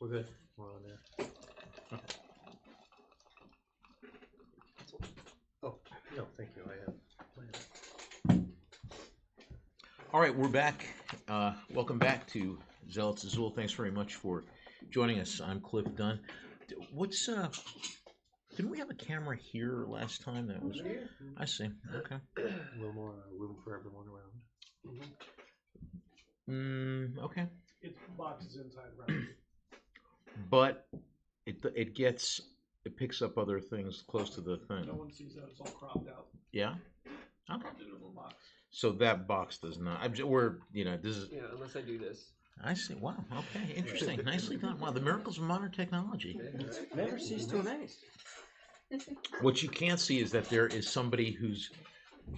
We're good. We're on there. Oh, no, thank you. I have. All right, we're back. Welcome back to Zealots of Zul. Thanks very much for joining us. I'm Cliff Dunn. Didn't we have a camera here last time? That was. I see. Okay. A little more room for everyone around. Okay. It's boxes inside rather. But it picks up other things close to the thing. No one sees that. It's all cropped out. Yeah. Okay. Cropped into a little box. So that box does not. This is. Yeah, unless I do this. I see. Wow. Okay. Interesting. Nicely done. Wow. The miracles of modern technology. Never cease to amaze. What you can't see is that there is somebody who's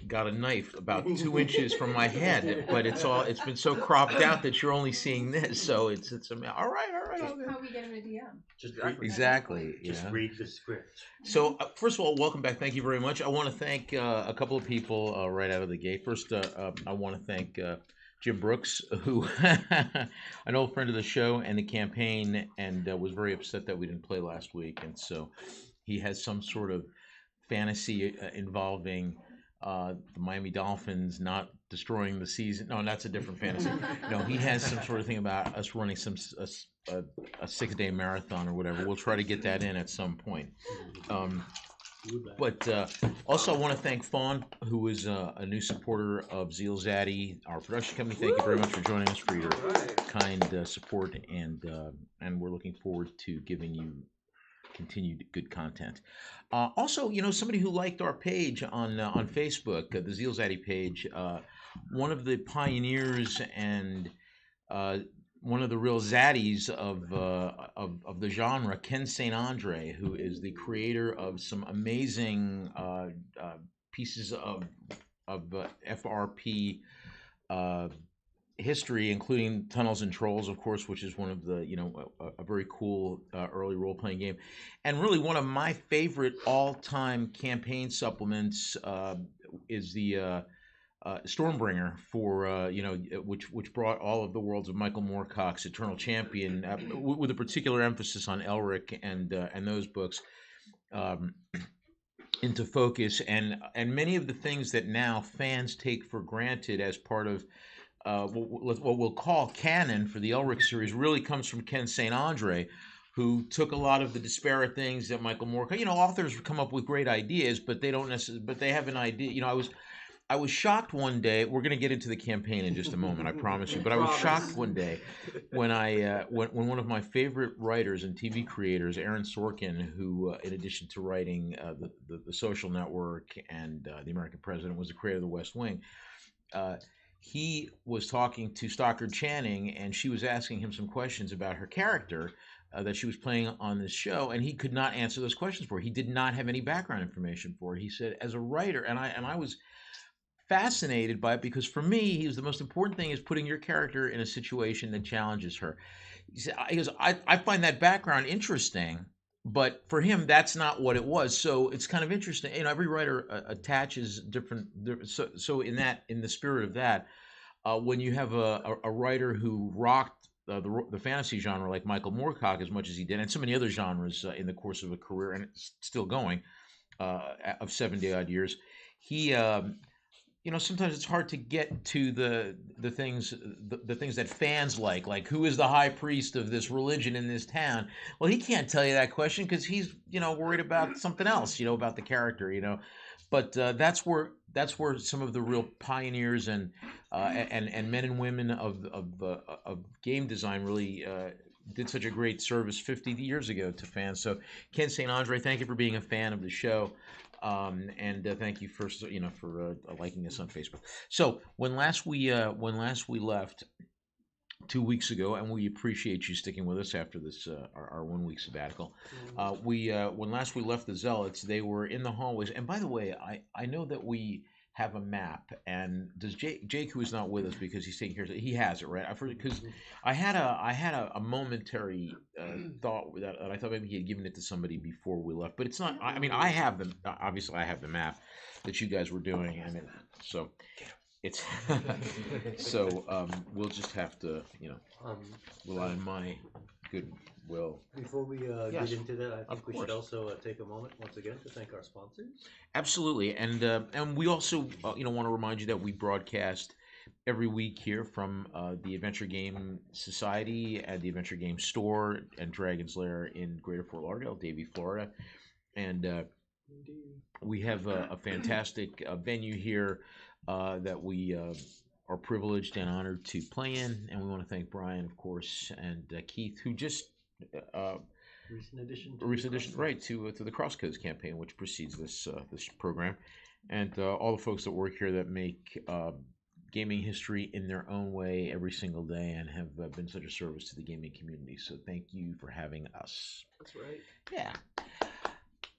got a knife about 2 inches from my head, but it's been so cropped out that you're only seeing this. So it's all right. How we get him a DM? Just Exactly. Just read the script. So first of all, welcome back. Thank you very much. I want to thank a couple of people right out of the gate. First, I want to thank Jim Brooks, who an old friend of the show and the campaign, and was very upset that we didn't play last week. And so he has some sort of fantasy involving the Miami Dolphins not destroying the season. No, that's a different fantasy. No, he has some sort of thing about us running a 6-day marathon or whatever. We'll try to get that in at some point. But also I want to thank Fawn, who is a new supporter of ZealZaddy, our production company. Thank you very much for joining us, for your kind support, and we're looking forward to giving you continued good content. Also, somebody who liked our page on Facebook, the ZealZaddy page, one of the pioneers and one of the real zaddies of the genre, Ken St. Andre, who is the creator of some amazing pieces of FRP history, including Tunnels and Trolls, of course, which is one of the a very cool early role-playing game, and really one of my favorite all-time campaign supplements is the Stormbringer for which brought all of the worlds of Michael Moorcock's Eternal Champion with a particular emphasis on Elric and those books into focus, and many of the things that now fans take for granted as part of what we'll call canon for the Elric series really comes from Ken St. Andre, who took a lot of the disparate things that Michael Moorcock. Authors come up with great ideas, but they don't necessarily. But they have an idea. I was shocked one day. We're going to get into the campaign in just a moment, I promise you. But I was shocked one day when when one of my favorite writers and TV creators, Aaron Sorkin, who, in addition to writing the Social Network and The American President, was the creator of The West Wing. He was talking to Stockard Channing, and she was asking him some questions about her character that she was playing on this show, and he could not answer those questions for her. He did not have any background information for her. He said, as a writer, and I was fascinated by it, because for me, the most important thing is putting your character in a situation that challenges her. He goes, I find that background interesting, but for him, that's not what it was. So it's kind of interesting. Every writer attaches different. So in the spirit of that, when you have a writer who rocked the fantasy genre like Michael Moorcock as much as he did, and so many other genres in the course of a career, and it's still going, of 70-odd years, he. Sometimes it's hard to get to the things that fans like who is the high priest of this religion in this town. Well, he can't tell you that question because he's worried about something else, about the character, But that's where some of the real pioneers and men and women of game design really did such a great service 50 years ago to fans. So Ken St. Andre, thank you for being a fan of the show. And thank you for liking us on Facebook. So when last we left 2 weeks ago, and we appreciate you sticking with us after this our 1 week sabbatical. When last we left the Zealots, they were in the hallways. And by the way, I know that we have a map, and does Jake, who is not with us because he's taking care of it, he has it, right? Because I had a momentary thought that I thought maybe he had given it to somebody before we left, but it's not. I mean, I have the map that you guys were doing, so It's so we'll just have to, rely on my goodwill. Before we Yes, get into that, I of think we should course. also take a moment once again to thank our sponsors. Absolutely, and we also want to remind you that we broadcast every week here from the Adventure Game Society and the Adventure Game Store and Dragon's Lair in Greater Fort Lauderdale, Davie, Florida, and we have a fantastic venue here that we are privileged and honored to play in, and we want to thank Brian, of course, and Keith, who just Recent addition. right to the Crosscodes campaign, which precedes this program, and all the folks that work here that make gaming history in their own way every single day, and have been such a service to the gaming community. So thank you for having us. That's right. Yeah.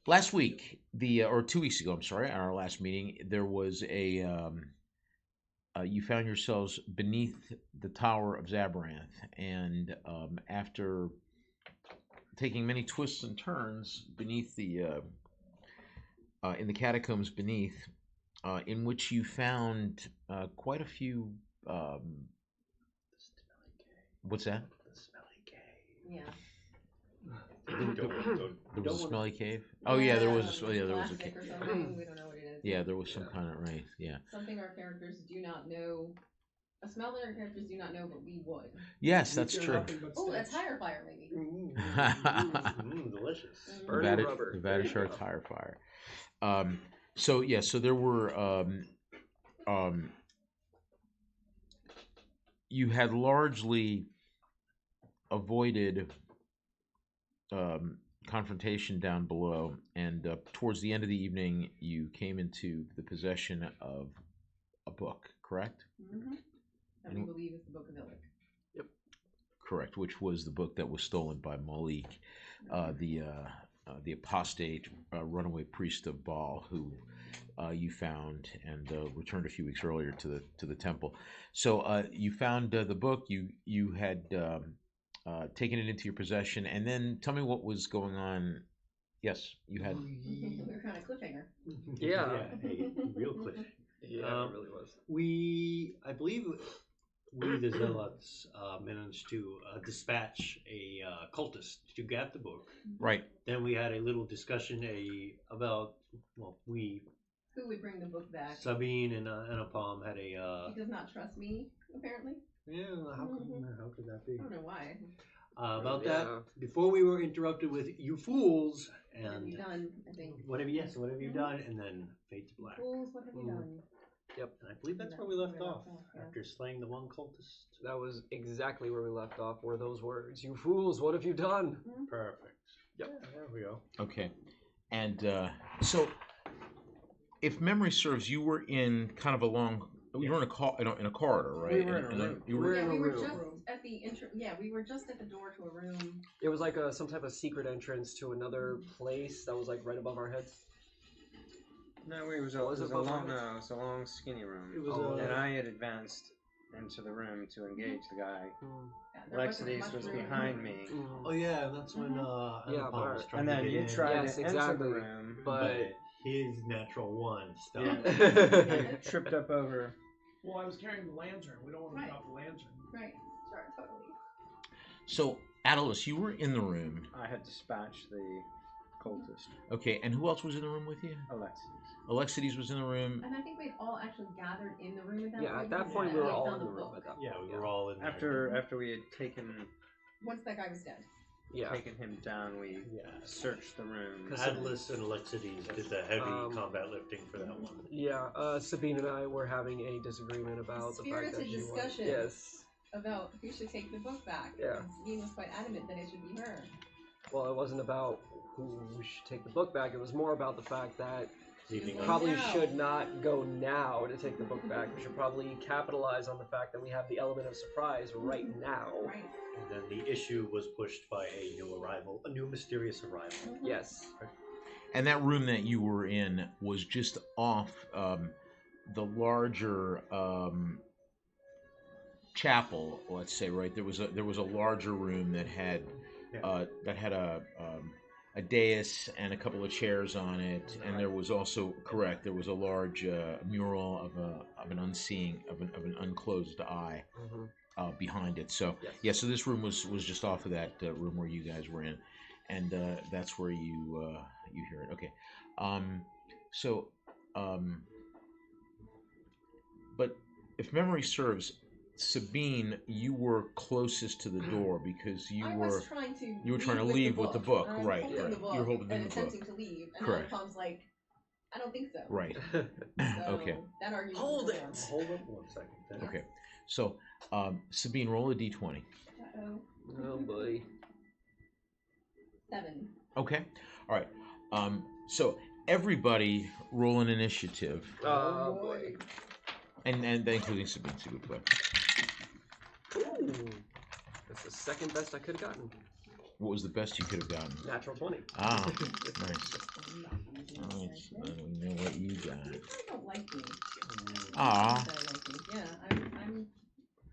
Last week, or 2 weeks ago, I'm sorry, at our last meeting, there was you found yourselves beneath the Tower of Zabaranth, and after taking many twists and turns beneath in the catacombs beneath, in which you found quite a few. What's that? The smelly cave. Yeah. There was a smelly cave. Oh yeah, there was a there was a plastic cave. or something. We don't know what it is. Yeah, there was some kind of right. Yeah. Something our characters do not know. A smell that our characters do not know, but we would. Yes, that's They're true. nothing but Oh, a stench. tire fire maybe. Delicious. Burning Nevada, rubber. Nevada There you Shark go. tire fire. So there were you had largely avoided confrontation down below, and towards the end of the evening, you came into the possession of a book. Correct? Mm-hmm. That we believe is the Book of Illic. Correct. Which was the book that was stolen by Malik, the apostate runaway priest of Baal, who you found and returned a few weeks earlier to the temple. So you found the book. You had taken it into your possession, and then tell me what was going on. Yes, you had. We were kind of cliffhanger. Yeah. A real cliff. Yeah, it really was. I believe we, the Zealots, managed to dispatch a cultist to get the book. Right. Then we had a little discussion about, Who would bring the book back? Sabine and Anupam had He a, does not trust me, apparently. how could that be? I don't know why. About Yeah. that, before we were interrupted with "you fools" What have you and done, I think. what have you done, and then fade to black. Fools, what have you done? And I believe that's where we left off after slaying the one cultist. That was exactly where we left off, were those words. You fools, what have you done? Perfect. Yep. Yeah, there we go. Okay. And so, if memory serves, you were in kind of a long. You were in a corridor, right? We were in a room. You were Yeah, in a we were room. just at the we were just at the door to a room. It was like some type of secret entrance to another place that was like right above our heads. No, it was Was it a above long, our no, it was a long, skinny room. It was And I had advanced into the room to engage the guy. Yeah, there wasn't Lexides much was room. behind me. Oh yeah, that's when Yeah, Anupam was but- trying And to then get you in. tried Yes, to exactly. enter the room, But his natural one stuff. Yeah. you tripped up over. Well, I was carrying the lantern. We don't want to Right. drop the lantern. Right. Sure, totally. So, Attalus, you were in the room. I had dispatched the cultist, Okay, and who else was in the room with you? Alexis. Alexides was in the room. And I think we'd all actually gathered in the room at that yeah, point. at that because point we we were had all found in the room book. at that point. Yeah, we were all in there. After we had taken Once that guy was dead. Yeah. him down, we Yeah. searched the room. Atlas and Alexides did the heavy combat lifting for that one. Yeah, Sabine and I were having a disagreement about the fact that Spirited she discussion. was. Yes. About who should take the book back. Yeah. And Sabine was quite adamant that it should be her. Well, it wasn't about who should take the book back. It was more about the fact that Leaving Well, us. probably now. should not go now to take the book back. We should probably capitalize on the fact that we have the element of surprise right now. Right. And then the issue was pushed by a new mysterious arrival. Mhm. Yes. And that room that you were in was just off the larger chapel. Let's say, right? There was a larger room that had Yeah. a a dais and a couple of chairs on it, and there was also there was a large mural of an unclosed eye behind it. So Yes. so this room was just off of that room where you guys were in, and that's where you hear it. Okay, but if memory serves, Sabine, you were closest to the door because you were trying to leave with the book, and I was right? holding the book You're holding and the book. attempting to leave, and Correct. now Tom's like, I don't think so. Right. So Okay. That argument. Hold was it. on. Hold up 1 second. Then. Okay. So, Sabine, roll a d20. Uh-oh. Oh boy. 7. Okay. All right. So everybody roll an initiative, Oh boy. and including Sabine. So good play. Ooh. That's the second best I could have gotten. What was the best you could have gotten? Natural 20. Ah, nice. All right. So then we know what you got. You don't like me. Ah. You don't like me. Yeah, I'm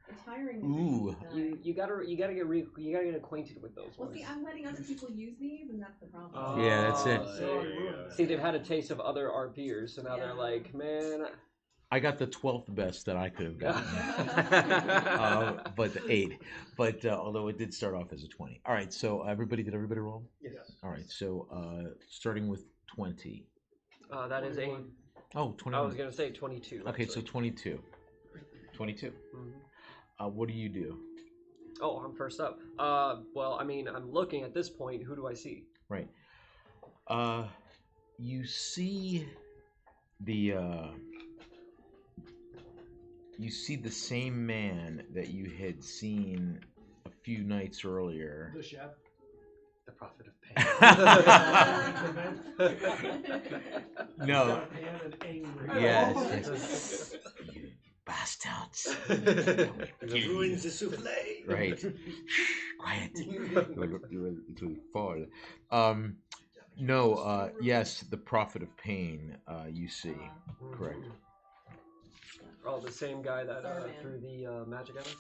retiring. Ooh. You gotta get acquainted with those Well, ones. see, I'm letting other people use these, and that's the problem. Yeah, that's it. See, they've had a taste of other RPers, so now they're like, man. I got the 12th best that I could have gotten. But the 8. But although it did start off as a 20. All right, so did everybody roll? Yes. All right, so starting with 20. That is a. Oh, 21. I was gonna say 22. Okay, so actually. 22. 22. Mhm. What do you do? Oh, I'm first up. Well, I mean, I'm looking at this point. Who do I see? Right. You see the same man that you had seen a few nights earlier. The chef. The prophet of pain. No. Deadpan and angry. Yes. You bastards. The ruins the souffle. Right. Quiet. You're fall. No, yes, the prophet of pain, you see. Correct. Oh, the same guy that Zarvan. threw the magic at us?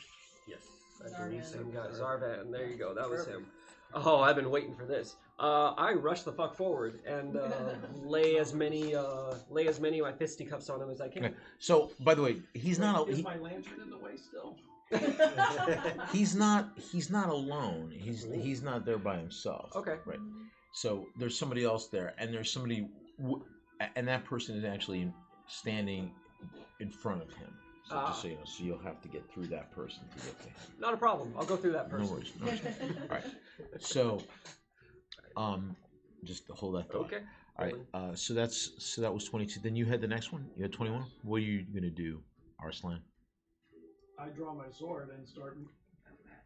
Yes. Zarvan. I believe so. Same guy, Zarvan. There you go. That was him. Oh, I've been waiting for this. I rush the fuck forward and lay as many of my fisticuffs on him as I can. Okay. So, by the way, he's not. Is my lantern in the way still? He's not alone. He's not there by himself. Okay. Right. So there's somebody else there, and there's somebody, and that person is actually standing in front of him. So just so you know, so you'll have to get through that person to get to him. Not a problem. I'll go through that person. No worries. No worries. All right. So, just hold that thought. Okay. All right. So that was 22. Then you had the next one. You had 21. What are you gonna do, Arslan? I draw my sword and start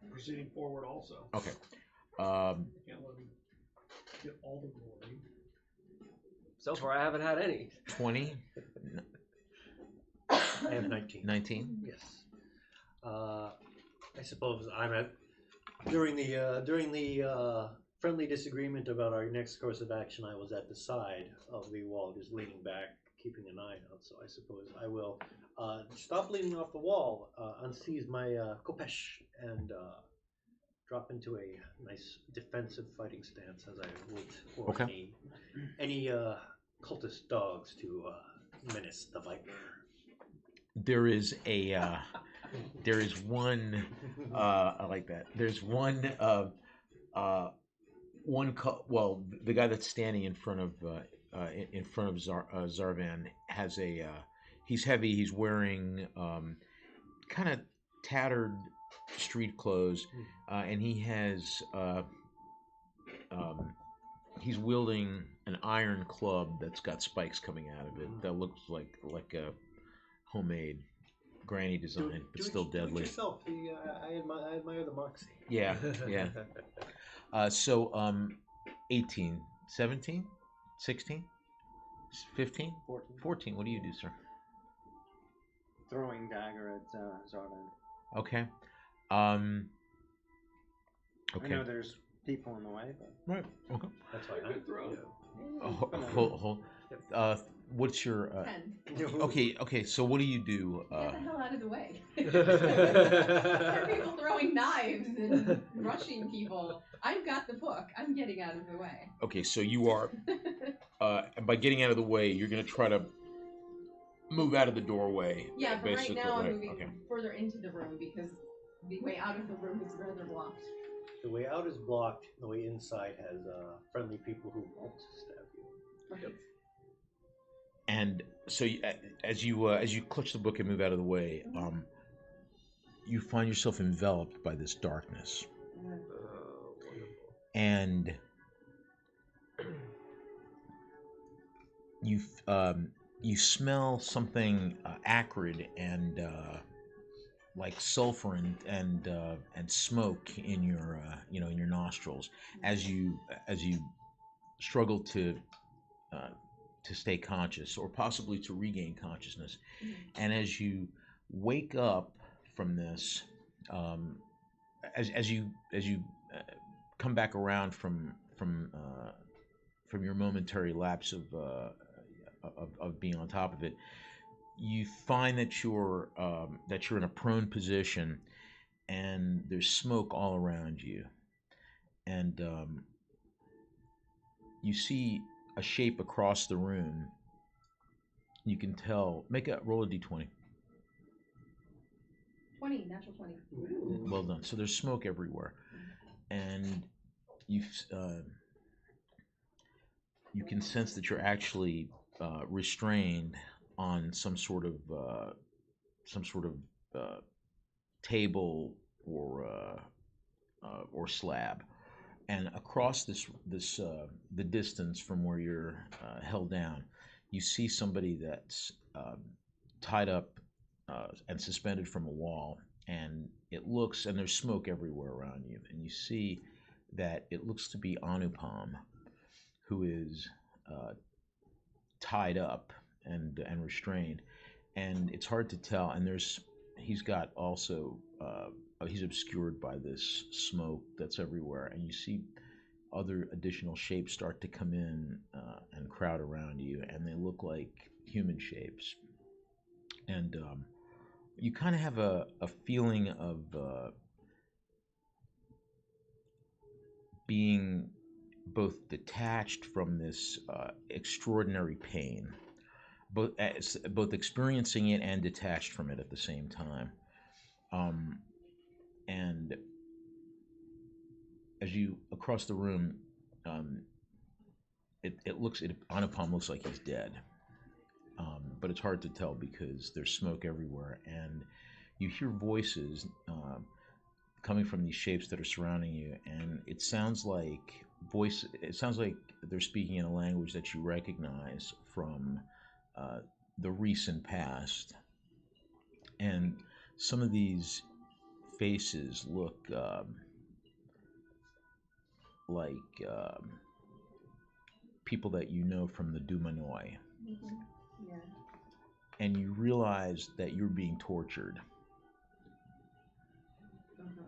proceeding forward also. Okay. Can't let him get all the glory. So far, I haven't had any. 20. I have 19. 19. Yes. I suppose I'm at during the friendly disagreement about our next course of action. I was at the side of the wall, just leaning back, keeping an eye out. So I suppose I will stop leaning off the wall, unseize my kopesh, and drop into a nice defensive fighting stance as I would for any cultist dogs to menace the viper. There is one. I like that. There's one. The guy that's standing in front of Zarvan has a. He's heavy. He's wearing kind of tattered street clothes, and he has. He's wielding an iron club that's got spikes coming out of it. That looks like a homemade granny design, but still deadly. Do it yourself. I admire the moxie. Yeah, yeah. So 18, 17, 16, 15, 14. What do you do, sir? Throwing dagger at Zarvan. Okay. Okay. I know there's people in the way, but Right. Okay. That's why I Good throw. Hold. What's your 10. Okay. So what do you do? Get the hell out of the way. There are people throwing knives and rushing people. I've got the book. I'm getting out of the way. Okay, so you are. By getting out of the way, you're going to try to move out of the doorway. Yeah, but right basically, now I'm right? moving Okay. further into the room because the way out of the room is rather blocked. The way out is blocked. The way inside has friendly people who won't stab you. Perfect. And so, as you clutch the book and move out of the way, you find yourself enveloped by this darkness, and you smell something acrid and like sulfur and smoke in your in your nostrils as you struggle to stay conscious or possibly to regain consciousness. And as you wake up from this, as you come back around from your momentary lapse of being on top of it, you find that you're in a prone position, and there's smoke all around you, and you see a shape across the room. You can tell. Roll a d20. 20, natural 20. Well done. So there's smoke everywhere, and you can sense that you're actually restrained on some sort of table or slab. And across the distance from where you're held down, you see somebody that's tied up and suspended from a wall, and there's smoke everywhere around you, and you see that it looks to be Anupam, who is tied up and restrained, and it's hard to tell. And he's obscured by this smoke that's everywhere, and you see other additional shapes start to come in and crowd around you, and they look like human shapes. And you kind of have a feeling of being both detached from this extraordinary pain, both experiencing it and detached from it at the same time. And as you across the room, Anupam looks like he's dead, but it's hard to tell because there's smoke everywhere, and you hear voices coming from these shapes that are surrounding you, and it sounds like they're speaking in a language that you recognize from the recent past. And some of these faces look like people that you know from the Dumanoi. Mm-hmm. Yeah. And you realize that you're being tortured. Uh-huh.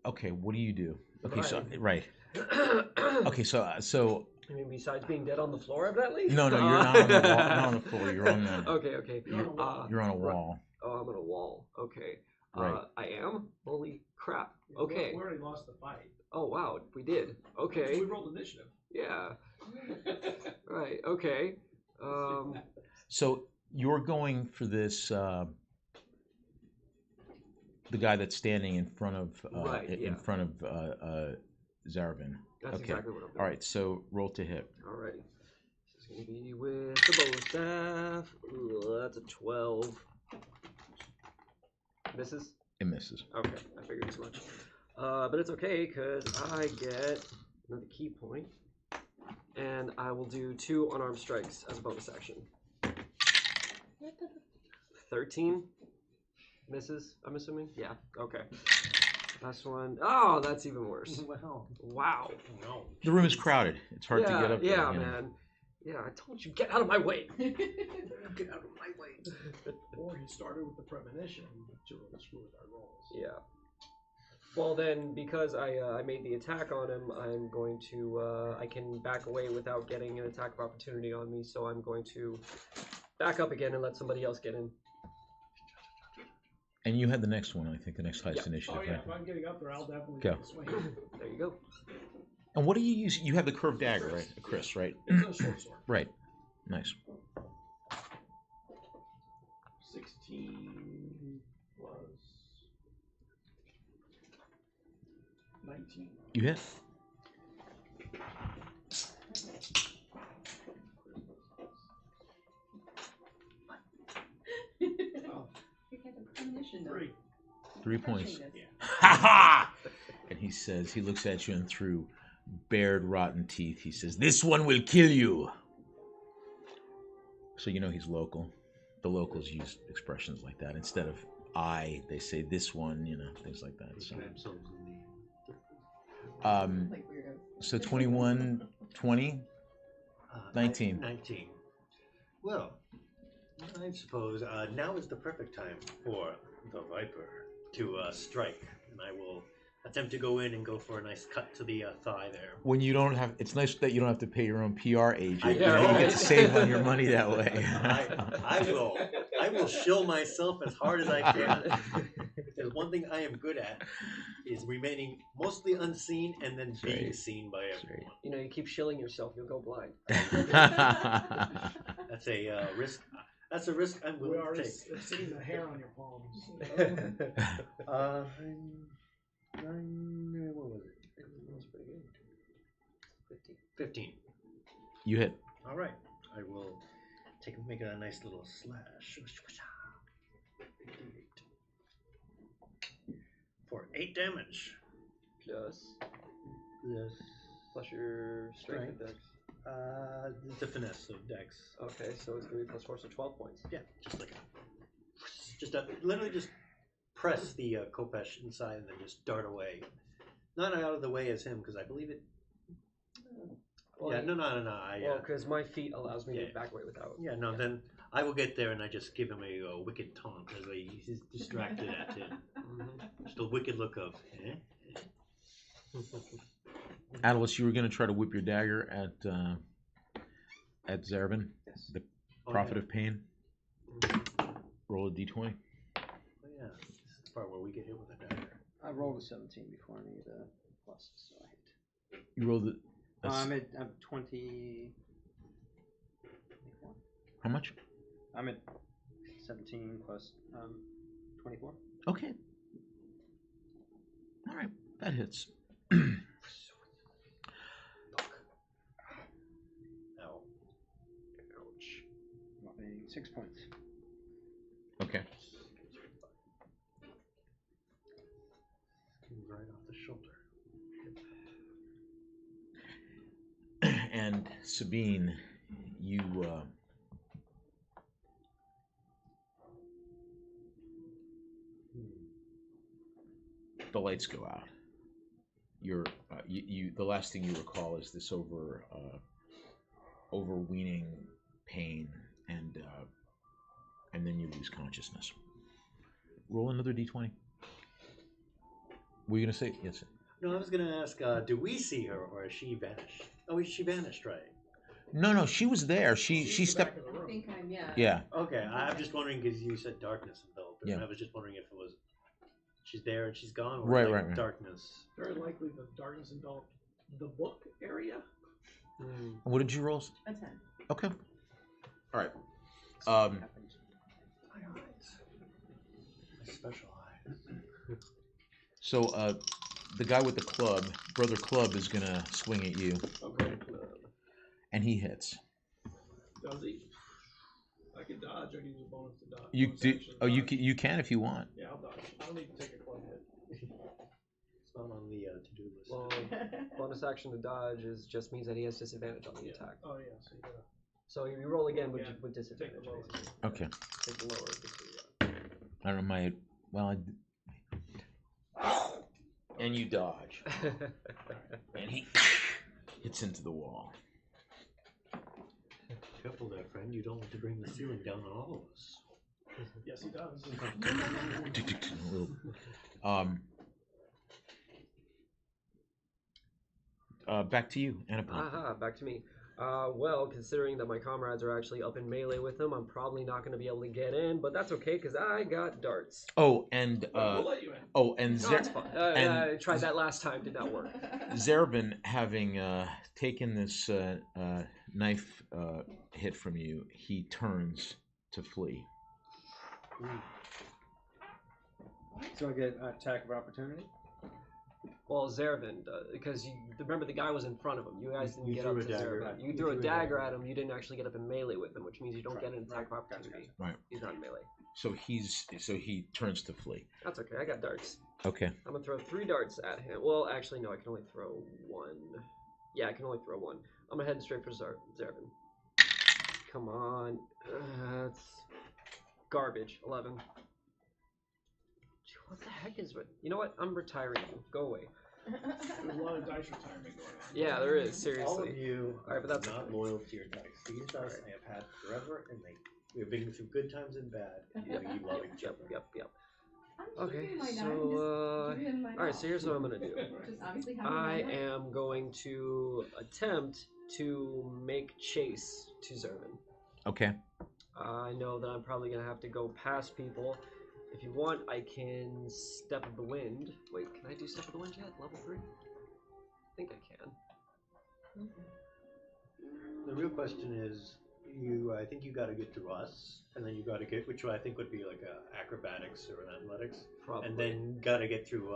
Okay, what do you do? Okay, Right. Okay, so I mean, besides being dead on the floor, evidently? no, you're not on the wall. Not on the floor. You're on the. Okay. You're on a wall. Oh, I'm on a wall. Okay. Right. I am? Holy crap. Okay. We already lost the fight. Oh, wow. We did. Okay. We rolled initiative. Yeah. Right. Okay. So you're going for this. The guy that's standing in front of Zarvin. That's Okay. exactly what I'm doing. All right. So roll to hit. Alrighty. This is going to be with the bow staff. Ooh, that's a 12. Misses? It misses. Okay, I figured as much. But it's okay, because I get another key point. And I will do 2 unarmed strikes as a bonus action. 13. Misses, I'm assuming? Yeah, okay. Last one. Oh, that's even worse. Wow. No. The room is crowded. It's hard to get up there. Yeah, man. Yeah, I told you, get out of my way. Get out of my way. Or he started with the premonition to really screw with our rolls. Yeah. Well, then, because I made the attack on him, I'm going to I can back away without getting an attack of opportunity on me. So I'm going to back up again and let somebody else get in. And you had the next one, I think, the next highest Yeah. initiative, Oh yeah, right? if I'm getting up there, I'll definitely Go. take a swing. There you go. And what do you use? You have the curved dagger, right? Chris, right? It's a short sword. Right. Nice. 16 plus 19. You hit. Oh, You get a premonition of 3. 3 points. crushing this. Ha ha! And he says, he looks at you and through bared, rotten teeth, he says, "This one will kill you." So you know he's local. The locals use expressions like that. Instead of "I," they say "this one," you know, things like that. So, Like weirdos. so 21, 20, 19. 19. Well, I suppose now is the perfect time for the Viper to strike, and I will attempt to go in and go for a nice cut to the thigh there. When you don't have, it's nice that you don't have to pay your own PR agent. I You know, know. you get to save on your money that way. I will shill myself as hard as I can. Because one thing I am good at is remaining mostly unseen and then being Right. seen by everyone. You know, you keep shilling yourself, you'll go blind. That's a risk. That's a risk I'm We willing are to take. seeing the hair on your palms. What was it? That's pretty good. 15. You hit. All right. I will make a nice little slash. 58. For 8 damage. Plus, Yes. plus your strength Strength. and dex. The finesse of Dex. Okay, so it's going to be plus 4, so 12 points. Yeah, literally just press the Kopesh inside and then just dart away. Not out of the way as him, because I believe it. Well, Yeah, no. Well, because my feat allows me yeah. to back away without. Yeah, no. Then I will get there and I just give him a wicked taunt as he's distracted at him. Just a wicked look of, eh? Atlas, you were going to try to whip your dagger at Zarbin, Yes. the Oh, Prophet yeah. of Pain. Roll a d20. Oh, yeah, this is the part where we get hit with a dagger. I rolled a 17 before I need a plus, so I hit. You rolled it. I'm 20. How much? I'm at 17 plus 24. Okay. All right, that hits. Ow. Ouch. Whopping 6 points. Okay. Right off the shoulder. And Sabine, you the lights go out. You're you the last thing you recall is this overweening pain, and then you lose consciousness. Roll another d20. Were you gonna say yes? No, I was going to ask, do we see her or is she vanished? Oh, she vanished, right? No, she was there. She She's the back stepped. of the I room. think I'm, yeah. Yeah. Okay, I'm just wondering because you said darkness enveloped her, Yeah. and I was just wondering if it was she's there and she's gone, or Right, like right. darkness. Very likely the darkness enveloped the book area. What did you roll? A 10. Okay. All right. My eyes, my special eyes. So the guy with the club, Brother Club, is gonna swing at you, Okay. and he hits. Does he? I can dodge. I can use a bonus to dodge. You Bonus do? action to Oh, you dodge. you can if you want. Yeah, I'll dodge. I don't need to take a club hit. It's not on the to-do list. Well, bonus action to dodge just means that he has disadvantage on the attack. Oh yeah, so you gotta So you roll again with, Yeah, with take disadvantage, the lower. basically. Okay. Take the lower. I don't know and you dodge, and he hits into the wall. Careful there, friend. You don't want to bring the ceiling down on all of us. Yes, he does. back to you, Annapurna. Aha, back to me. Well, considering that my comrades are actually up in melee with them, I'm probably not going to be able to get in, but that's okay because I got darts. Oh, and We'll let you in. No, it's fine. I tried that last time, did not work. Zerbin, having taken this knife hit from you, he turns to flee. So I get an attack of opportunity? Well, Zervin, because you remember the guy was in front of him. You guys didn't You get threw up a to dagger Zervin. at- You threw a dagger at him. You didn't actually get up in melee with him, which means you don't get an attack of opportunity. Right. He's not in melee. So he turns to flee. That's okay. I got darts. Okay. I'm gonna throw 3 darts at him. Well, actually, no. I can only throw 1. Yeah, I can only throw 1. I'm gonna head straight for Zervin. Come on. It's garbage. 11. What the heck is it? You know what? I'm retiring you. Go away. There's a lot of dice retirement going on. Yeah, there is. All Seriously. of you All right, but that's are not okay. loyal to your dice. These dice I have had forever, and we've been through good times and bad. And we love each Yep, other. yep. I'm Okay, keeping mine so, now. Just give him mine Alright, now. so here's what I'm gonna do. Just obviously have I mine. am going to attempt to make chase to Zervin. Okay. I know that I'm probably gonna have to go past people. If you want, I can Step of the Wind. Wait, can I do Step of the Wind yet? Level 3? I think I can. The real question is, I think you got to get through us, and then you got to get, which I think would be like a acrobatics or an athletics, Probably. and then got to get through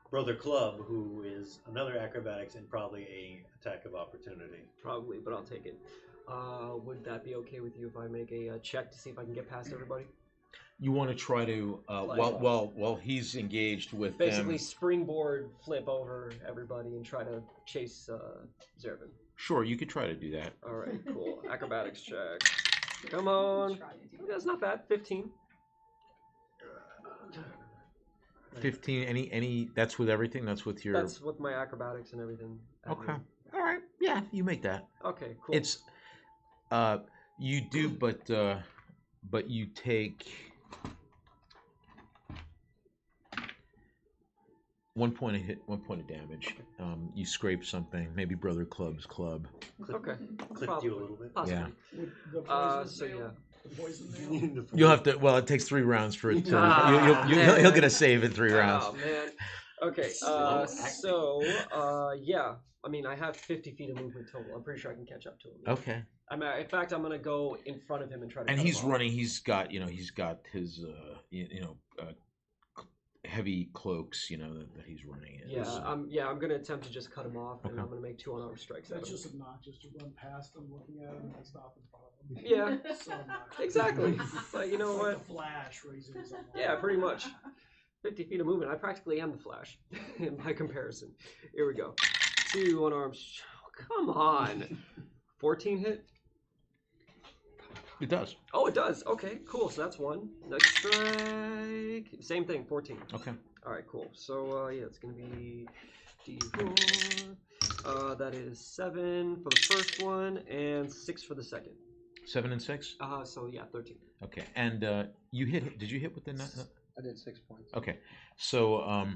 Brother Club, who is another acrobatics and probably a attack of opportunity. Probably, but I'll take it. Would that be okay with you if I make a check to see if I can get past everybody? You want to try to while he's engaged with Basically, them. springboard, flip over everybody, and try to chase Zervin. Sure, you could try to do that. All right, cool. Acrobatics check. Come on. Try to do That's not bad. 15. 15. Any? That's with everything. That's with your. That's with my acrobatics and everything. Okay. All right. Yeah, you make that. Okay, cool. It's you do, but you take 1 point of hit, 1 point of damage. You scrape something, maybe Brother Club's club. Okay. Clipped you a little bit. Possibly. Yeah. With the poison So nail? yeah. The poison nail? You'll have to. Well, it takes 3 rounds for it to. Ah, He'll get man. a save in 3 rounds. Oh man. Okay. Yeah. I mean, I have 50 feet of movement total. I'm pretty sure I can catch up to him. Okay. In fact, I'm gonna go in front of him and try to. And cut he's him off. running. He's got his heavy cloaks. That he's running in. Yeah, I'm gonna attempt to just cut him off, and Okay. I'm gonna make 2 unarmed strikes at That's him. just obnoxious to run past them, looking at them, and stop in front of them. Yeah, So obnoxious. exactly. But you know It's what? like the Flash raising his arm. Yeah, pretty much. 50 feet of movement. I practically am the Flash in my comparison. Here we go. 2 unarmed. Come on. 14 hit. It does. Oh, it does. Okay, cool. So that's 1. Next strike. Same thing. 14. Okay. All right, cool. So yeah, it's gonna be D4. That is 7 for the first one and 6 for the second. 7 and 6. So yeah, 13. Okay. And you hit. Did you hit with the? I did 6 points. Okay. So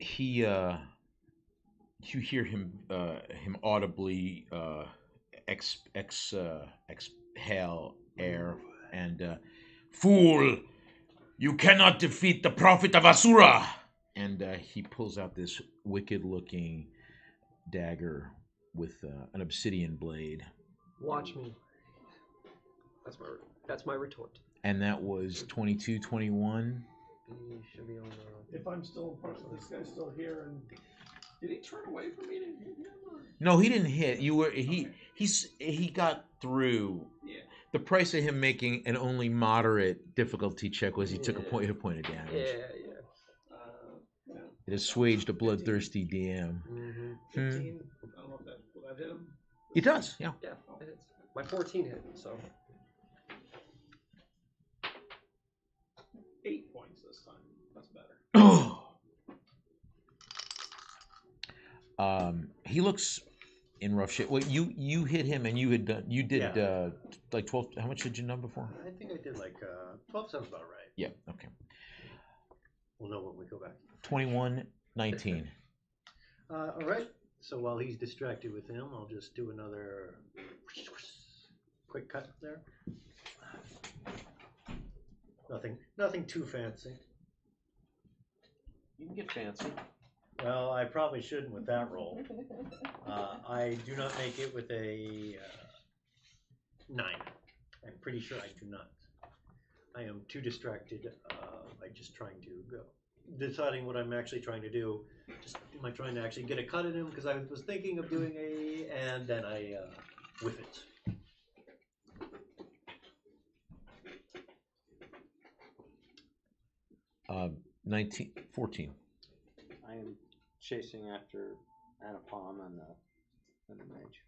he you hear him audibly exhale air and fool, you cannot defeat the prophet of Asura. And he pulls out this wicked looking dagger with an obsidian blade. Watch me. That's my retort. And that was 22, 21. He should be on the. If I'm still in front of this guy's still here, and did he turn away from me to hit him? Or? No, he didn't hit. You were he got through. Yeah. The price of him making an only moderate difficulty check was he took a point of damage. Yeah. Yeah. It assuaged a bloodthirsty DM. Mm-hmm. 15. I don't know if will that hit him? It does, yeah. Yeah, it is. My 14 hit, so. 8 points this time. That's better. He looks in rough shape. Well, you hit him and you did Yeah. like 12. How much did you know before? I think I did like 12 sounds about right. Yeah. Okay. We'll know when we go back. 21 19. All right. So while he's distracted with him, I'll just do another quick cut there. Nothing too fancy. You can get fancy. Well, I probably shouldn't with that roll. I do not make it with a 9. I'm pretty sure I do not. I am too distracted by just trying to go. Deciding what I'm actually trying to do. Just am I trying to actually get a cut at him? Because I was thinking of doing and then I whiff it. Uh, 14. I am chasing after Anapalm and the mage.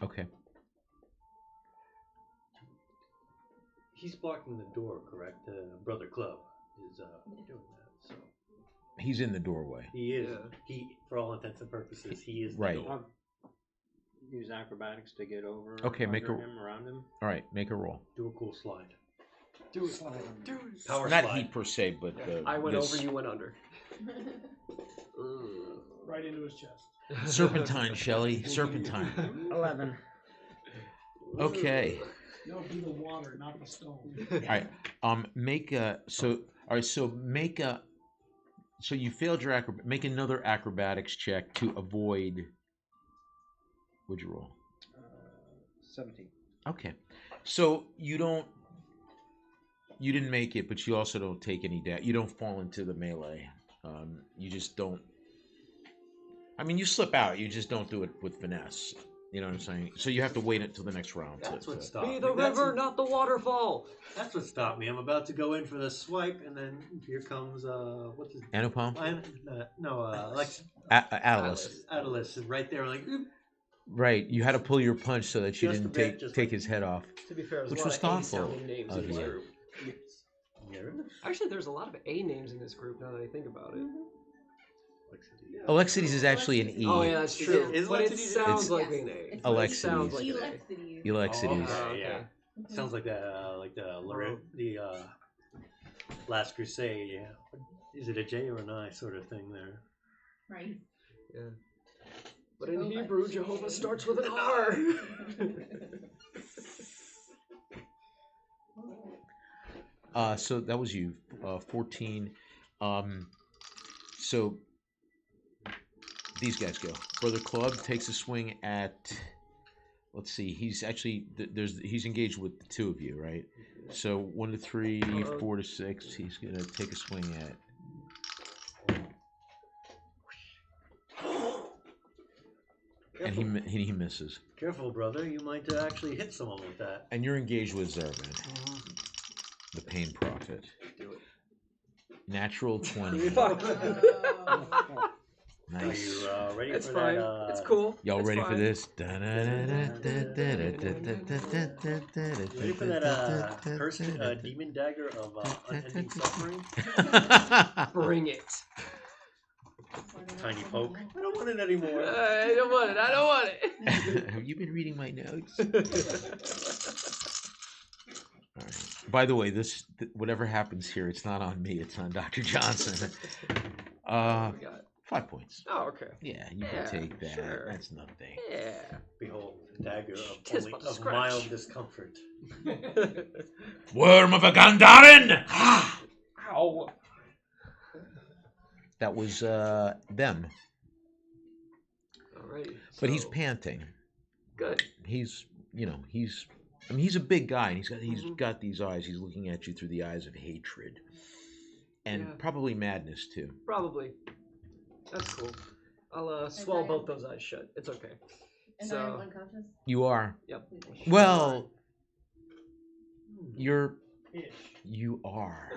Okay. He's blocking the door, correct? Brother Club is doing that. So He's in the doorway. he is. Yeah. He, for all intents and purposes, he is Right. the door. Use acrobatics to get over Okay, make under a- him, around him. All right, make a roll. Do a cool slide. Do it. Power Not slide. he per se, but I went this over, you went under. Right into his chest. serpentine, Shelley. Serpentine. 11. Okay. No, do the water, not the stone. All right. Make a so. All right. So make a. So you failed your make another acrobatics check to avoid. What'd you roll? 17. Okay. So you didn't make it, but you also don't take any damage. You don't fall into the melee. You just don't. I mean, you slip out. You just don't do it with finesse. You know what I'm saying? So you have to wait until the next round. That's what stopped Be me. the river, not the waterfall. That's what stopped me. I'm about to go in for the swipe, and then here comes what's his Anupam? Alex Atlas. Atlas is right there, like oop. Right. You had to pull your punch so that you Just a didn't bit, just take like- his head off. To be fair, there's Which a lot was of thoughtful A-sounding names of in this you. group. Actually, there's a lot of A names in this group now that I think about it. Alexides is actually an E. Oh yeah, that's true. Is But it Alexides- sounds It's- like an A. It's Alexides. Sounds like an A. Alexides. Alexides. Oh, okay. yeah. Sounds like the Last Crusade. Yeah. Is it a J or an I sort of thing there? Right. Yeah. But in Jehovah. Hebrew, Jehovah starts with an R. So that was you, 14. So these guys go. Brother Club takes a swing at. Let's see. He's actually he's engaged with the two of you, right? So 1 to 3, 4 to 6. He's gonna take a swing at. And he misses. Careful, brother. You might actually hit someone with that. And you're engaged with Zervin, the Pain Prophet. Do it. Natural 20. Fuck. Are Nice. you ready It's for fine. that? It's cool. Y'all It's ready for fine. this? Ready for that cursed demon dagger of unending suffering? Bring it. Tiny poke. I don't want it anymore. I don't want it. I don't want it. Have you been reading my notes? All right. By the way, whatever happens here, it's not on me. It's on Dr. Johnson. Oh my God. 5 points. Oh, okay. Yeah, you Yeah, can take that. sure. That's nothing. Yeah. Behold, a dagger of, Tis only, but a of scratch. mild discomfort. Worm of a Gandharan! Ow. That was them. Alrighty. But he's so- panting. good. He's he's a big guy, and he's Mhm. got these eyes. He's looking at you through the eyes of hatred, and Yeah. probably madness too. Probably. That's cool. I'll swallow both those eyes shut. It's okay. And So- I'm unconscious. You are. Yep. Well, Ish. you are.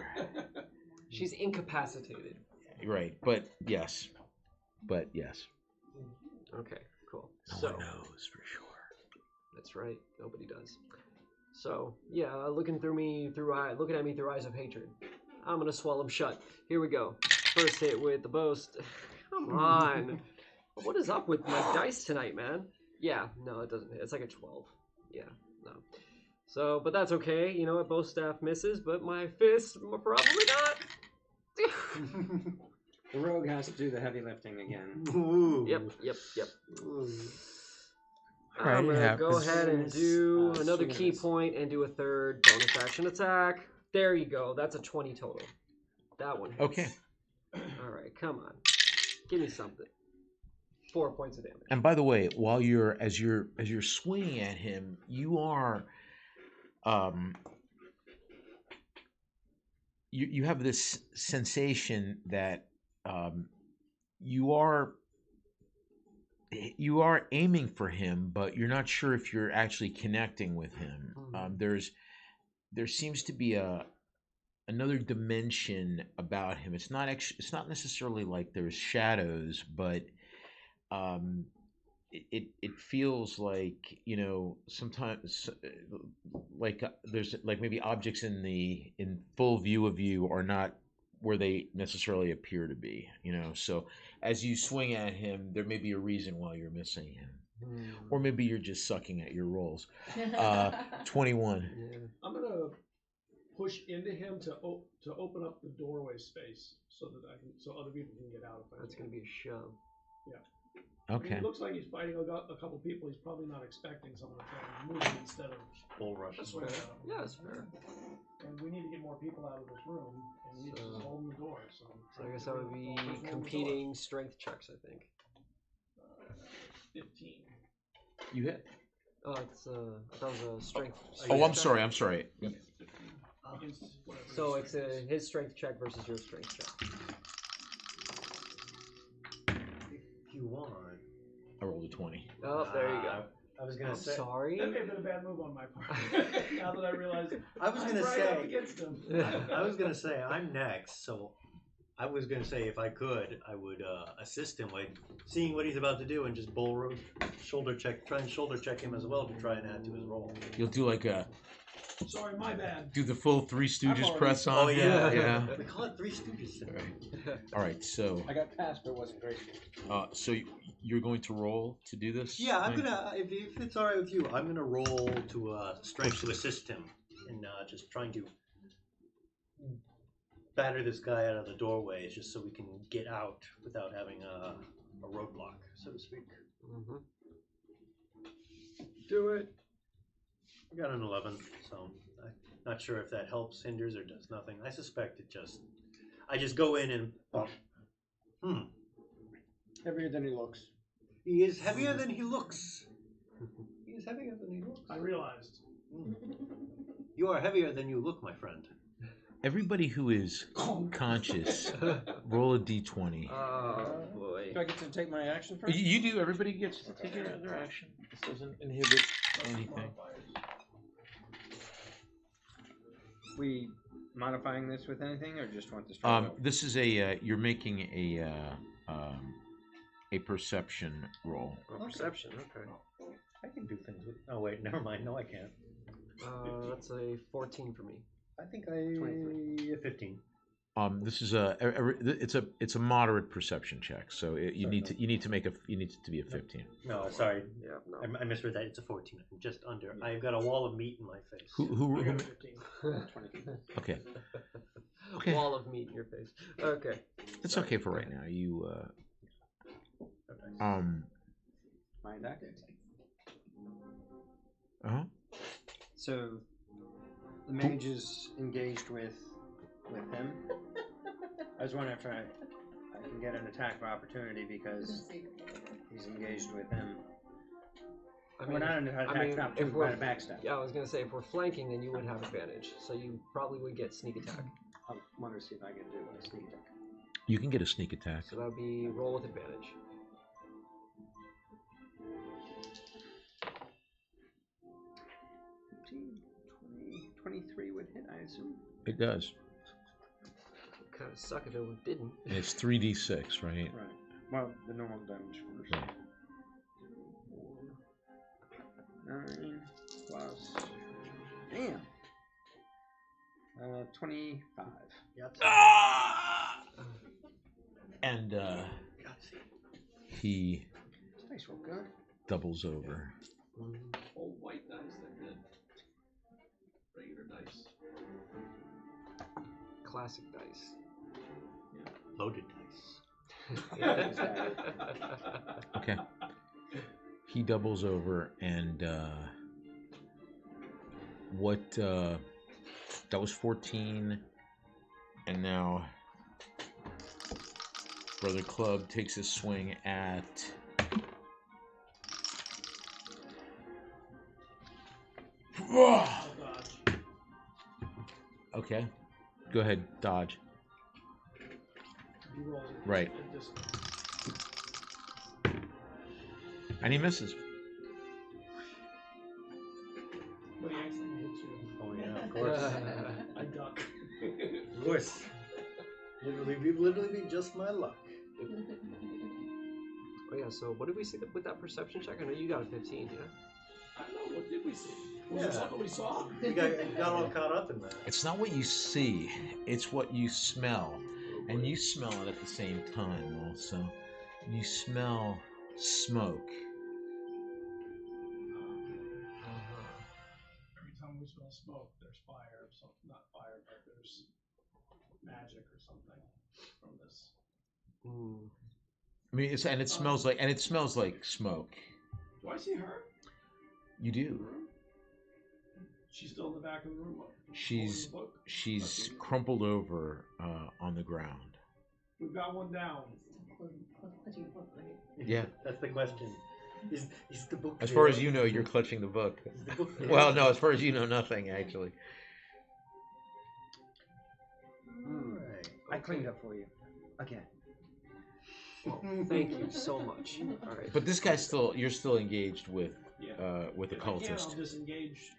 She's incapacitated. Right, but yes. Okay, cool. No so one knows for sure. that's right. Nobody does. So yeah, looking at me through eyes of hatred. I'm gonna swallow them shut. Here we go. First hit with the boast. Come on. What is up with my dice tonight, man? Yeah, no, it doesn't hit. It's like a 12. Yeah, no. So, but that's okay. You know what? Both staff misses, but my fist probably not. The rogue has to do the heavy lifting again. Ooh. Yep. Ooh. Alright, I'm it gonna go happens. ahead and do Swing another and key miss. point and do a third bonus action attack. There you go. That's a 20 total. That one hits. Okay. All right, come on. Give me something. 4 points of damage. And by the way, while as you're swinging at him, you are you have this sensation that you are aiming for him, but you're not sure if you're actually connecting with him. There seems to be another dimension about him. It's not necessarily like there's shadows, but it feels like, you know, sometimes like there's like maybe objects in full view of you are not where they necessarily appear to be, you know. So as you swing at him, there may be a reason why you're missing him, or maybe you're just sucking at your rolls. 21. Yeah. I'm gonna push into him to open up the doorway space so that so other people can get out. That's gonna be a shove. I mean, Okay. it looks like he's fighting a couple people. He's probably not expecting someone to try and move him instead of Bull rush. swing at him. Yeah, that's fair. And we need to get more people out of this room, and he's just holding the door. So I guess that would be First one on the door. competing strength checks, I think. 15. You hit. Oh, it's that was a strength. Oh, I'm sorry. Against whatever So his it's strength is. his strength check versus your strength check. If you want. I rolled a 20. Oh, there you go. I was gonna I'm say. sorry. That may have been a bad move on my part. Now that I realize I was I'm gonna right up say. against him. I was gonna say I'm next, so I was gonna say if I could, I would assist him by seeing what he's about to do and just shoulder check, try and shoulder check him as well to try and add to his roll. You'll do like Sorry, my bad. do the full Three Stooges already- press on. Oh yeah, yeah. We call it Three Stooges. All right. So I got past, but it wasn't graceful. so you're going to roll to do this? Yeah, I'm thing? gonna. If it's all right with you, I'm gonna roll to strength to assist him in just trying to batter this guy out of the doorways, just so we can get out without having a roadblock, so to speak. Mm-hmm. Do it. I got an 11, so I'm not sure if that helps, hinders, or does nothing. I suspect it just. I just go in and. Heavier than he looks. He is heavier than he looks. He is heavier than he looks. I realized. You are heavier than you look, my friend. Everybody who is conscious, roll a d20. Oh boy. Do I get to take my action first? You do. Everybody gets to take their action. This doesn't inhibit anything. We modifying this with anything, or just want this? straight up? This is a you're making a perception roll. Oh, perception. Okay. I can do things with. Oh wait, never mind. No, I can't. That's a 14 for me. I think I 23. 15. This is it's a moderate perception check. So you need to make you need it to be a 15. No, sorry, Yeah. No. I misread that. It's a 14. I'm just under. I've got a wall of meat in my face. Who I got a 15. 22. Okay. Okay. Wall of meat in your face. Okay. It's okay for right now. You Mind that. uh-huh. So the mage is engaged with him. I was wondering if I can get an attack of opportunity because he's engaged with him. I We're not an attack of opportunity, if we're at a backstab. Yeah, I was gonna say if we're flanking, then you would have advantage. So you probably would get sneak attack. I want to see if I can do a sneak attack. You can get a sneak attack. So that would be roll with advantage. 15, 20, 23 would hit, I assume. It does. Kind of suck if it didn't. And it's 3d6, right? Right. Well, the normal damage first. Right. 9 plus. Damn. 25. And he This dice roll good. doubles over. Old white dice, they're good. Regular dice. Classic dice. Loaded dice. Okay. He doubles over and what that was 14, and now Brother Club takes a swing at Oh, dodge. okay. Go ahead, dodge. He rolls it. Right. It just, And he misses. but he accidentally hits you. Oh yeah, of course. I duck. Of course. Literally be just my luck. Oh yeah, so what did we see with that perception check? I know you got a 15, yeah? I don't know, what did we see? Was Yeah. it something we saw? We got all caught up in that. It's not what you see, it's what you smell. And you smell it at the same time also. You smell smoke. Every time we smell smoke, there's fire. So not fire, but there's magic or something from this. Mm. I mean, it smells like smoke. Do I see her? You In the do. room? She's still in the back of the room. She's holding the book? she's Okay. crumpled over on the ground. We've got one down. Clutching the book, right? Yeah. That's the question. Is the book As far there? as you know, you're clutching the book. Is the book there? Well, no, as far as you know, nothing actually. Alright. I cleaned up for you. Again. Well, thank you so much. All right. But this guy's you're still engaged with Yeah. with the If I can, I'll cultist. disengage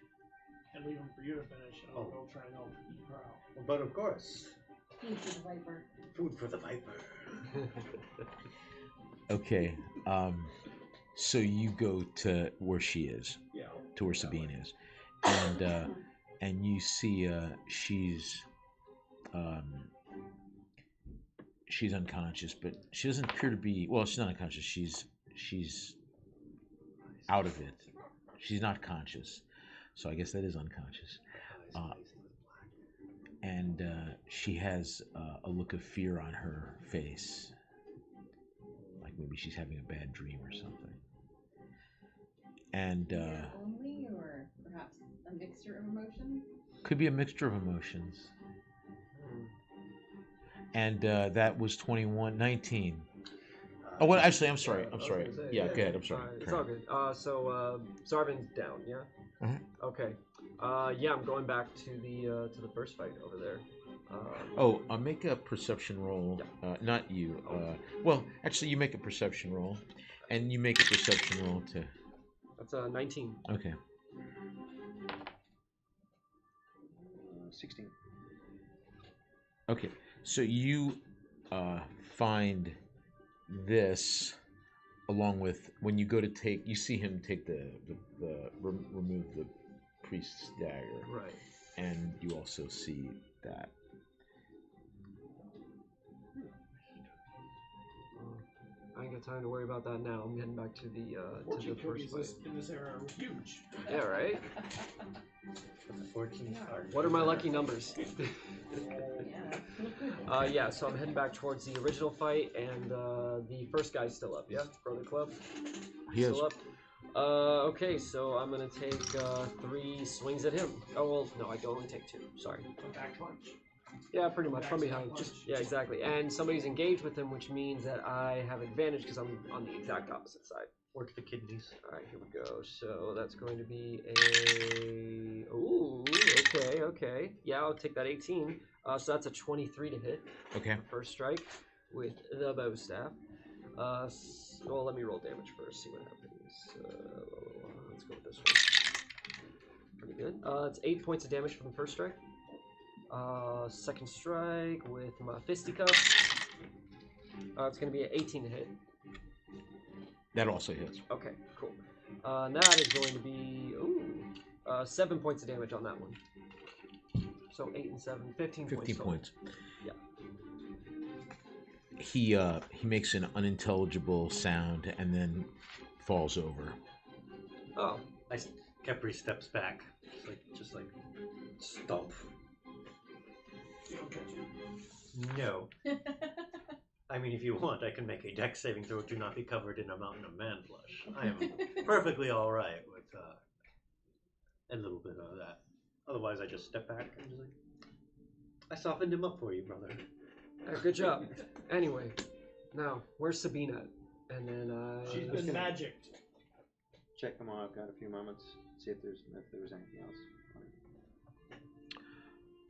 and leave him for you to finish, and I'll Oh. go try and help eat her out. But of course, Food for the viper. food for the viper. Okay. So you go to where she is, Yeah. to where Sabine is, and you see she's unconscious, but she doesn't appear to be. Well, she's not unconscious. She's out of it. She's not conscious, so I guess that is unconscious. And she has a look of fear on her face, like maybe she's having a bad dream or something. And Fear only, or perhaps a mixture of emotions? could be a mixture of emotions. And that was 21, 19. Oh, well, actually, I'm sorry. I was sorry. gonna say, Yeah, go ahead. I'm sorry. It's all good. So Zarvin's down, yeah? Mhm. Okay. Yeah, I'm going back to the first fight over there. Oh, make a perception roll. Not you. Well, actually, you make a perception roll, and you make a perception roll too. That's 19. Okay. 16. Okay. So you find this along with when you go to take. You see him take remove the priest's dagger, Right. and you also see that. I ain't got time to worry about that now. I'm heading back to the Fortune first cookies fight. in this era are huge. Yeah, right? But the 14 card. What are my lucky numbers? Yeah. Yeah, so I'm heading back towards the original fight, and the first guy's still up, yeah? Brother Club? He is. Still up? Okay, so I'm gonna take 3 swings at him. Oh, well, no, I can only take 2. Sorry. A back punch. Yeah, pretty much, from Backside behind. Just punch. yeah, exactly. And somebody's engaged with him, which means that I have advantage because I'm on the exact opposite side. Work the kidneys. All right, here we go. So that's going to be a... Ooh, okay. Yeah, I'll take that 18. So that's a 23 to hit. Okay. First strike with the bow staff. Well, let me roll damage first, see what happens. Let's go with this one. Pretty good. It's 8 points of damage from the first strike. Second strike with my fisticuff. It's going to be an 18 to hit. That also hits. Okay, cool. And that is going to be 7 points of damage on that one. So 8 and 7, 15 points. 15 total. points. Yeah. He makes an unintelligible sound and then falls over. Oh, Kepri steps back, just like stomp. You don't catch it. No. I mean, if you want, I can make a dex saving throw to not be covered in a mountain of man flesh. I am perfectly all right with a little bit of that. Otherwise, I just step back and just like, I softened him up for you, brother. Good job. Anyway, now where's Sabina? And then She's been magicked. Check them all. I've got a few moments. See if there was anything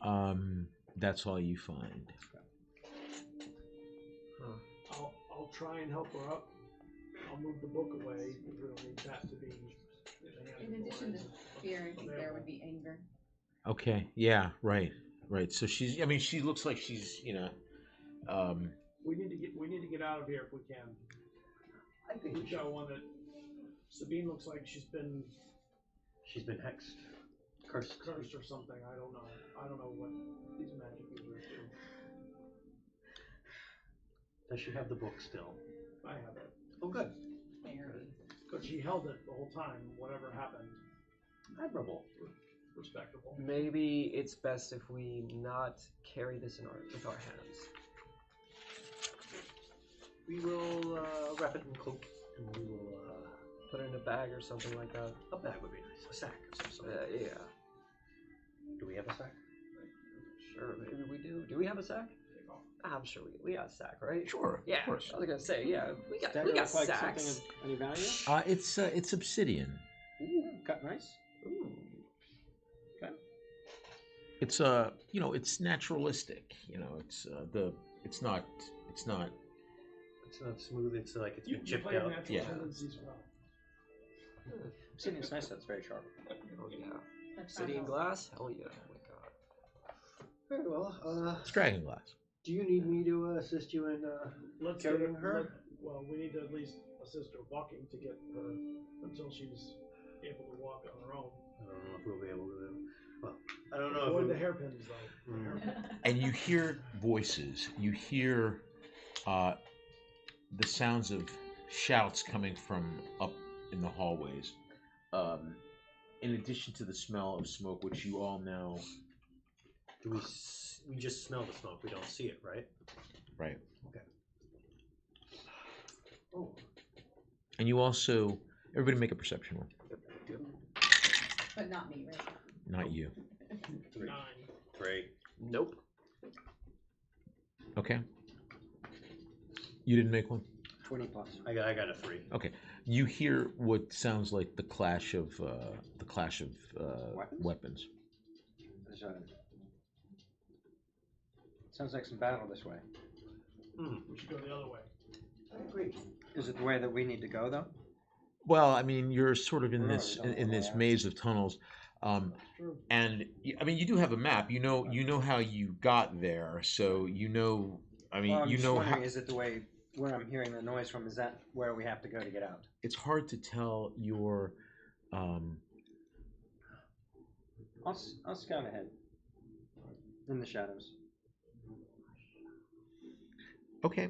else. That's all you find. I'll try and help her up. I'll move the book away because we don't need that to be. In addition to fear, I think there would be anger. Okay. Yeah. Right. Right. So she's. I mean, she looks like she's. You know. We need to get out of here if we can. I think We've got one that Sabine looks like she's been hexed. Cursed or something. I don't know. I don't know what these magic users do. Does she have the book still? I have it. Oh, good. Because she held it the whole time, whatever happened. Admirable. Respectable. maybe it's best if we not carry this with our hands. We will wrap it in cloak, and we will Put it in a bag or something like that. a bag would be nice. A sack of some sort. Yeah. Do we have a sack? Sure, maybe we do. Do we have a sack? I'm sure we got a sack, right? Sure. Yeah, Of course. I was gonna say, yeah, we got That we got look like sacks. something of any value? It's obsidian. Ooh, cut nice. Ooh. Okay. It's you know, it's naturalistic. You know, it's it's not It's not smooth. It's like it's You been chipped play out. natural Yeah. tendencies well. Obsidian's nice. That's very sharp. Oh yeah. That's City in not glass? Hell yeah. Oh my god. Very well. it's dragon glass. Do you need me to assist you in Let's carrying get her? Well, we need to at least assist her walking to get her until she's able to walk on her own. I don't know if we'll be able to. Well, I don't know Avoid if the we, hairpins though. The Mm. hairpins. And you hear voices. You hear the sounds of shouts coming from up in the hallways. In addition to the smell of smoke, which you all know. do we just smell the smoke? We don't see it, right? Right. Okay. Oh, And you also, everybody make a perception roll. But not me, right? Not you. 3. 9. 3. Nope. Okay. You didn't make one? 20 plus. I got a 3. Okay. You hear what sounds like the clash of weapons. There's sounds like some battle this way. We should go the other way. I agree. Is it the way that we need to go, though? Well, I mean, you're sort of in We're this already in on this the way maze of tunnels, That's true. and I mean, you do have a map. You know how you got there, so you know. I mean, Well, I'm you just know wondering, how. is it the way where I'm hearing the noise from? Is that where we have to go to get out? It's hard to tell your. I'll scout ahead in the shadows. Okay.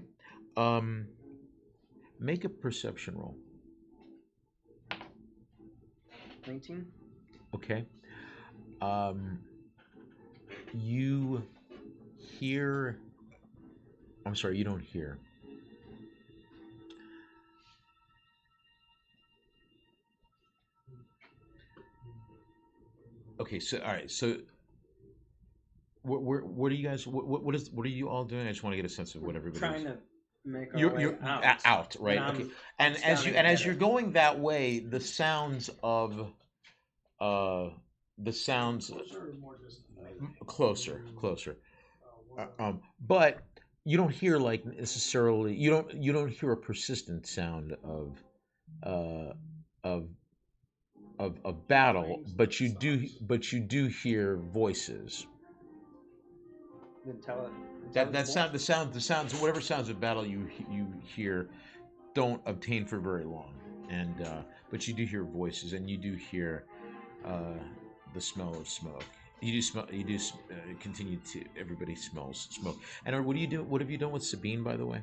Make a perception roll. 19. Okay. You hear. I'm sorry, you don't hear. Okay, so all right, so what are you guys? What are you all doing? I just want to get a sense of what everybody's. Trying to make our You're way out. out, right? And Okay. I'm And as scouting as ahead. you're going that way, the sounds of Closer or more distant? closer. We're- But you don't hear like necessarily. You don't hear a persistent sound of battle, but you do hear voices. Then tell it. The sounds whatever sounds of battle you hear don't obtain for very long, and but you do hear voices, and you do hear the smell of smoke. Continue to everybody smells smoke. And what do you do? What have you done with Sabine, by the way?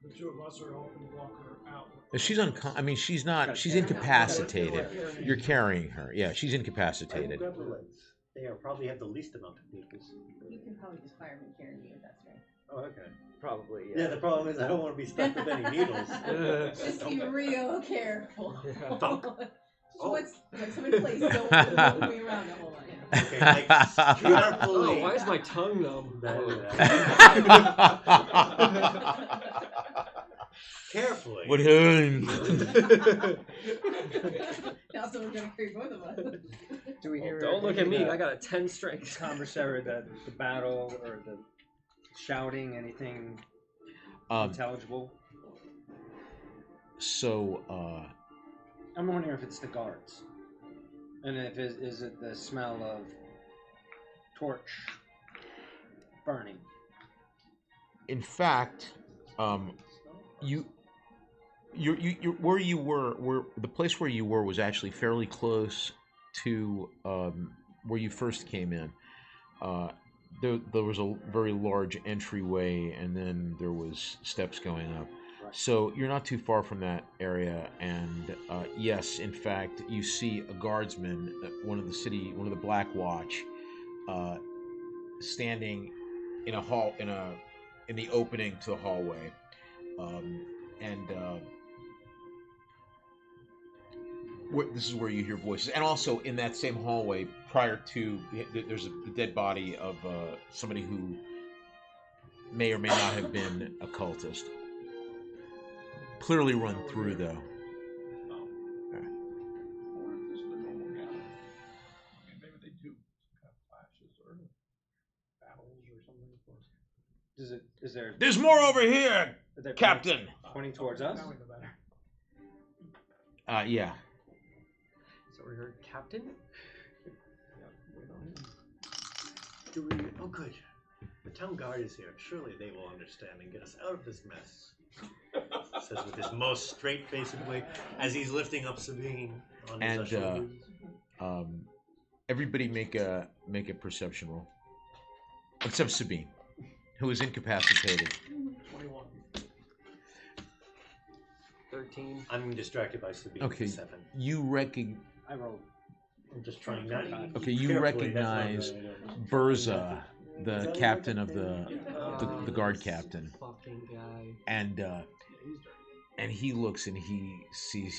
The two of us are helping walk her out. She's I mean, she's not. She's incapacitated. You're carrying her. Yeah, she's I will incapacitated. grab the legs. They probably have the least amount of vehicles. You can probably just fireman carry me if that's right. Oh, okay. Probably. Yeah, the problem is I don't want to be stuck with any needles. Just be real careful. Yeah. Thunk. So what's them in place? Don't move me around the whole lot. Yeah. Okay, like carefully. Oh, why is my tongue numb? Carefully. What happened? Now someone's gonna creep both of us. Do we hear? Don't look at me. the I got a 10 strength. Conversary, the battle or the shouting, anything intelligible? So, I'm wondering if it's the guards, and if is it the smell of torch burning? in fact, you where you were, the place where you were was actually fairly close to where you first came in. There was a very large entryway, and then there was steps going up. Right. So you're not too far from that area, and yes, in fact, you see a guardsman, one of the Black Watch, standing in a hall in the opening to the hallway, this is where you hear voices, and also in that same hallway, prior to there's a dead body of somebody who may or may not have been a cultist. Clearly run through though. I wonder if this is the normal gathering. I mean, maybe they do some kind of clashes or battles or something. Is there? There's more over here, Is there Captain. pointing towards us? Now we know better. Yeah. So we heard Captain? Yeah, we know him. Do we? Oh, good. The town guard is here. Surely they will understand and get us out of this mess. Says with his most straight-faced way, as he's lifting up Sabine on his shoulders. Everybody make a perception roll, except Sabine, who is incapacitated. 21. 13. I'm distracted by Sabine. Okay. 7. You recognize. I rolled. I'm just trying not. Okay, you Carefully, that's what I'm recognize doing. Berza, the captain of the guard captain, Fucking guy. and Yeah, he's dirty. and he looks and he says,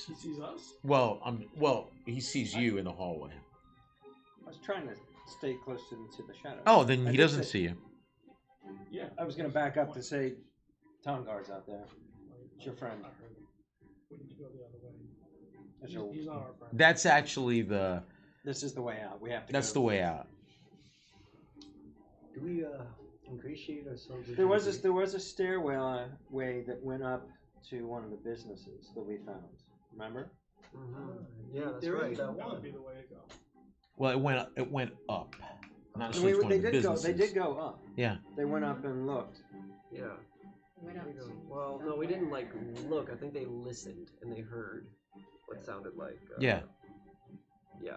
He sees us? well, he sees you in the hallway. I was trying to stay close to the shadow. Oh, then I he did doesn't say- see you. Yeah. I was gonna back up to say, town guards out there. It's your friend. I heard him. We need to go the other way. It's your- He's not our friend. That's actually This is the way out. We have to. that's go. the way out. Do we ingratiate ourselves? There was a stairway way that went up to one of the businesses that we found. Remember? Yeah, that's There right. is that That would one. be the way to go. Well, it went up. Not And necessarily one they of the did go. businesses. They did go up. Yeah. They went up and looked. Yeah. Went up to Well, no, we didn't like look. I think they listened and they heard what sounded like. Yeah. Yeah.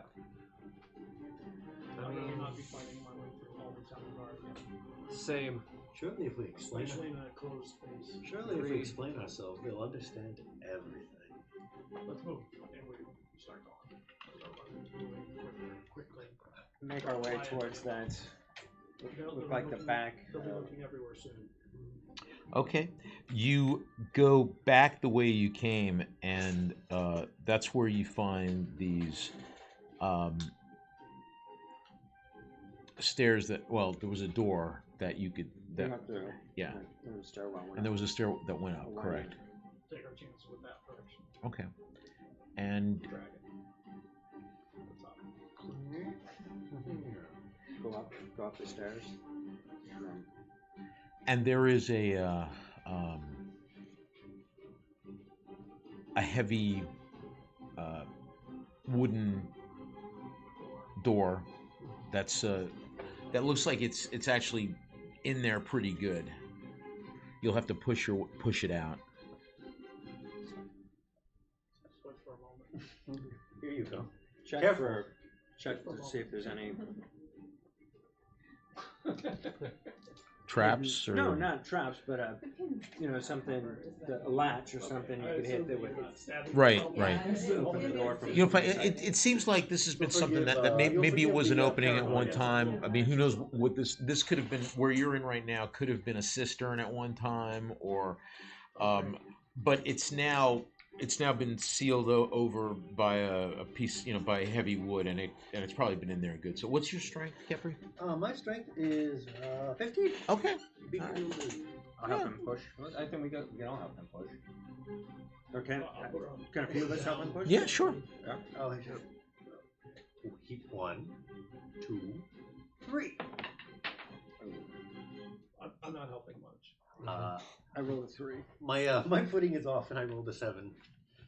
I'd I rather mean, not be fighting my way through all the town guard again. same. Surely, if we explain, Especially in a closed space. surely if we explain ourselves, they'll understand everything. Let's move. And we start going. Moving quickly. Make our way towards that. They'll Look be like the looking- back. They'll be looking everywhere soon. Okay. You go back the way you came, and that's where you find these stairs that, well, there was a door that you could, Came that, up through. yeah. And the stairwell went and there up. was a stair that went up, Oh, wow. correct. Take our chances with that direction. Okay. And Drag it. What's up? Go up the stairs. And then and there is a heavy wooden door that's that looks like it's actually in there pretty good. You'll have to push it out. Switch for a moment. Here you go. check Careful. check to see if there's any. traps or No, not traps, but something, a latch or something you could hit that would right. open the door from You know, inside. it seems like this has been You'll something forgive, that you'll maybe it forgive was an the, opening at one paranoia. time. I mean, who knows what this could have been. Where you're in right now could have been a cistern at one time, or but it's now been sealed over by a piece, by heavy wood, and it's probably been in there good. So what's your strength, Kepri? My strength is 15. Okay. I'll help him push. I think we can all help him push. Or can a few of us help him push? Yeah, sure. Yeah. Oh, sure. Keep 1, 2, 3. I'm not helping much. I rolled a 3. My footing is off, and I rolled a 7.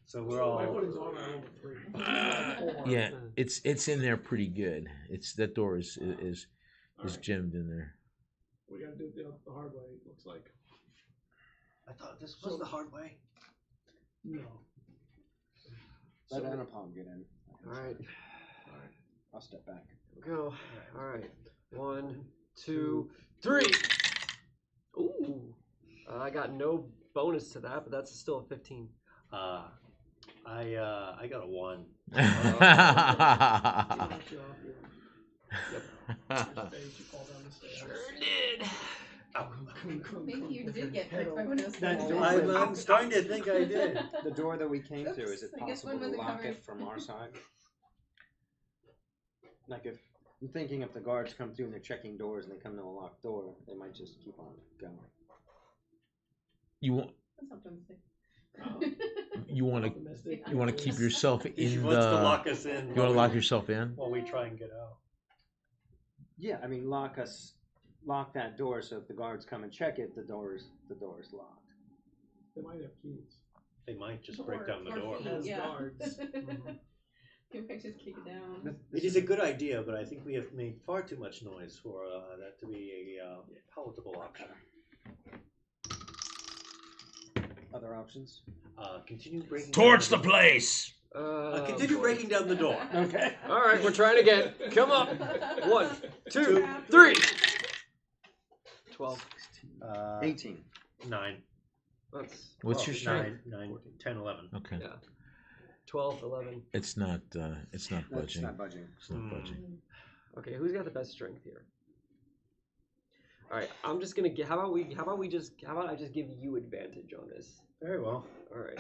So we're all. My footing's on. I rolled a 3. Yeah, it's in there pretty good. That door is Alright. gemmed in there. We gotta do it the hard way. It looks like. I thought this was the hard way. No. Let Anupam get in. Alright. I'll step back. Go. Alright. 1, 2, 3. Ooh. I got no bonus to that, but that's still a 15. I got a 1. Sure did. I think you did get picked by one of those. That little- door- I'm starting to think I did. The door that we came through, is it Oops, I guess possible one to wasn't lock covered. it from our side? Like if I'm thinking if the guards come through and they're checking doors and they come to a locked door, they might just keep on going. You want That's optimistic. you want to keep yourself He in wants to the. lock us in. You want to lock yourself in? while we try and get out. Yeah, I mean lock that door so if the guards come and check it, the door is locked. They might have keys. They might just break down the Or door. feet, As yeah. guards. You might just kick it down. It is a good idea, but I think we have made far too much noise for that to be a palatable option. Other options? Continue breaking. Towards the down place. Continue breaking down the door. Okay. Alright, we're trying again. Come on. 1, 2, 3. 12. 18. 9. That's What's your strength? 9, 10, 11. Okay. Yeah. 12, 11. It's not budging. That's not budging. It's not budging. Okay, who's got the best strength here? All right, I'm just gonna get. How about I just give you advantage on this? Very well. All right,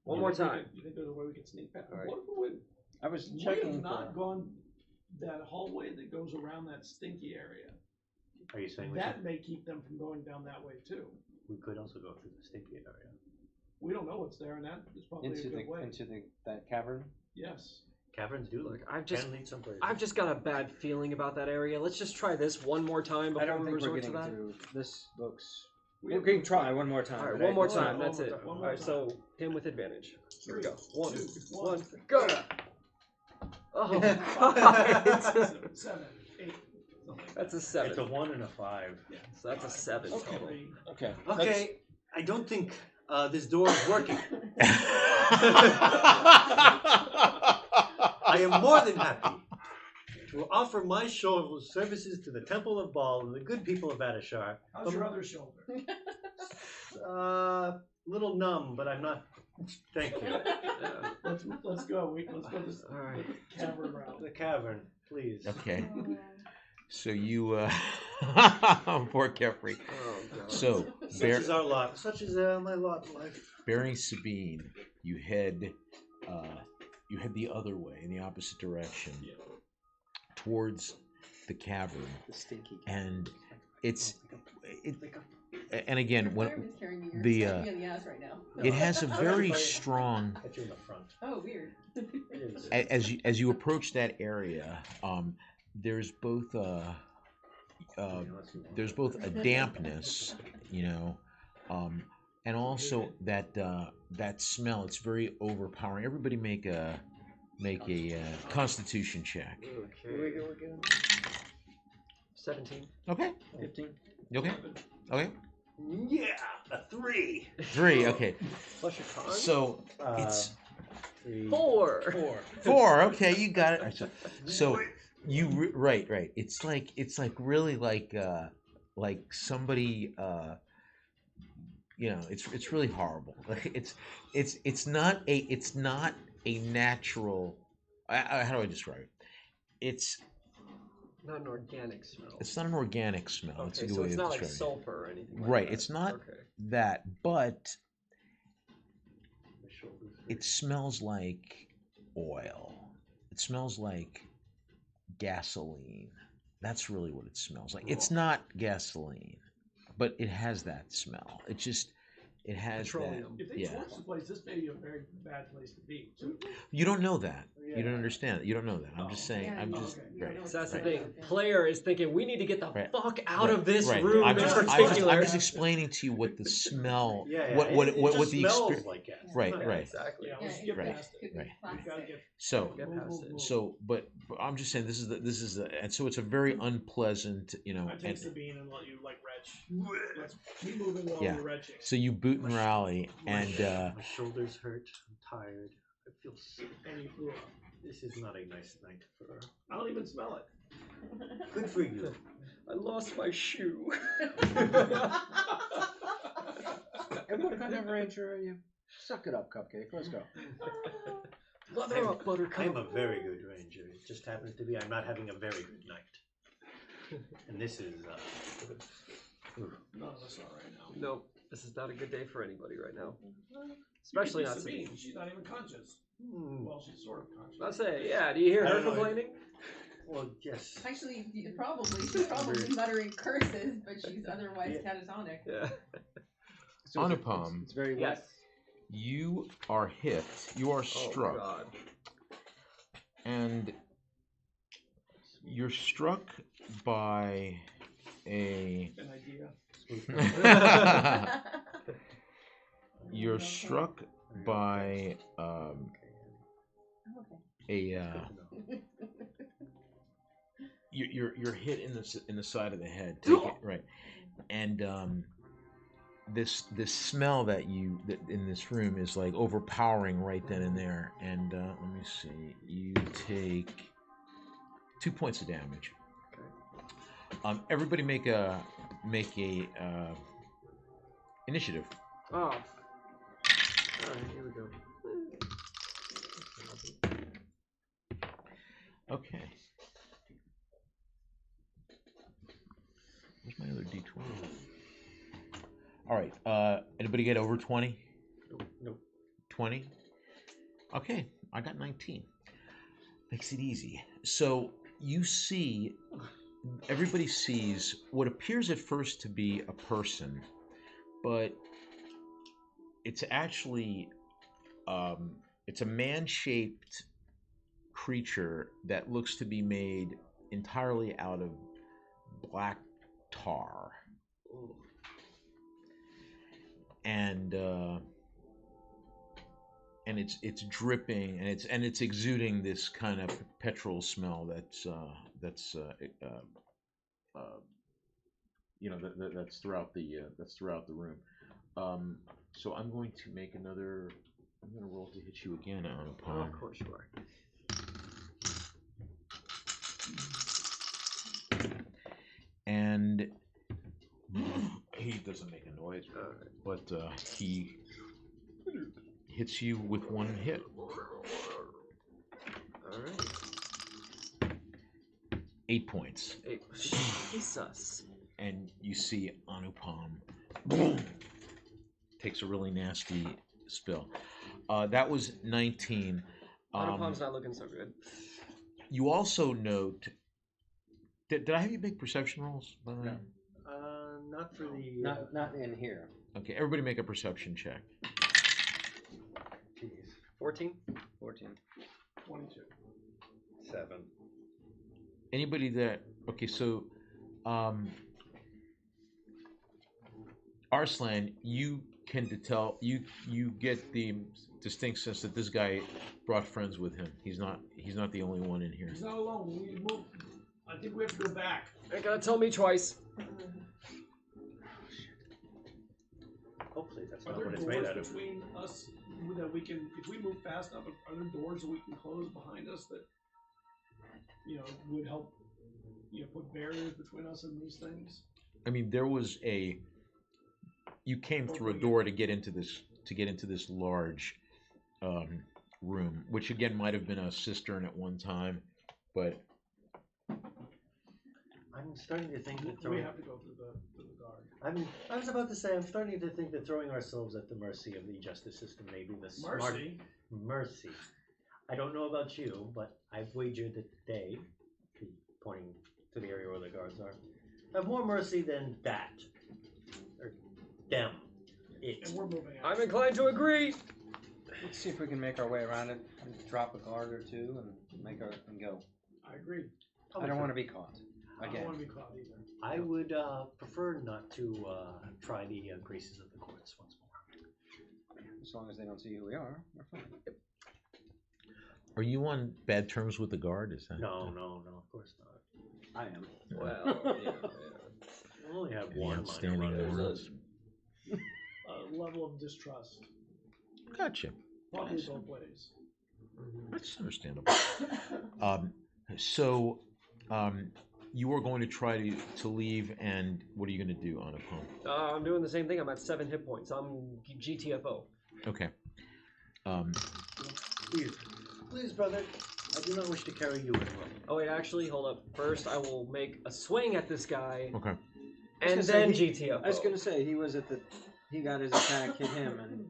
one more time. You think there's a way we can sneak past? All right. What if we would? I was We checking have not for... gone that hallway that goes around that stinky area. Are you saying That may keep them from going down that way too. we could also go through the stinky area? We don't know what's there, and that is probably a good way. into that cavern. Yes. Caverns do Look, can lead someplace. I've just got a bad feeling about that area. Let's just try this one more time I before don't we think we're resort to getting that. through. This looks. We We can try one more time. All right, but one more I- time. one That's more it. time, one All more right, time. so him with advantage. Here we go. 1, 2, 1, 1, go. Oh, God. 7, 8. That's a It's 7. a 1 and a 5. So that's a 7 total. Okay. Okay, I don't think this door is working. I am more than happy to offer my services to the Temple of Baal and the good people of Adashar. How's your other shoulder? Little numb, but I'm not. Thank you. Yeah. Let's go. Let's go this All right. cavern route. The cavern, please. Okay. So you, poor Kepri. Oh, God. So, Such is our lot. Such is my lot in life. bearing Sabine, you head the other way in the opposite direction towards the cavern, The stinky. and and again when Fireman's carrying me. You're the, slapping me in the ass right now. it has a very strong. Get you in the front. Oh, weird. It is. As you approach that area, there's both a dampness, and also that smell. It's very overpowering. Everybody make a Constitution check. Okay. 17. Okay. 15. Okay. Okay. Yeah, a 3. 3. Okay. Plus your con? So it's 3. 4. 4. Okay, you got it. So you right. It's like really like like somebody. You know, it's really horrible. Like it's not a natural. How do I describe it? It's Not an organic smell. It's not an organic smell. That's a Okay, good so way it's to not like describe it. sulfur or anything like Right. that. It's not Okay. that, but My shoulders hurt. it smells like oil. It smells like gasoline. That's really what it smells like. It's not gasoline, but it has that smell. It has Petroleum. If they Yeah. torch the place, this may be a very bad place to be. So, that. You don't know that. You don't Yeah. understand. You don't know that. I'm just saying. Yeah, I'm you just don't- right. you So that's the right. thing. Player is thinking we need to get the Right. fuck out Right. of this Right. room I'm in just, particular. I'm just explaining to you what the smell, Yeah, what it what just the smells experience. like gas. Right, Yeah, right. exactly. yeah, Yeah, let's it get Right. past it. could be Right. We've got to plastic. get So Get past it. but I'm just saying this is the and so it's a very unpleasant, you know. I take the And, bean and let you like retch. Let's keep moving while Yeah. we're retching. so you boot and rally, and My shoulders hurt. I'm tired. I feel sick. And you threw up. This is not a nice night for. I don't even smell it. Good for you. I lost my shoe. And what kind of ranger are you? Suck it up, Cupcake. Let's go. Mother up, Buttercup. I'm a very good ranger. It just happens to be I'm not having a very good night. And this is. None of us are right now. Nope, this is not a good day for anybody right now. Especially You not can see Sabine. Sabine. She's not even conscious. Well, she's sort of conscious. I'll say, yeah. Do you hear I her don't know. complaining? Well, yes. Actually, she's probably muttering curses, but she's otherwise catatonic. Yeah. So Anupam, it's very Yes. wet. you are hit. You are Oh struck, God. and you're struck by a. An idea. You're struck by Okay. a. You're hit in the side of the head. Take it, right, and this smell that in this room is like overpowering right then and there. And let me see, you take 2 points of damage. Everybody make a initiative. Oh. Alright, here we go. Okay. Where's my other D20? All right. Anybody get over 20? Nope. 20? Okay, I got 19. Makes it easy. So you see, everybody sees what appears at first to be a person, but it's actually it's a man-shaped creature that looks to be made entirely out of black tar. Ooh. And it's dripping and it's exuding this kind of petrol smell that's that's throughout the room. So I'm going to make another. I'm going to roll to hit you again, Oh, of course you are. And he doesn't make a noise, but he hits you with one hit. Alright. 8 points. Jesus. And you see Anupam takes a really nasty spill. That was 19. Anupam's not looking so good. You also note. Did I have you make perception rolls? By the way? Not for the. Not in here. Okay, everybody make a perception check. Jeez. 14? 14. 22. 7. Anybody that okay, so Arslan, you can tell you get the distinct sense that this guy brought friends with him. He's not the only one in here. He's not alone. We need to move. I think we have to go back. Ain't gonna tell me twice. Hopefully that's Are not there what it's made doors out of. between us that we can, if we move fast enough, are there doors that we can close behind us that, would help, put barriers between us and these things? I mean, there was a. You came through a door to get into this large room, which again might have been a cistern at one time, but I'm starting to think that We throwing. have to go through the guard. I was about to say, I'm starting to think that throwing ourselves at the mercy of the justice system may be the smart mercy. I don't know about you, but I've wagered that they, pointing to the area where the guards are, have more mercy than that. Or them. It. And we're moving out. I'm inclined to agree. Let's see if we can make our way around it, and drop a guard or two, and go. I agree. I don't want to be caught I don't again. want to be caught either. I would prefer not to try the graces of the courts once more. As long as they don't see who we are, we're fine. are you on bad terms with the guard? Is that No, of course not. I am. Well, yeah. I only have Any one outstanding minor run. words? A level of distrust. Gotcha. Probably Nice. both ways. That's understandable. So, you are going to try to leave, and what are you going to do on a pump? I'm doing the same thing. I'm at 7 hit points. I'm GTFO. Okay. Please, brother. I do not wish to carry you anywhere. Oh wait, actually, hold up. First, I will make a swing at this guy, Okay. and was then gonna say, GTFO. I was gonna say he was he got his attack, hit him, and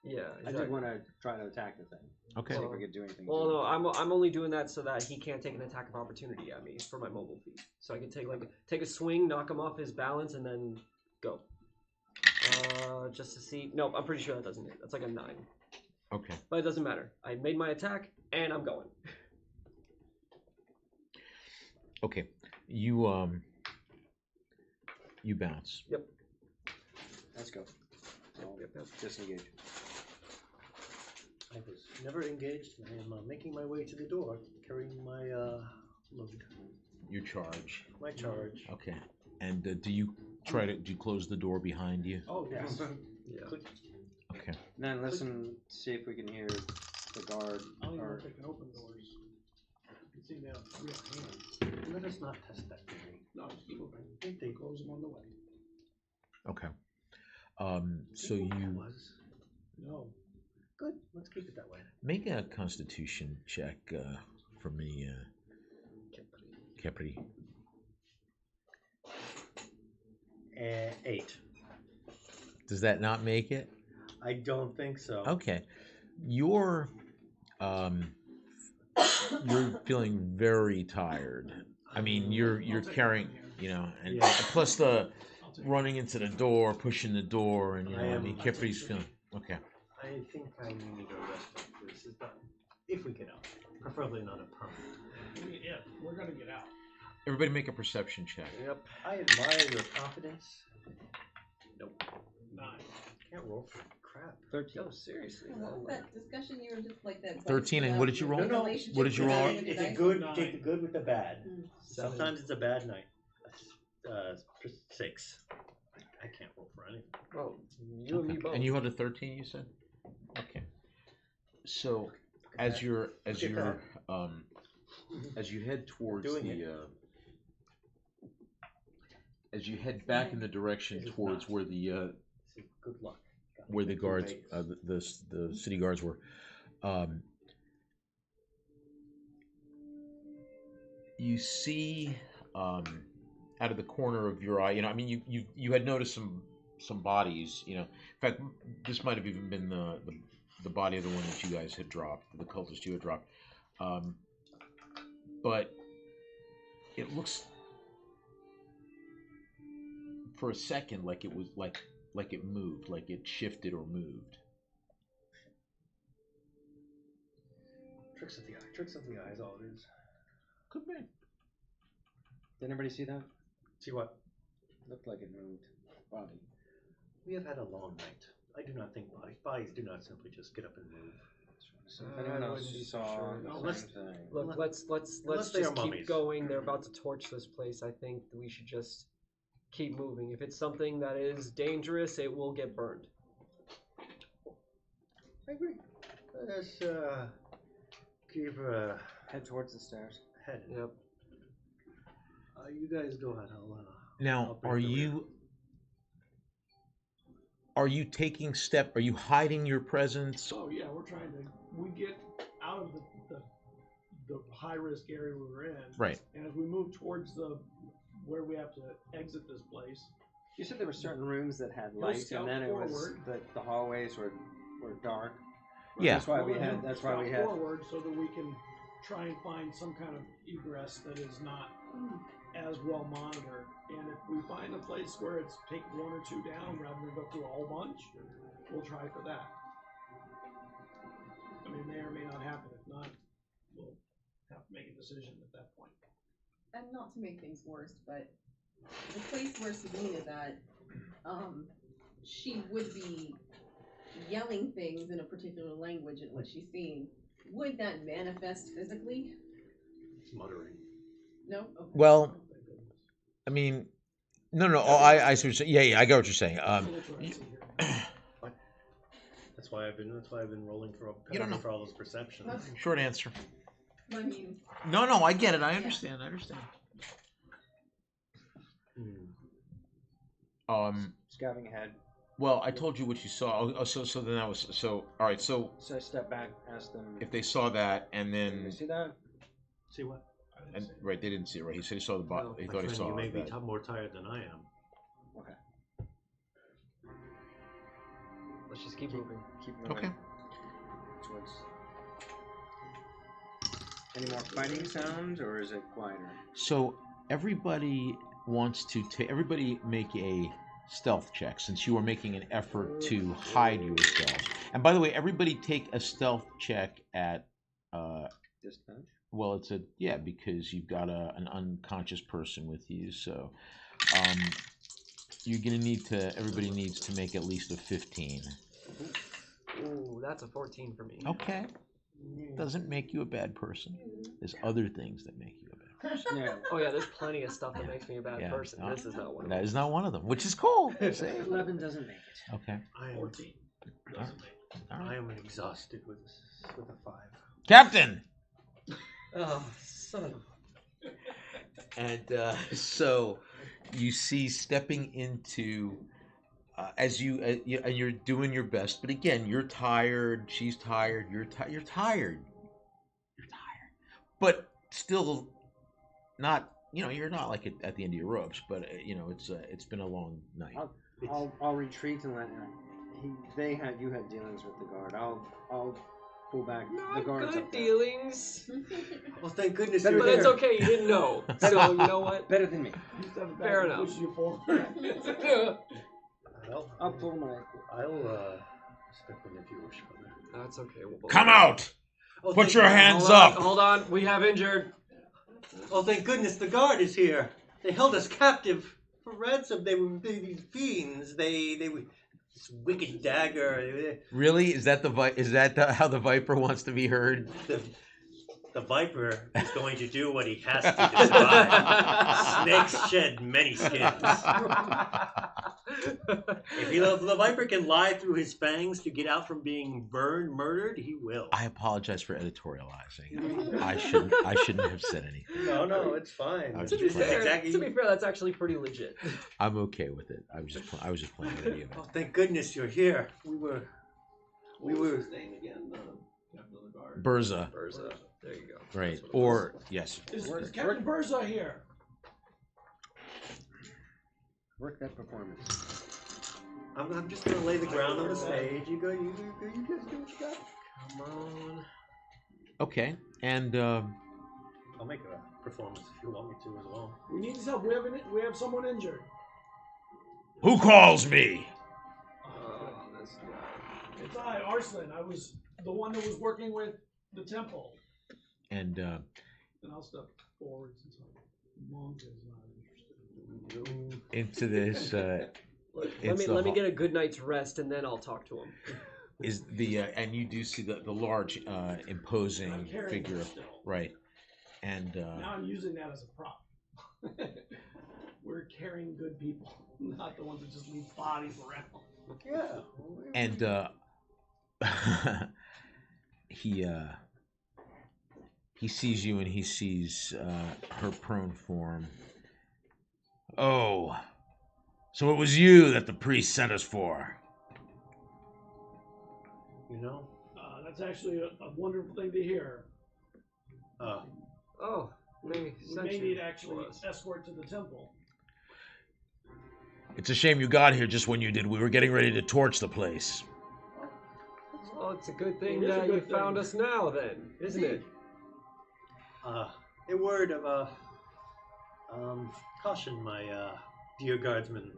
Yeah, I exactly. did want to try to attack the thing. Okay. See if we could do anything. Well, to no, it. I'm only doing that so that he can't take an attack of opportunity at me for my mobile feat. So I can take a swing, knock him off his balance, and then go. Just to see. No, I'm pretty sure that doesn't hit. That's like a 9. Okay. But it doesn't matter. I made my attack, and I'm going. Okay. You bounce. Yep. Let's go. I'll Yep. disengage. I was never engaged. I am making my way to the door, carrying my load, You charge. my charge. Okay. And do you close the door behind you? Oh, yes. Yeah. Click. Okay. Then listen, see if we can hear the guard. I don't even know Or if they can open doors. You can see they have real hands. Let us not test that theory. No, just keep moving. I think they Close them on the way. Okay. So It you was No. good. Let's keep it that way. make a Constitution check for me, Capri. 8. Does that not make it? I don't think so. Okay. You're feeling very tired. I mean, you're carrying, and Yeah. plus the running into the door, pushing the door, and I I am- mean, Capri's feeling okay. I think I need a rest after this is done. If we get out. Preferably not a permanent. Yeah, we're going to get out. Everybody make a perception check. Yep. I admire your confidence. Nope. 9. Can't roll for crap. 13. No, seriously. What was that discussion you were just like that? 13, and what did you roll? No, no. What did you roll? It's a good. Take the good with the bad. Mm. 7. Sometimes it's a bad night. 6. I can't roll for anything. Oh, you and me Okay. both. And you had a 13, you said? Okay. So as you head towards Doing the as you head back in the direction This is towards not. where the This is good luck. Got where the two guards eights. the city guards were, you see out of the corner of your eye, I mean, you had noticed some bodies, in fact, this might have even been the body of the one that you guys had dropped, the cultist you had dropped, but it looks for a second like it was like it moved, like it shifted or moved. Tricks of the eye. Tricks of the eye is all it is. Could be. Did anybody see that? See what? Looked like it moved. Body. We have had a long night. I do not think bodies do not simply just get up and move. So if anyone else wouldn't be so saw sure. the No, same let's- thing. Look, Unless- let's unless they just are keep mummies. going. They're about to torch this place. I think we should just keep moving. If it's something that is dangerous, it will get burned. I agree. Let's keep Head towards the stairs. heading. Yep. You guys go ahead. Now, break the rear. are you taking step? Are you hiding your presence? So yeah, we get out of the high risk area we were in. Right. And as we move towards where we have to exit this place, You said there were certain rooms that had He'll lights, and scout then it was forward. the hallways were dark. Yeah. That's why we we'll had. That's why we scout had. forward so that we can try and find some kind of egress that is not as well monitored. And if we find a place where it's take one or two down rather than go through a whole bunch, we'll try for that. I mean, may or may not happen. If not, we'll have to make a decision at that point. And not to make things worse, but the place where Sabrina's at, she would be yelling things in a particular language and what she's seeing. Would that manifest physically? It's muttering. No? Okay. Well, I mean, no. Oh, I see what you're saying. Yeah, I get what you're saying. That's why I've been rolling for You don't know. for all those perceptions. Short answer. I mean, No, I get it. I understand. Scouting ahead. Well, I told you what you saw. Oh, so then that was so. All right. So So I stepped back, asked them. if they saw that, and Did they then see that? See what? and right, they didn't see it. Right, he said he saw the bot. No, He My thought he friend, saw you may be that. more tired than I am. Okay. Let's just keep moving. Keep moving. Okay. Towards. Any more fighting sounds, or is it quieter? So everybody wants to take. Everybody make a stealth check since you are making an effort to hide yourself. And by the way, everybody take a stealth check at. Dispatch. Well, it's because you've got an unconscious person with you, so you're gonna need to. Everybody needs to make at least a 15. Ooh, that's a 14 for me. Okay, doesn't make you a bad person. There's other things that make you a bad person. Yeah. Oh yeah, there's plenty of stuff that makes me a bad Yeah, person. no. This is not one of That them. is not one of them, which is cool. See? 11 doesn't make it. Okay. I am 14. All right. All right. I am exhausted with a 5. Captain. Oh, son of And so you see stepping into as and you're doing your best, but again, you're tired. She's tired. You're tired. You're tired. But still, not. You're not like at the end of your ropes. But it's been a long night. I'll retreat and let. You had dealings with the guard. I'll pull back. The Not guard's good up there. dealings. Well, thank goodness Better you're But here. it's okay, you didn't know. So you know what? Better than me. You step back Fair and enough. push you forward. Well, I'll pull my. I'll step in if you wish, brother. That's okay. We'll both Come out! Oh, Put thank your God. hands Hold on, up! hold on. We have injured. Oh, thank goodness the guard is here. They held us captive for ransom. They were these fiends. They were this wicked dagger. Really? Is that how the Viper wants to be heard? The Viper is going to do what he has to survive. Snakes shed many skins. If the Viper can lie through his fangs to get out from being murdered, he will. I apologize for editorializing. I shouldn't have said anything. No, it's fine. I To be Just fair, exactly. that's actually pretty legit. I'm okay with it. I was just playing it anyway. Oh, thank goodness you're here. We were. What was his name again? Captain of the guard. Burza, Burza. There you go. right? That's what it Or yes. Is Captain Burza here? Work that performance. I'm just gonna lay the ground on the stage. You guys do what you got. Come on. Okay, and I'll make a performance if you want me to as well. We need his help. We have someone injured. who calls me? This guy. It's I, Arslan. I was the one that was working with the temple. And And I'll step forward since Monk is not interested. into this Let It's me the get a good night's rest and then I'll talk to him. is the and you do see the large imposing I'm carrying figure, it still. right? And Now I'm using that as a prop. We're carrying good people, not the ones that just leave bodies around. Yeah. and he sees you and he sees her prone form. Oh, so it was you that the priest sent us for. You know? That's actually a wonderful thing to hear. Oh, We may need actually escort to the temple. It's a shame you got here just when you did. We were getting ready to torch the place. Well, it's a good thing It is a that good you thing. found us now, then, isn't it? A word of caution, my dear guardsmen.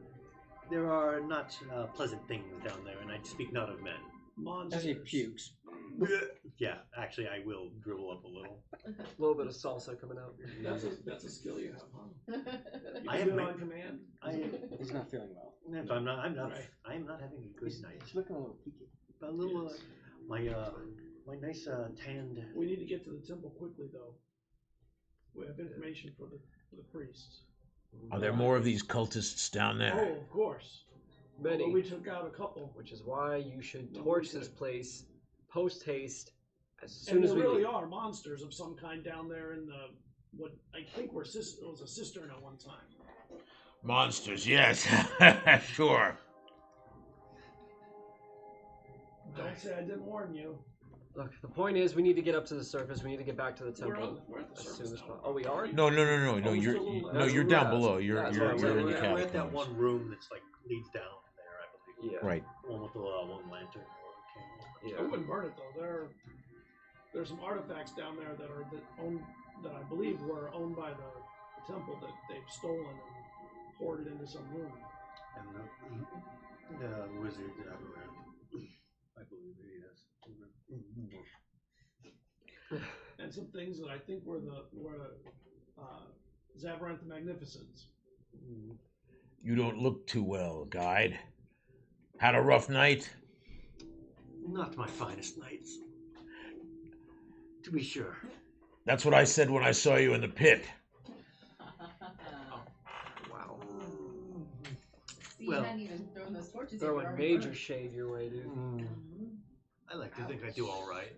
There are not pleasant things down there, and I speak not of men. Monsters. As he pukes. Yeah, actually, I will dribble up a little. A little bit of salsa coming out. That's a skill you have, huh? You I can have do it ma- on command. He's not feeling well. If I'm not, Right. I am not having a good night. He's looking a little peaky. A little, Yes. my nice tanned. We need to get to the temple quickly, though. We have information for the priests. Are there more of these cultists down there? Oh, of course. Many. Although we took out a couple. Which is why you should No, torch we this could. place post haste as soon And as there we really leave. are monsters of some kind down there in the what I think was a cistern at one time. Monsters, yes. Sure. Don't say I didn't warn you. Look, the point is, we need to get up to the surface. We need to get back to the temple We're at the as surface soon as now. possible. Oh, we are? No, Oh, you're still a little- no, That's you're where down we're at. below. You're That's you're, where you're in the we're at that catacombs. one room that's like leads down there, I believe. Yeah. Right. One with the one lantern or candle. I Yeah. wouldn't burn it though. There's some artifacts down there that I believe were owned by the temple that they've stolen and hoarded into some room. And the wizard I believe yes. And some things that I think were Zavarant the Magnificent's. You don't look too well, guide. Had a rough night? Not my finest nights, to be sure. That's what I said when I saw you in the pit. Wow. See, Well- you hadn't even thrown those torches yet, Throwing you're already major burnt. shade your way, dude. I like to think I do all right.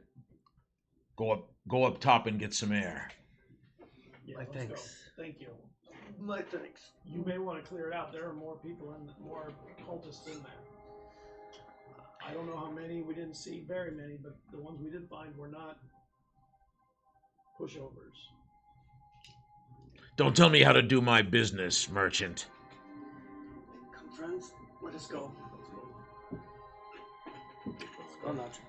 Go up top and get some air. Yeah, My let's thanks. go. Thank you. My thanks. You may want to clear it out. There are more people more cultists in there. I don't know how many. We didn't see very many, but the ones we did find were not pushovers. Don't tell me how to do my business, merchant. Come, friends, let us go. I'm not.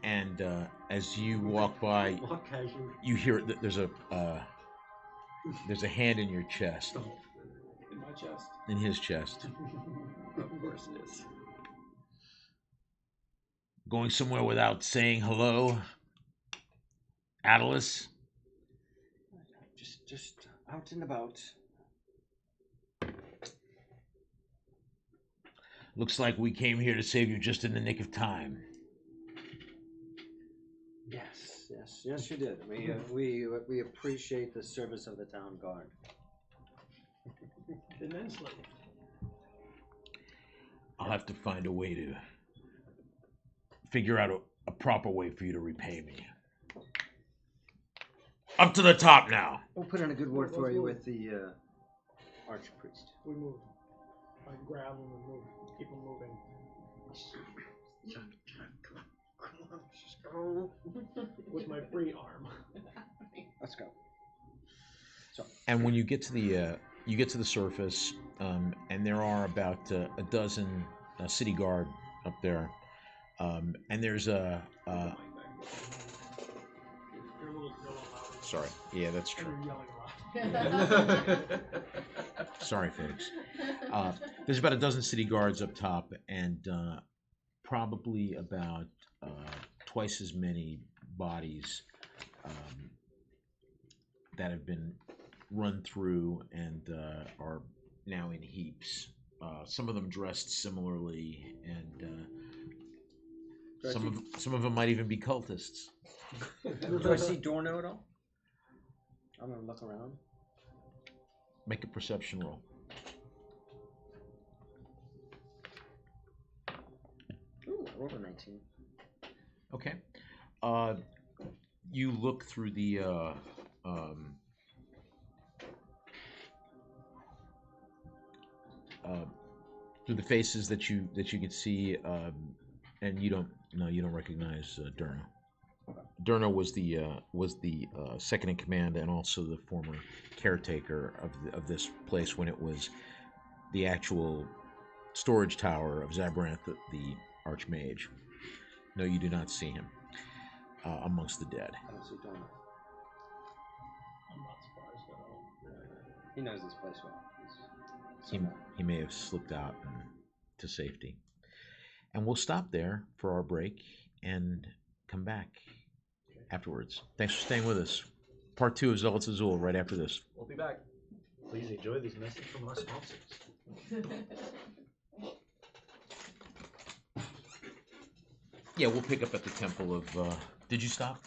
And as you walk by, Walk casually. you hear there's a hand in your chest, In my chest. in his chest. Of course it is. Going somewhere without saying hello, Atlas? Just out and about. Looks like we came here to save you just in the nick of time. Yes, you did. We appreciate the service of the town guard. Immensely. I'll have to find a way to figure out a proper way for you to repay me. Up to the top now. We'll put in a good word for you with the archpriest. We move. I grab them and move. Keep them moving. With my free arm. Let's go. And when you get to the surface, and there are about a dozen city guard up there, and there's a. You're a little loud. Sorry, yeah, that's And true. you're yelling a lot. Sorry, folks. There's about a dozen city guards up top, and probably about twice as many bodies that have been run through and are now in heaps. Some of them dressed similarly, and some of them might even be cultists. Do I see Dorno at all? I'm gonna look around. Make a perception roll. Ooh, I rolled a 19. Okay. You look through the through the faces that you could see, and you don't recognize Durna. Durna was the second in command and also the former caretaker of this place when it was the actual storage tower of Zabranth, the Archmage. No, you do not see him amongst the dead. I don't see Donald. I'm not surprised at all. He knows this place well. He may have slipped out to safety. And we'll stop there for our break and come back afterwards. Thanks for staying with us. Part 2 of Zealots of Zul right after this. We'll be back. Please enjoy this message from our sponsors. Yeah, we'll pick up at the Temple of... did you stop?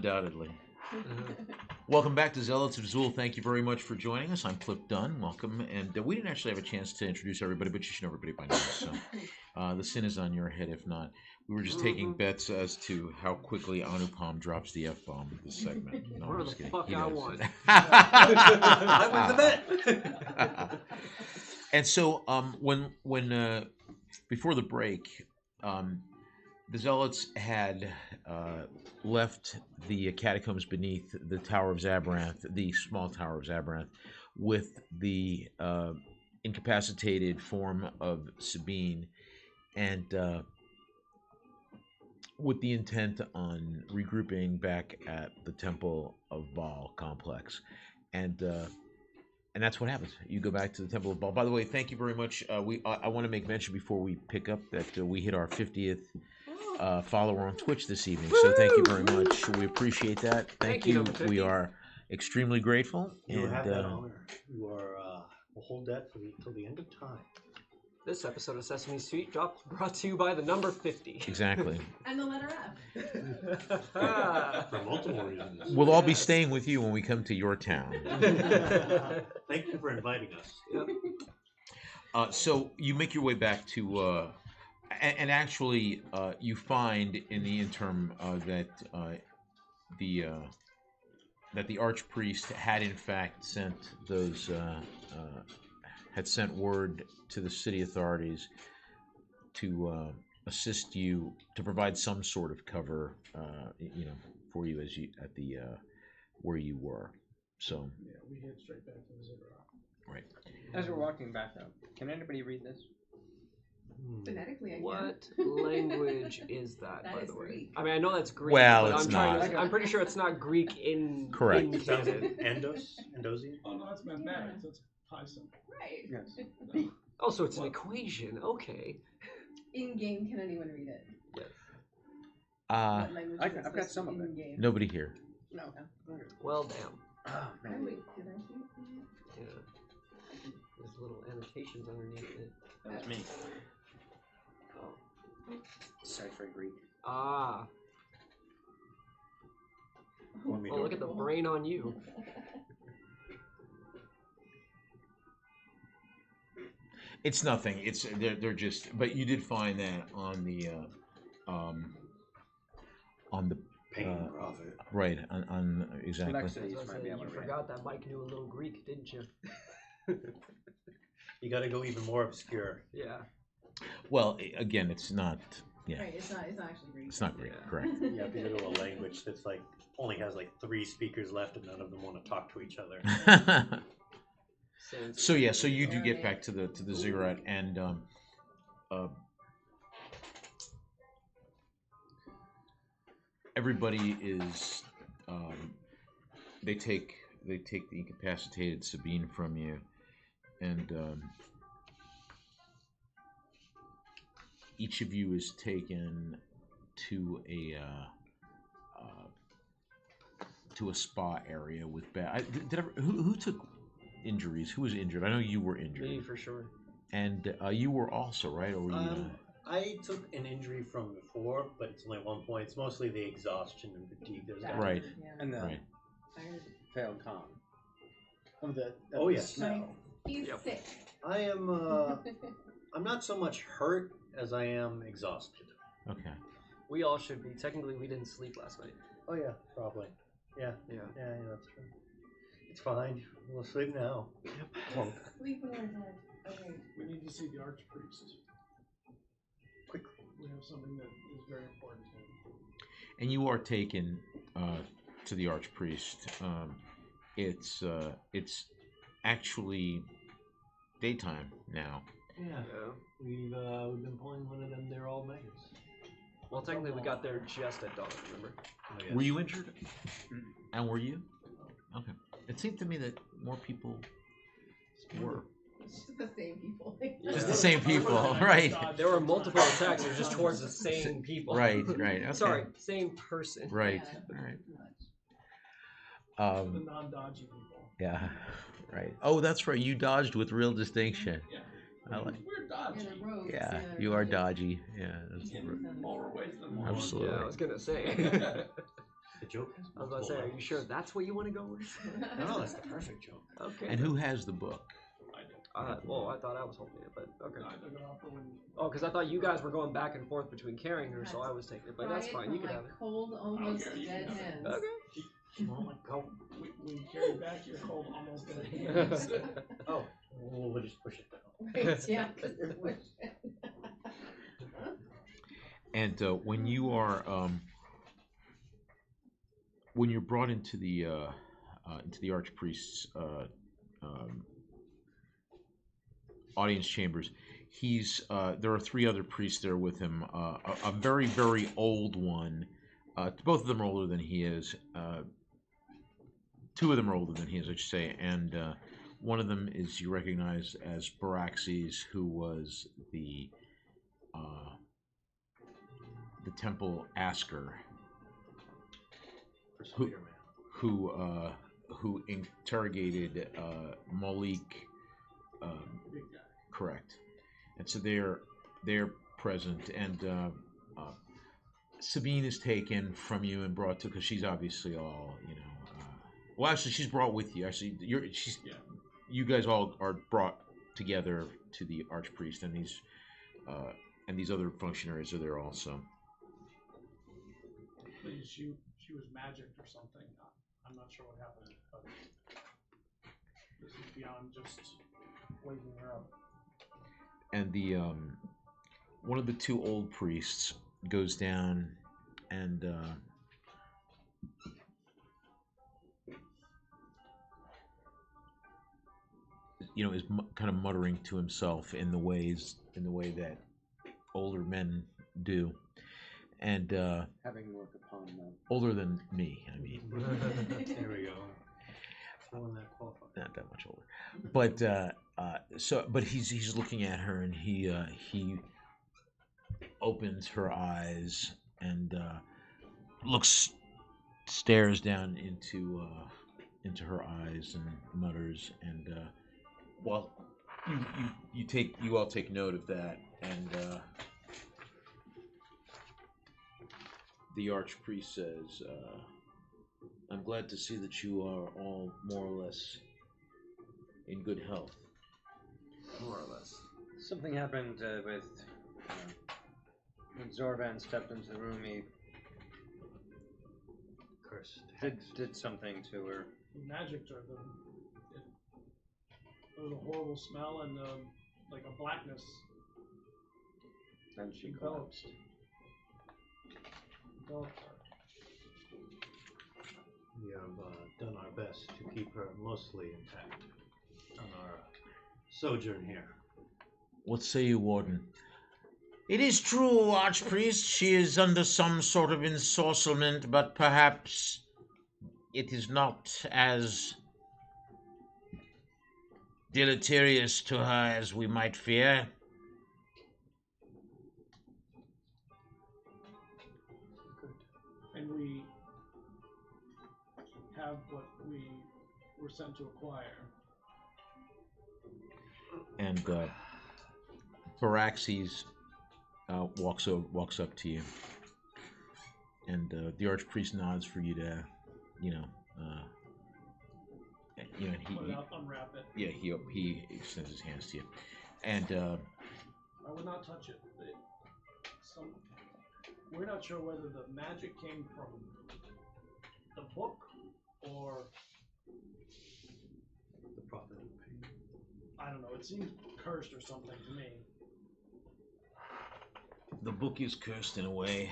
Undoubtedly. Welcome back to Zealots of Zul. Thank you very much for joining us. I'm Cliff Dunn. Welcome. And we didn't actually have a chance to introduce everybody, but you should know everybody by now. So the sin is on your head if not. We were just taking bets as to how quickly Anupam drops the F-bomb with this segment. No, Where I'm the just kidding. fuck He I knows. won. I win the bet. And so when before the break, the Zealots had left the catacombs beneath the Tower of Zabaranth, the small Tower of Zabaranth, with the incapacitated form of Sabine, and with the intent on regrouping back at the Temple of Baal complex. And that's what happens. You go back to the Temple of Baal. By the way, thank you very much. I want to make mention before we pick up that we hit our 50th follower on Twitch this evening. So thank you very much. We appreciate that. Thank you. number 50. We are extremely grateful. You have and, that honor. You are. We'll hold that till the end of time. This episode of Sesame Street brought to you by the number 50. Exactly. And the letter F. For multiple reasons. We'll all be staying with you when we come to your town. Thank you for inviting us. Yep. So you make your way back to, and actually, you find in the interim that the archpriest had in fact sent those had sent word to the city authorities to assist you to provide some sort of cover, for you as you at the where you were. So Yeah, we head straight back to the ziggurat. right. As we're walking back up, can anybody read this? Phonetically, I can. What language is that, That by is the way? Greek. I mean, I know that's Greek. Well, but it's I'm trying not. to, I'm pretty sure it's not Greek in Correct. in Sounds canon. Endosian? Oh, no, that's mathematics. That's Python. Right. Yes. No. Oh, so it's an equation. Okay. In game, can anyone read it? Yes. What language is it I've got supposed some to of be it. in game? Nobody here. No. Well, damn. Oh, Oh, man. wait, did I see it? Yeah. There's little annotations underneath it. That was me. Oh. Cipher Greek. Ah. Want me to Oh, look at the brain on you. It's nothing. It's they're just. But you did find that on the Paying profit. right on exactly. Lexides As I might said, be able you to read. forgot that Mike knew a little Greek, didn't you? You got to go even more obscure. Yeah. Well, again, it's not. Yeah, Right, it's not actually Greek. it's not great. Yeah. Correct. You have to go to a language that's like only has like 3 speakers left, and none of them want to talk to each other. So yeah, so you do get back to the ziggurat, and everybody is they take the incapacitated Sabine from you, and each of you is taken to a spa area with bed. Who took injuries? Who was injured? I know you were injured. Me for sure. And you were also, right? Or were you? I took an injury from before, but it's only 1 point. It's mostly the exhaustion and fatigue. There's That- Right. Yeah. And the Right. Tired. failed con. Of the Oh, yeah. snow. He's Yep. sick. I am. I'm not so much hurt as I am exhausted. Okay. We all should be. Technically, we didn't sleep last night. Oh yeah, probably. Yeah, Yeah. that's true. It's fine. We'll sleep now. Plunk. Sleep when we're dead. Okay. We need to see the archpriest. Quickly. We have something that is very important to him. And you are taken to the archpriest. It's actually daytime now. Yeah, Yeah. we've been pulling one of them. They're all nights. Well, technically, we got there just at dawn. Remember? Oh, yes. Were you injured? And were you? Okay. It seemed to me that more people were. It's just the same people. Just the same people, right? There were multiple attacks. It was just towards the same people. Right, right. Okay. Sorry, same person. Right, Yeah. all right. The non-dodgy people. Yeah, right. Oh, that's right. You dodged with real distinction. Yeah. I like. We're dodgy. Yeah, the rogues, Yeah, you are dodgy. Yeah, that's In more ways than one. Absolutely. Yeah, I was gonna say. The joke has I was about to say, are you sure that's what you want to go with? No, that's the perfect joke. Okay. And who has the book? I did. Well, I thought I was holding it, but okay. I took it off for when. Oh, because I thought you guys were going back and forth between carrying her, so I was taking it. But that's fine. You can have it. Cold, almost Okay, you dead can have it. hands. Okay. Oh my god. When you carry back your cold, almost dead hands. Oh, we'll just push it down. Right, yeah, 'cause they're pushing. And when you are when you're brought into the archpriest's audience chambers, there are 3 other priests there with him. A very, very old one. Both of them are older than he is. 2 of them are older than he is, I should say. And one of them is you recognize as Baraxes, who was the temple asker, who interrogated Malik. Big guy. Correct. And so they're present, and Sabine is taken from you and brought to, because she's obviously all, well, actually, she's brought with you. Actually, you guys all are brought together to the archpriest, and these other functionaries are there also. Please, she was magicked or something. I'm not sure what happened, but this is beyond just waking her up. And the one of the 2 old priests goes down and is kind of muttering to himself in the way that older men do, and Having work upon them. older than me, I mean. There we go. Throwing that qualifier. Not that much older, but he's looking at her, and he opens her eyes and stares down into her eyes and mutters, and well, you all take note of that, and the archpriest says, I'm glad to see that you are all more or less in good health. More or less. Something happened with when Zorvan stepped into the room. He Cursed. did something to her. He magicked her. There was a horrible smell and like a blackness. And she Enveloped collapsed. Enveloped her. We have done our best to keep her mostly intact on our sojourn here. What say you, Warden? It is true, Archpriest, she is under some sort of ensorcelment, but perhaps it is not as deleterious to her as we might fear. Good. And we have what we were sent to acquire. And Baraxes walks up to you, and the archpriest nods for you to, and Put it out, unwrap it. he extends his hands to you, and I would not touch it. We're not sure whether the magic came from the book or The prophet of pain. I don't know. It seems cursed or something to me. the book is cursed in a way,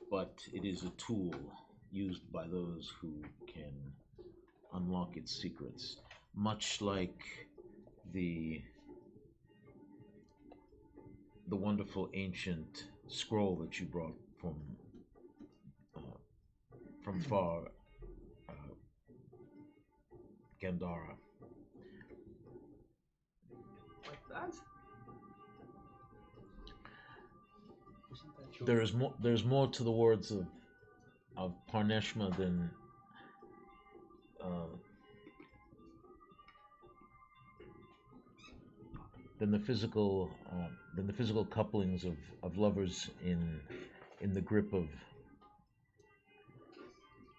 but it is a tool used by those who can unlock its secrets, much like the wonderful ancient scroll that you brought from far Gandhara. Like that? There's more to the words of Parneshma than the physical couplings of lovers in the grip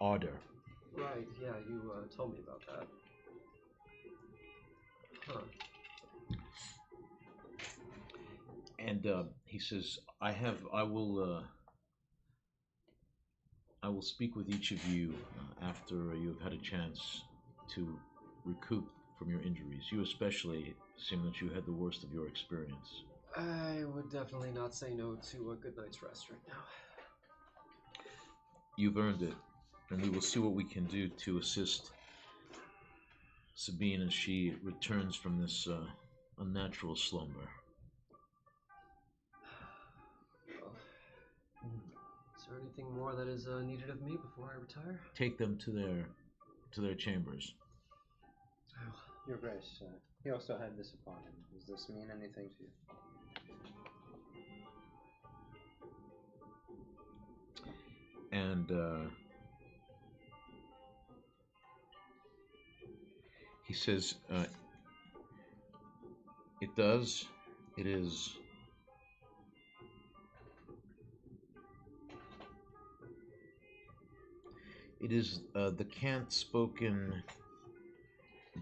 order. Right, yeah, you told me about that. Huh. And he says, I will speak with each of you after you have had a chance to recoup from your injuries. You especially, seem that you had the worst of your experience. I would definitely not say no to a good night's rest right now. You've earned it, and we will see what we can do to assist Sabine as she returns from this unnatural slumber. Well, is there anything more that is needed of me before I retire? Take them to their chambers. Oh. Your Grace, he also had this upon him. Does this mean anything to you? And he says, it does. It is. It is the cant spoken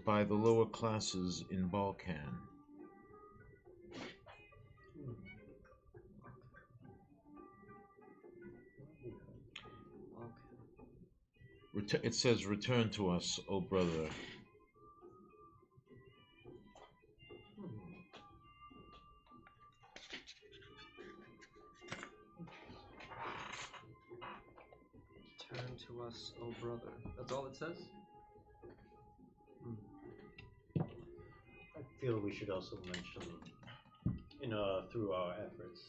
by the lower classes in Balkan. It says, "Return to us, O brother." Return to us, oh brother. That's all it says? I feel we should also mention, through our efforts,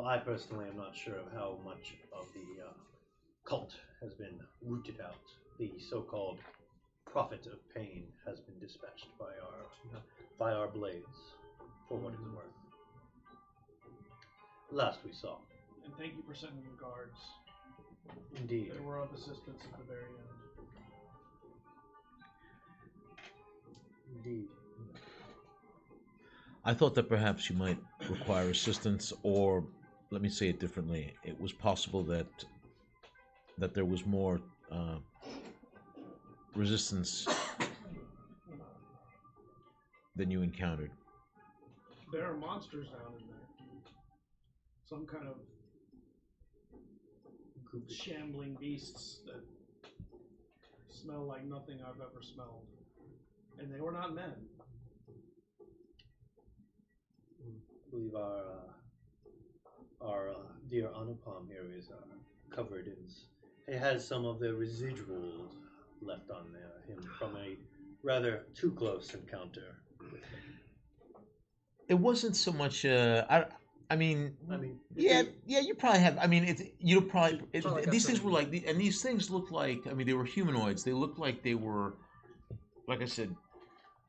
I personally am not sure of how much of the cult has been rooted out. The so-called prophet of pain has been dispatched by our blades, for what it's worth. Last we saw. And thank you for sending the guards. Indeed. They were of assistance at the very end. Indeed. I thought that perhaps you might require assistance, or let me say it differently. It was possible that there was more resistance than you encountered. There are monsters down in there. Some kind of shambling beasts that smell like nothing I've ever smelled. And they were not men. I believe our dear Anupam here is covered in. He has some of the residuals left on him from a rather too close encounter with him. It wasn't so much. I mean, yeah, you probably have. I mean, these things were SME. like, and these things looked like. I mean, they were humanoids. They looked like they were, like I said,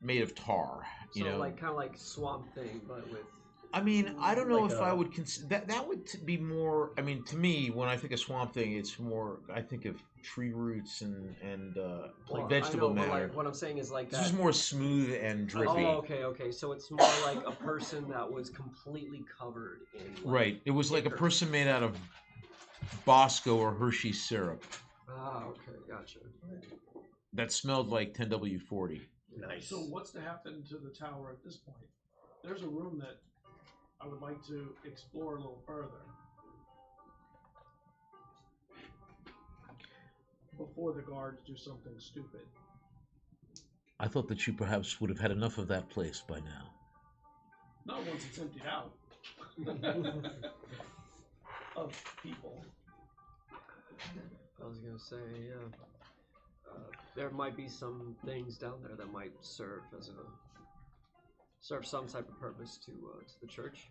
made of tar. You know, like kind of like Swamp Thing, but with. I mean, I don't know like if I would consider that would be more. I mean, to me, when I think of Swamp Thing, it's more. I think of tree roots and like vegetable I know, matter. But like, what I'm saying is like This that. was more smooth and drippy. Oh, okay. So it's more like a person that was completely covered in. Like, right. It was like a person made out of Bosco or Hershey syrup. Ah, okay, gotcha. That smelled like 10W40. Nice. So what's to happen to the tower at this point? There's a room that I would like to explore a little further. Before the guards do something stupid. I thought that you perhaps would have had enough of that place by now. Not once it's emptied out. Of people. I was gonna say, yeah. There might be some things down there that might serve some type of purpose to the church.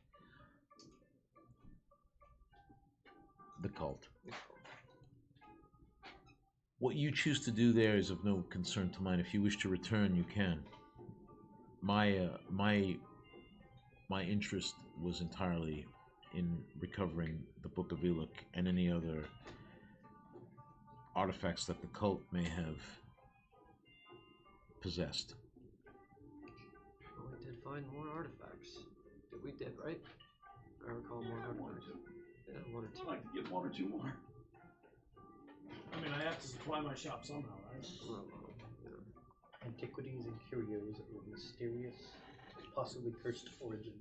The cult. What you choose to do there is of no concern to mine. If you wish to return, you can. My interest was entirely in recovering the Book of Eluk and any other artifacts that the cult may have possessed. Well, we did find more artifacts. We did, right? I recall more artifacts. Yeah, one or two. I'd like to get one or two more. I mean, I have to supply my shop somehow, right? Antiquities and curios of mysterious, possibly cursed origin.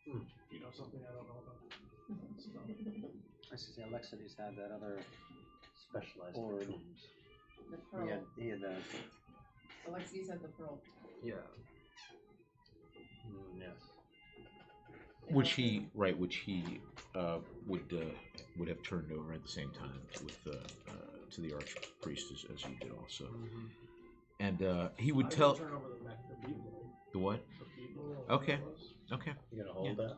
You know something I don't know about. Stuff. I see Alexides had that other Specialized Or- tombs. The pearl. he had the Alexius had the pearl. Yeah. Yes. Which he would have turned over at the same time with to the archpriest as you did also, and he would I tell turn over the people. the what? The people. Okay. Okay. You gonna hold that?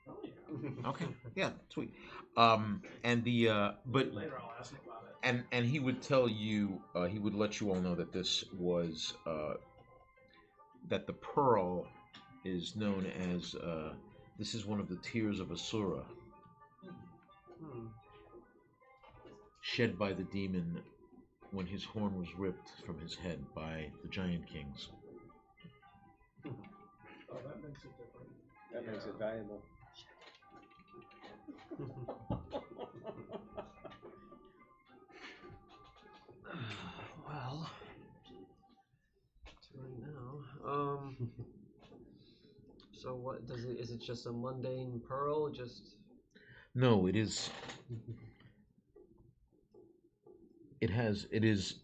Oh, yeah. Okay. Yeah. Sweet. And the but Later I'll ask him about it. and he would tell you he would let you all know that this was that the pearl is known as this is one of the tears of Asura, shed by the demon when his horn was ripped from his head by the giant kings. Oh, that makes it different. that makes it valuable. Well, to right now. So what does it? Is it just a mundane pearl? Just No, it is. It is.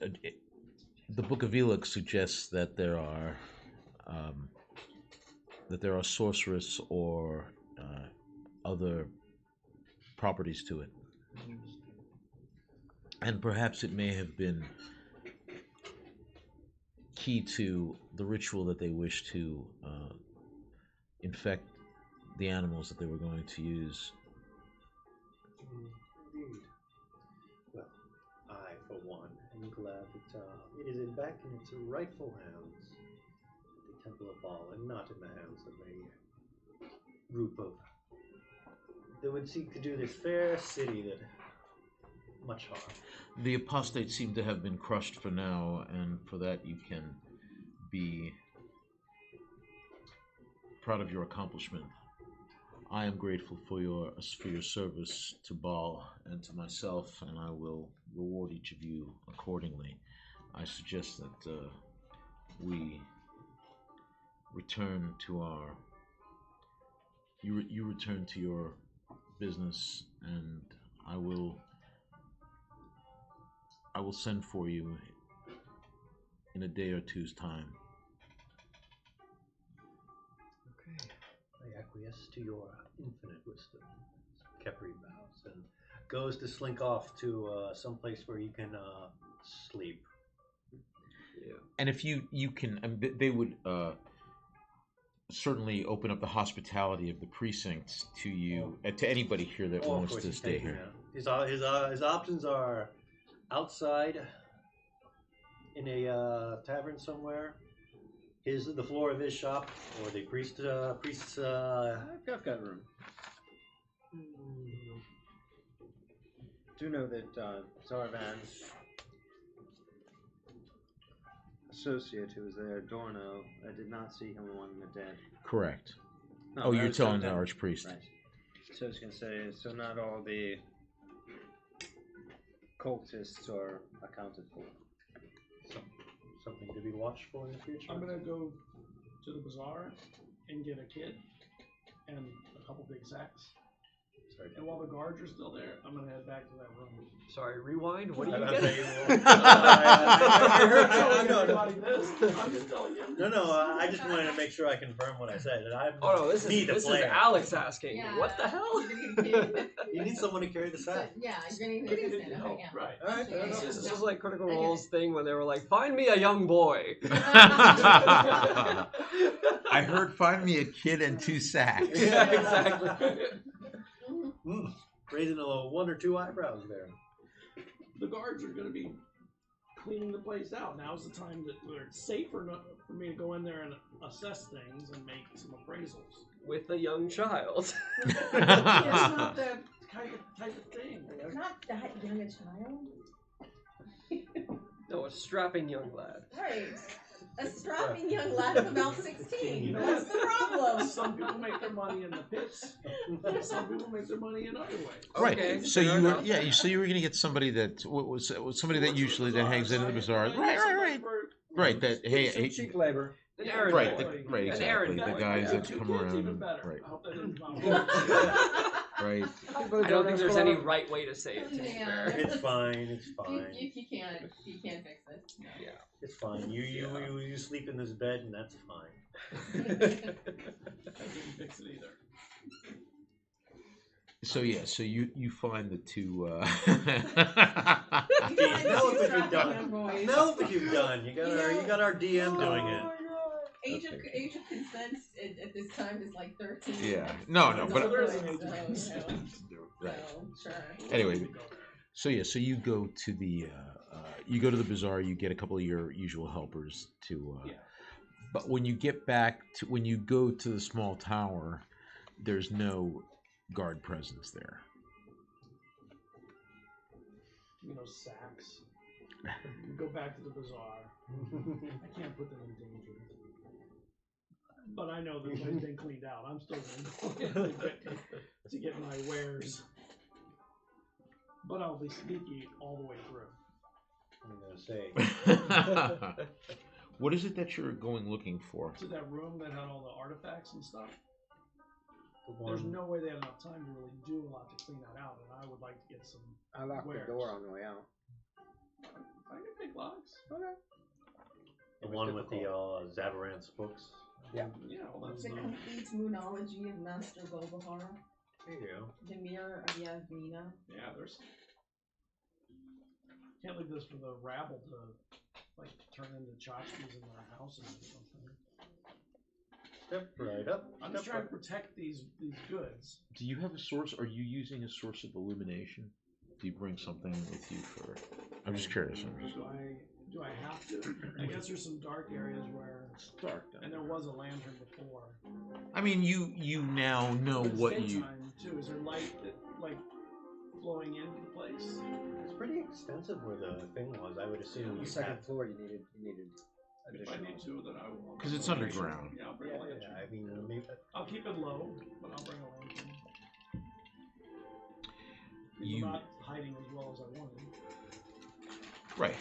The Book of Elix suggests that there are sorceress or other properties to it, and perhaps it may have been key to the ritual that they wish to infect the animals that they were going to use. Indeed. Well, I, for one, am glad that it is back in its rightful hands at the Temple of Baal, and not in the hands of a group of that would seek to do this fair city that much harm. The apostates seem to have been crushed for now, and for that you can be proud of your accomplishment. I am grateful for your service to Baal and to myself, and I will reward each of you accordingly. I suggest that we return to our. You return to your business, and I will send for you in a day or two's time. okay. I acquiesce to your infinite wisdom. Kepri bows and goes to slink off to some place where you can sleep. Yeah. And if you can, they would certainly open up the hospitality of the precincts to you, to anybody here that Of wants course, to he's stay taking here. that. His options are outside in a tavern somewhere. The floor of his shop, or the priest's. I've got room. Do know that Zarvan's associate who was there, Dorno, I did not see him among the dead. Correct. No, Oh, I you're was telling the certain- archpriest. Right. So I was going to say, so not all the cultists are accounted for. Something to be watched for in the future. I'm gonna go to the bazaar and get a kid and a couple big sacks. Sorry. And while the guards are still there, I'm gonna head back to that room. Sorry, rewind. What do I you don't get? think you will. I'm No, telling everybody this. I'm just telling you. No, I just wanted to make sure I confirm what I said. And I'm Oh no, this me, is the this is player. Alex asking. Yeah. What the hell? You need someone to carry the sack. Yeah, you're gonna need Getting assistant. help, Okay, yeah. right. All right, fair This enough. is just like Critical I get Role's it. thing when they were like, "Find me a young boy." I heard find me a kid and 2 sacks. Yeah, exactly. Raising a little 1 or 2 eyebrows there. The guards are gonna be cleaning the place out. Now's the time that where it's safe for me to go in there and assess things and make some appraisals. With a young child. It's not that type of thing. Not that young a child. No, a strapping young lad. Right. A strapping young lad of about 16. That's the problem. Some people make their money in the pits. Some people make their money in other ways. Right. Okay, So fair you were, enough. yeah. So you were going to get somebody that was somebody that usually that hangs in the bazaar. Right. Right. That hey, Cheap labor. An errand right, boy. right, An exactly. errand The boy. guys that Two come kids, around. even better. Right. I hope that didn't come Right. I don't think there's any right way to say it, to be Yeah. fair. It's fine. It's fine. You can't fix this. No. Yeah. It's fine. You sleep in this bed, and that's fine. I didn't fix it either. So yeah. So you find the two. Now look what you've done. Young boys. Now look what you've done. You got our DM doing it. Age of consent at this time is like 13. Yeah. No, but there is an age of right. So, sure. Anyway, so yeah, so you go to the bazaar. You get a couple of your usual helpers to. Yeah. But when you go to the small tower, there's no guard presence there. Sacks. We go back to the bazaar. I can't put them in danger. But I know that they've been cleaned out. I'm still going to go in to get my wares. But I'll be sneaky all the way through. I'm gonna say. What is it that you're going looking for? To that room that had all the artifacts and stuff. The There's one- no way they have enough time to really do a lot to clean that out, and I would like to get some. I locked the wares. door on the way out. I can pick locks. Okay. The one with the Zavarant's books. Yeah. Yeah, well, that's The complete moonology of Master Golbahar. There you go. The mirror of Yasmina. yeah. There's. Can't leave this for the rabble to turn into tchotchkes in their houses or something. Step right up. I'm just step trying to right. protect these goods. Do you have a source? Are you using a source of illumination? Do you bring something with you for? I'm just curious. Do I have to? I guess there's some dark areas where, It's dark. and there was a lantern before. I mean, you now know But it's what you. daytime, too. Is there light flowing into the place? It's pretty extensive where the thing was. I would assume On the you second have. floor, you needed If I additional. need to, then I will. 'Cause it's underground. Yeah, I'll bring Yeah, a lantern. I mean, maybe, I'll keep it low, but I'll bring a lantern. Because You- I'm not hiding as well as I wanted. Right.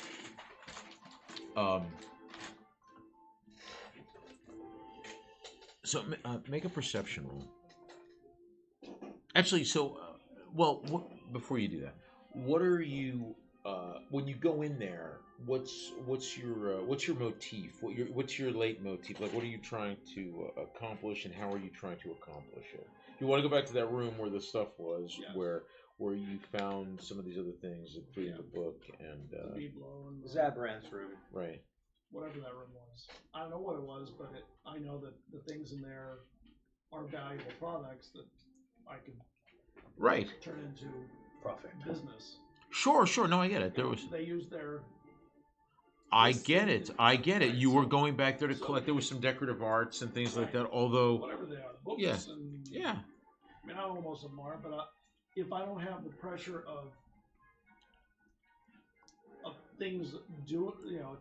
So make a perception roll. Actually, before you do that, what are you when you go in there? What's your motif? What's your leitmotif? Like, what are you trying to accomplish, and how are you trying to accomplish it? You want to go back to that room where the stuff was, Yes. where you found some of these other things, including the book and The Biblo and Zabrant's room. right. whatever that room was. I don't know what it was, but I know that the things in there are valuable products that I could Right. turn into profit. business. Sure. No, I get it. There was. They used their. I get it. You were going back there to collect. There was some decorative arts and things like that. Although, Whatever they are, books Yeah. and. yeah, I mean, I don't know most of them are, but if I don't have the pressure of things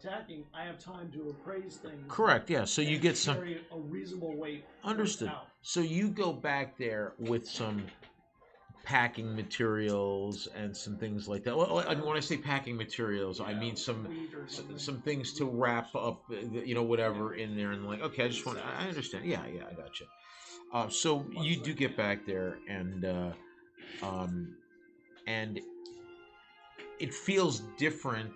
attacking, I have time to appraise things. correct. Yeah. So you and get some. carry a reasonable weight. Understood. out. So you go back there with some packing materials and some things like that. Well, I mean, when I say packing materials, I mean some wheat or something. some things to wrap up, whatever in there, and like, okay, I just want. I understand. Yeah, I got you. So you do get back there, and it feels different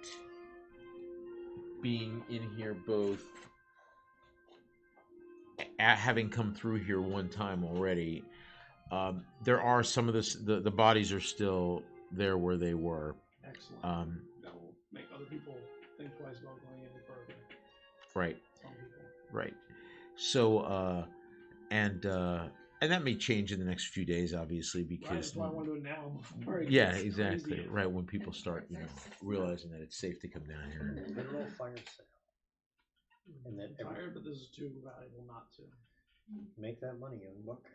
being in here, both having come through here one time already. There are some of the bodies are still there where they were. Excellent. That will make other people think twice about going any further. Right. Some people. Right. So, and that may change in the next few days, obviously, Right, because that's why I want to do it now. Before it yeah, gets exactly. crazy. Right when people start, realizing that it's safe to come down here. And a little fire sale. And then I'm tired, but this is too valuable not to. make that money and look.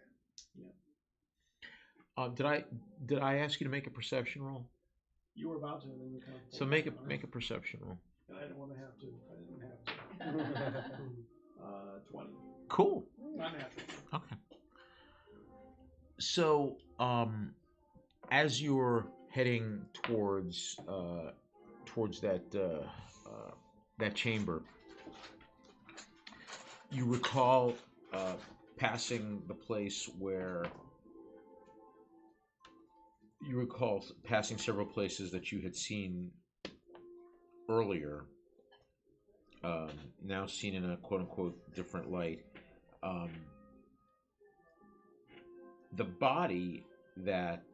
Did I ask you to make a perception roll? You were about to, and then you kind of. So make a perception roll. And I didn't want to have to. I didn't have to. 20. Cool. Not natural. Okay. So, as you're heading towards that chamber, you recall passing the place where passing several places that you had seen earlier, now seen in a quote-unquote different light. The body that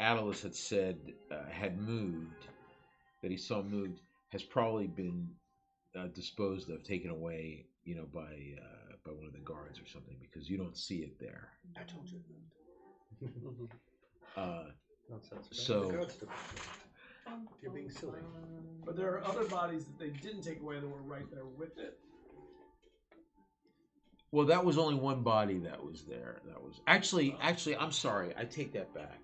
Attalus had said had moved, that he saw moved, has probably been disposed of, taken away, by one of the guards or something, because you don't see it there. I told you. So You're being silly. But there are other bodies that they didn't take away that were right there with it. well, that was only one body that was there. That was actually, I'm sorry, I take that back.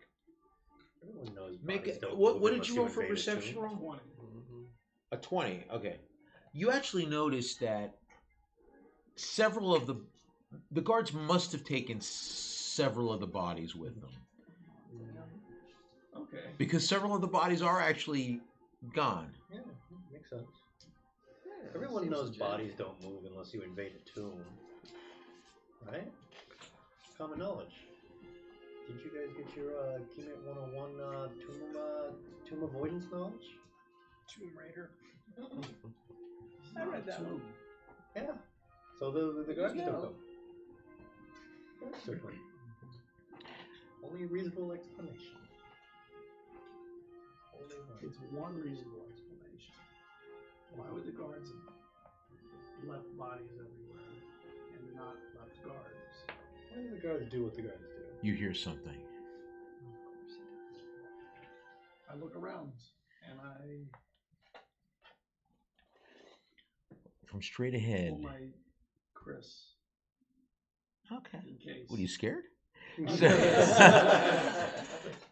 Everyone knows. Make bodies it. don't What move did unless you roll for invade it, too. perception roll? 20. A 20. Okay. You actually noticed that several of the guards must have taken several of the bodies with them, Okay. because several of the bodies are actually gone. Yeah, makes sense. Everyone knows bodies don't move unless you invade a tomb. Right? Common knowledge. Did you guys get your Kemet 101 tomb avoidance knowledge? Tomb Raider. I read that one. Yeah. So the guards Yeah. don't go. Guards don't go. Only a reasonable explanation. Only one. It's one reasonable explanation. Why would the guards have left bodies everywhere and not left guards? Why do the guards do what the guards do? You hear something. I look around and I From straight ahead. pull my Chris Okay. in case. What, are you scared? Okay.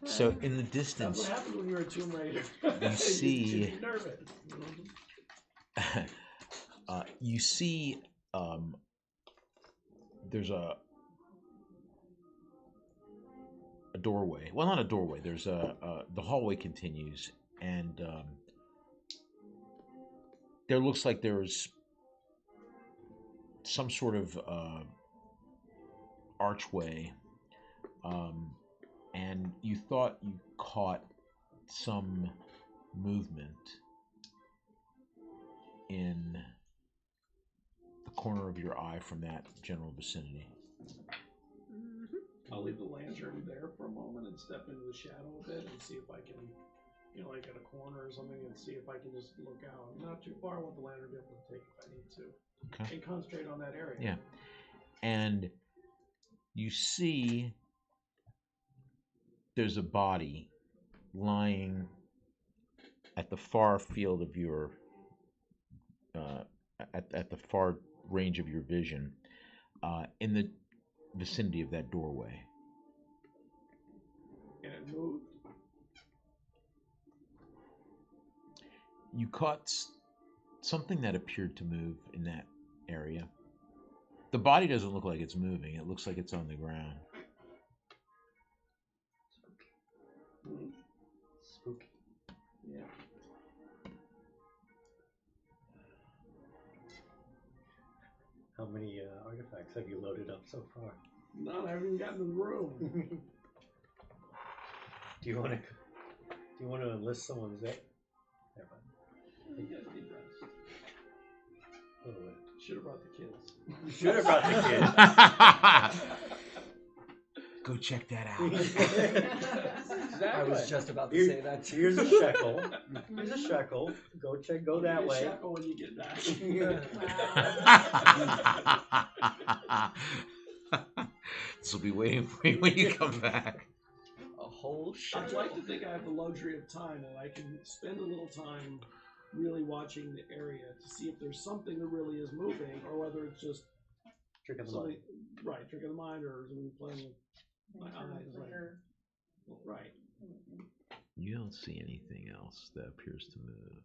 So in the That's distance, what happens when you're a Tomb Raider. You see- get nervous. you see there's a doorway. Well, not a doorway. There's the hallway continues, and there looks like there's some sort of archway, and you thought you caught some movement in the corner of your eye from that general vicinity. I'll leave the lantern there for a moment and step into the shadow a bit and see if I can, like at a corner or something, and see if I can just look out. Not too far, I want the lantern to be able to take if I need to. Okay. And concentrate on that area. Yeah. And you see there's a body lying at the far field of your at the far range of your vision, in the vicinity of that doorway. And it moved. You caught something that appeared to move in that area. The body doesn't look like it's moving. It looks like it's on the ground. Spooky. Yeah. How many artifacts have you loaded up so far? None, I haven't even gotten to the room. Do you want to enlist someone's it? Never mind. You guys need rest. Oh, wait. Should have brought the kids. You should have brought the kids. Go check that out. Exactly. I was just about to say that too. Here's a shekel. Here's a shekel. Go that way. Shackle when you get back. This will be waiting for you when you come back. A whole shit. I'd like to think I have the luxury of time and I can spend a little time really watching the area to see if there's something that really is moving, or whether it's just Trick of the something, mind. right, trick of the mind, or is it playing with my eyes, right. You don't see anything else that appears to move.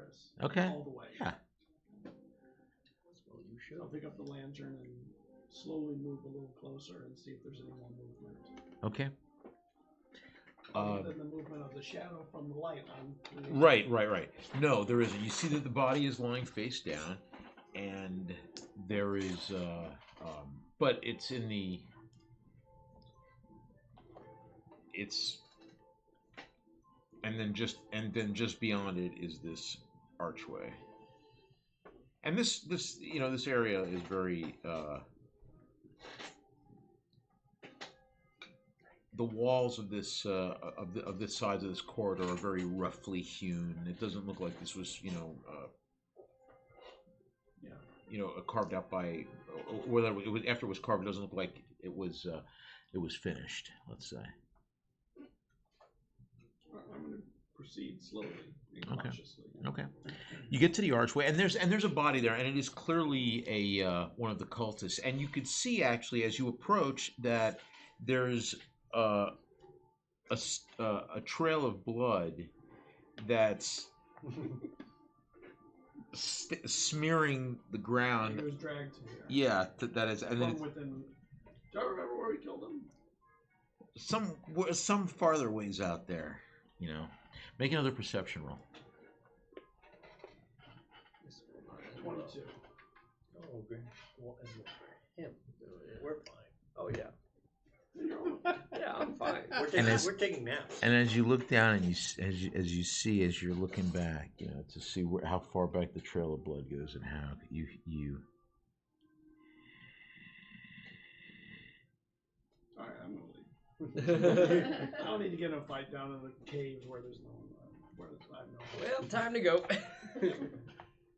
dangerous. Okay. All the way. Yeah. Well, you should. I'll pick up the lantern and slowly move a little closer and see if there's any more movement. Okay. Other than the movement of the shadow from the light on. Right. No, there isn't. You see that the body is lying face down, and there is, but it's in the. It's. And then just beyond it is this archway. And this area is very. The walls of this of this side of this corridor are very roughly hewn. It doesn't look like this was carved out by, or whether it was after it was carved. It doesn't look like it was finished. Let's say. I'm going to proceed slowly and cautiously. Okay. You get to the archway, and there's a body there, and it is clearly a one of the cultists. And you could see actually as you approach that there's a trail of blood that's smearing the ground. He was dragged to here. Yeah, that is. And then From within. Do I remember where we killed him? some farther ways out there. Make another perception roll. 22. Oh, great. Well, as for him, we're fine. Oh yeah. You're Yeah, I'm fine. We're taking naps. And as you look down, and as you're looking back, to see how far back the trail of blood goes, and how you. All right, I'm gonna leave. I don't need to get in a fight down in the caves where there's no where I have no. Well, time to go.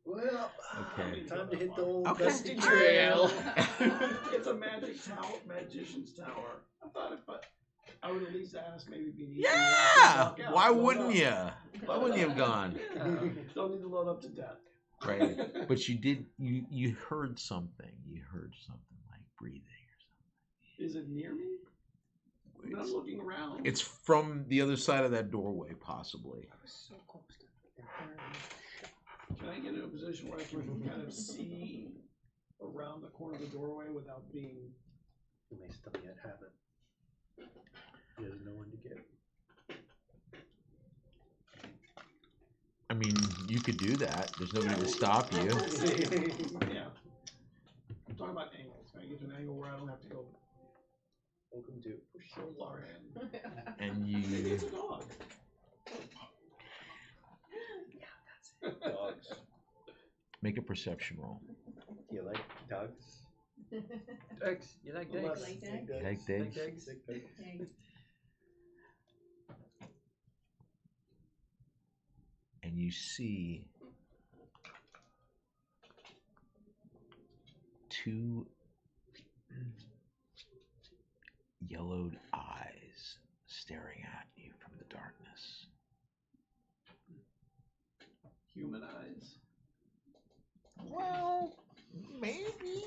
Well, Okay. time to hit the old Okay. dusty Trail. It's a magic tower, magician's tower. I thought I would at least ask, maybe be easy. Yeah. Why wouldn't you? Why wouldn't you have gone? Don't need to load up to death. Right. But you did. You heard something. You heard something like breathing or something. Is it near me? I'm not looking around. It's from the other side of that doorway, possibly. I was so close to Can I get in a position where I can kind of see around the corner of the doorway without being? He may still yet have it. He has no one to get. I mean, you could do that. There's nobody to stop you. Yeah. I'm talking about angles. Can I get to an angle where I don't have to go Welcome to push so far in? And Maybe you. it's a dog. dogs. Make a perception roll. Do you like dogs? Eggs. You like eggs? Like Big eggs? dogs. Like Like eggs? eggs? Big dogs. Okay. And you see two yellowed eyes staring at you from the darkness. Human eyes. Well, maybe.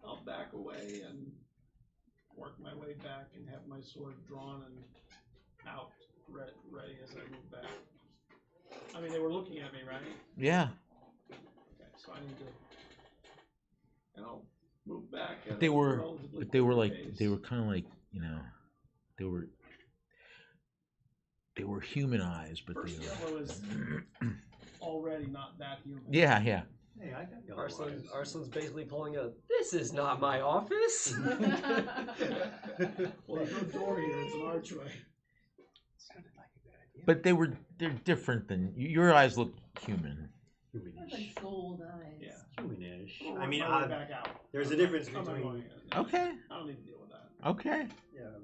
I'll back away and work my way back and have my sword drawn and out, ready as I move back. I mean, they were looking at me, right? Yeah. Okay, so I need to, and I'll move back. But at they a were relatively kind of like, they were human eyes, but First they yellow is already not that human. Yeah. Hey, I got yellow eyes. Arslan's basically pulling a, this is not my office. Well, there's no door here, it's an archway. Sounded like a good idea. But they're different than your eyes look human. Humanish. Like gold eyes. Yeah. Humanish. I'll I work mean, my way back out. there's a difference I'm not between. going in. Okay. I don't need to deal with that. Okay. Yeah.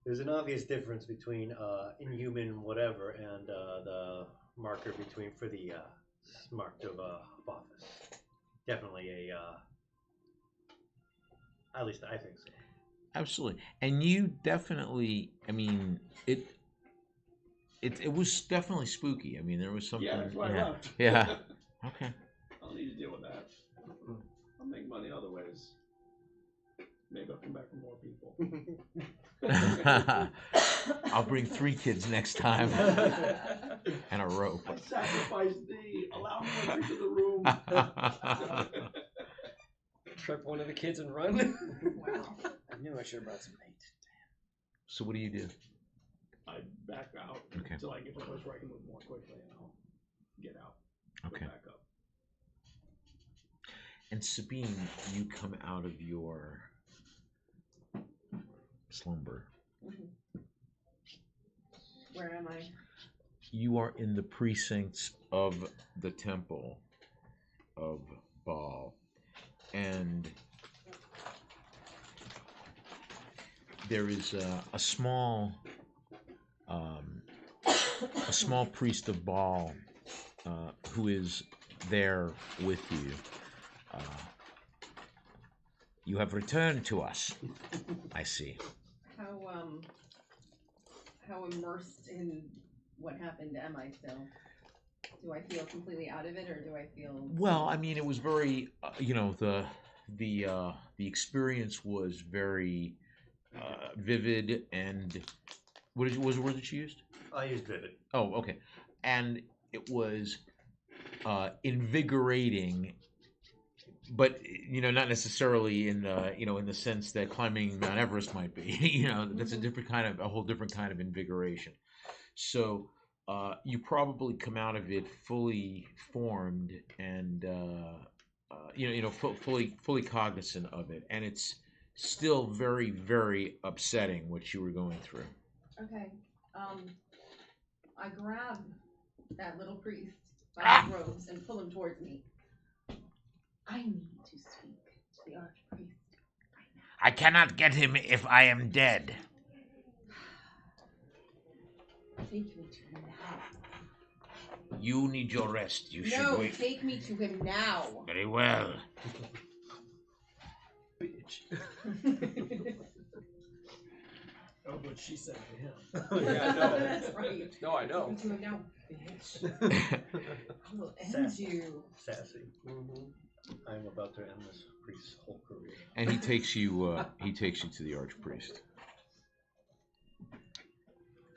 There's an obvious difference between inhuman whatever and the marker between for the marked of office. Definitely at least I think so. Absolutely. And you definitely, I mean, it was definitely spooky. I mean, there was something. Yeah, that's why I yeah. left. Yeah. Okay. I don't need to deal with that. I'll make money other ways. Maybe I'll come back with more people. I'll bring 3 kids next time. And a rope. I sacrifice thee. Allow me entry to the room. Trip one of the kids and run. Wow. I knew I should have brought some meat. So what do you do? I back out Okay. until I get to a place where I can move more quickly, and I'll get out. Okay. Go back up. And Sabine, you come out of your slumber. Where am I? You are in the precincts of the temple of Baal, and there is a small priest of Baal who is there with you. You have returned to us. I see. How immersed in what happened am I still? Do I feel completely out of it, or do I feel? Well, I mean, it was very, the experience was very vivid, and what was the word that you used? I used vivid. Oh, okay, and it was invigorating, but not necessarily in the sense that climbing Mount Everest might be. That's a whole different kind of invigoration. So. You probably come out of it fully formed and fully cognizant of it, and it's still very, very upsetting what you were going through. Okay. I grab that little priest by his robes and pull him towards me. I need to speak to the archpriest right now. I cannot get him if I am dead. Take me to him now. You need your rest. You should No, wait. take me to him now. Very well. Bitch. Oh, but she said to him. Yeah, I know. That's right. No, I know. Take me to him now, bitch. I will end Sassy. you. Sassy. I'm about to end this priest's whole career. And he takes you. He takes you to the archpriest.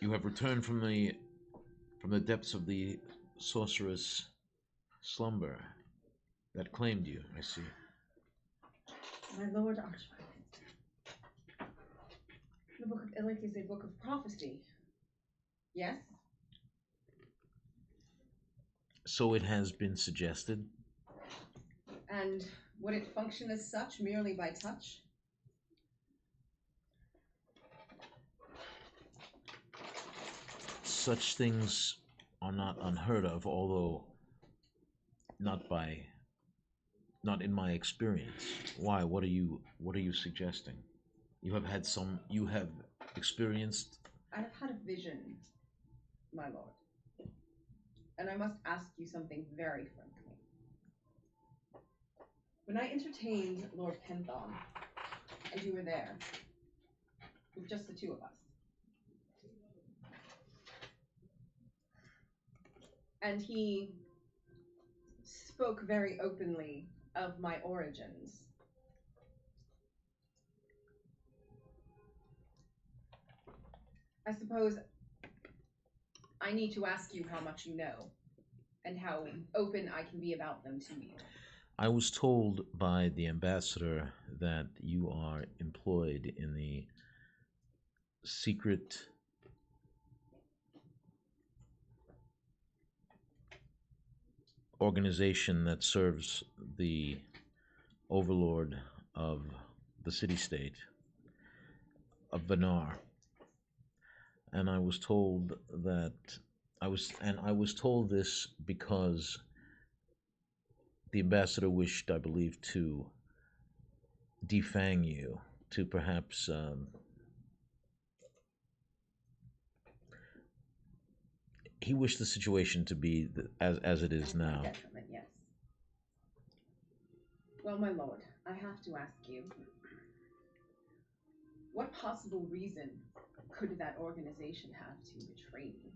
You have returned from the depths of the sorceress slumber that claimed you. I see. My lord archpriest. The book of Illic is a book of prophecy. Yes? So it has been suggested. And would it function as such merely by touch? Such things are not unheard of, although not in my experience. Why? What are you suggesting? You have experienced. I have had a vision, my lord. And I must ask you something very frankly. When I entertained Lord Kenthon, and you were there, with just the two of us, and he spoke very openly of my origins. I suppose I need to ask you how much you know, and how open I can be about them to you. I was told by the ambassador that you are employed in the secret organization that serves the overlord of the city-state of Vanar. And I was told this because the ambassador wished, I believe, to defang you, to perhaps he wished the situation to be as it is now. Detriment, yes. Well, my lord, I have to ask you, what possible reason could that organization have to betray me?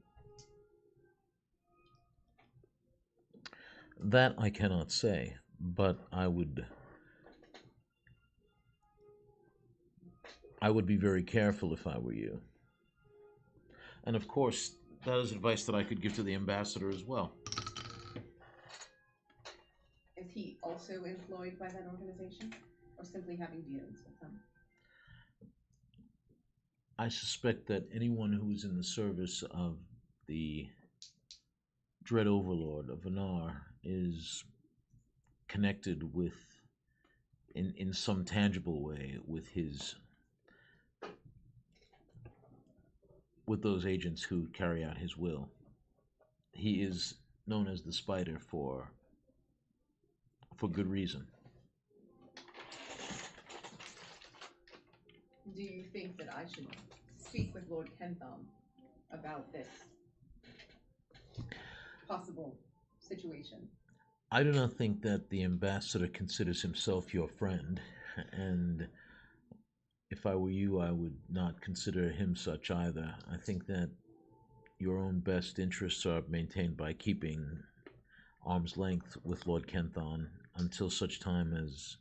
That I cannot say, but I would I would be very careful if I were you. And of course, that is advice that I could give to the ambassador as well. Is he also employed by that organization, or simply having dealings with them? I suspect that anyone who is in the service of the Dread Overlord of Anar is connected with, in some tangible way, with those agents who carry out his will. He is known as the Spider for good reason. Do you think that I should speak with Lord Kentham about this possible situation? I do not think that the ambassador considers himself your friend, and if I were you, I would not consider him such either. I think that your own best interests are maintained by keeping arm's length with Lord Kenthon until such time as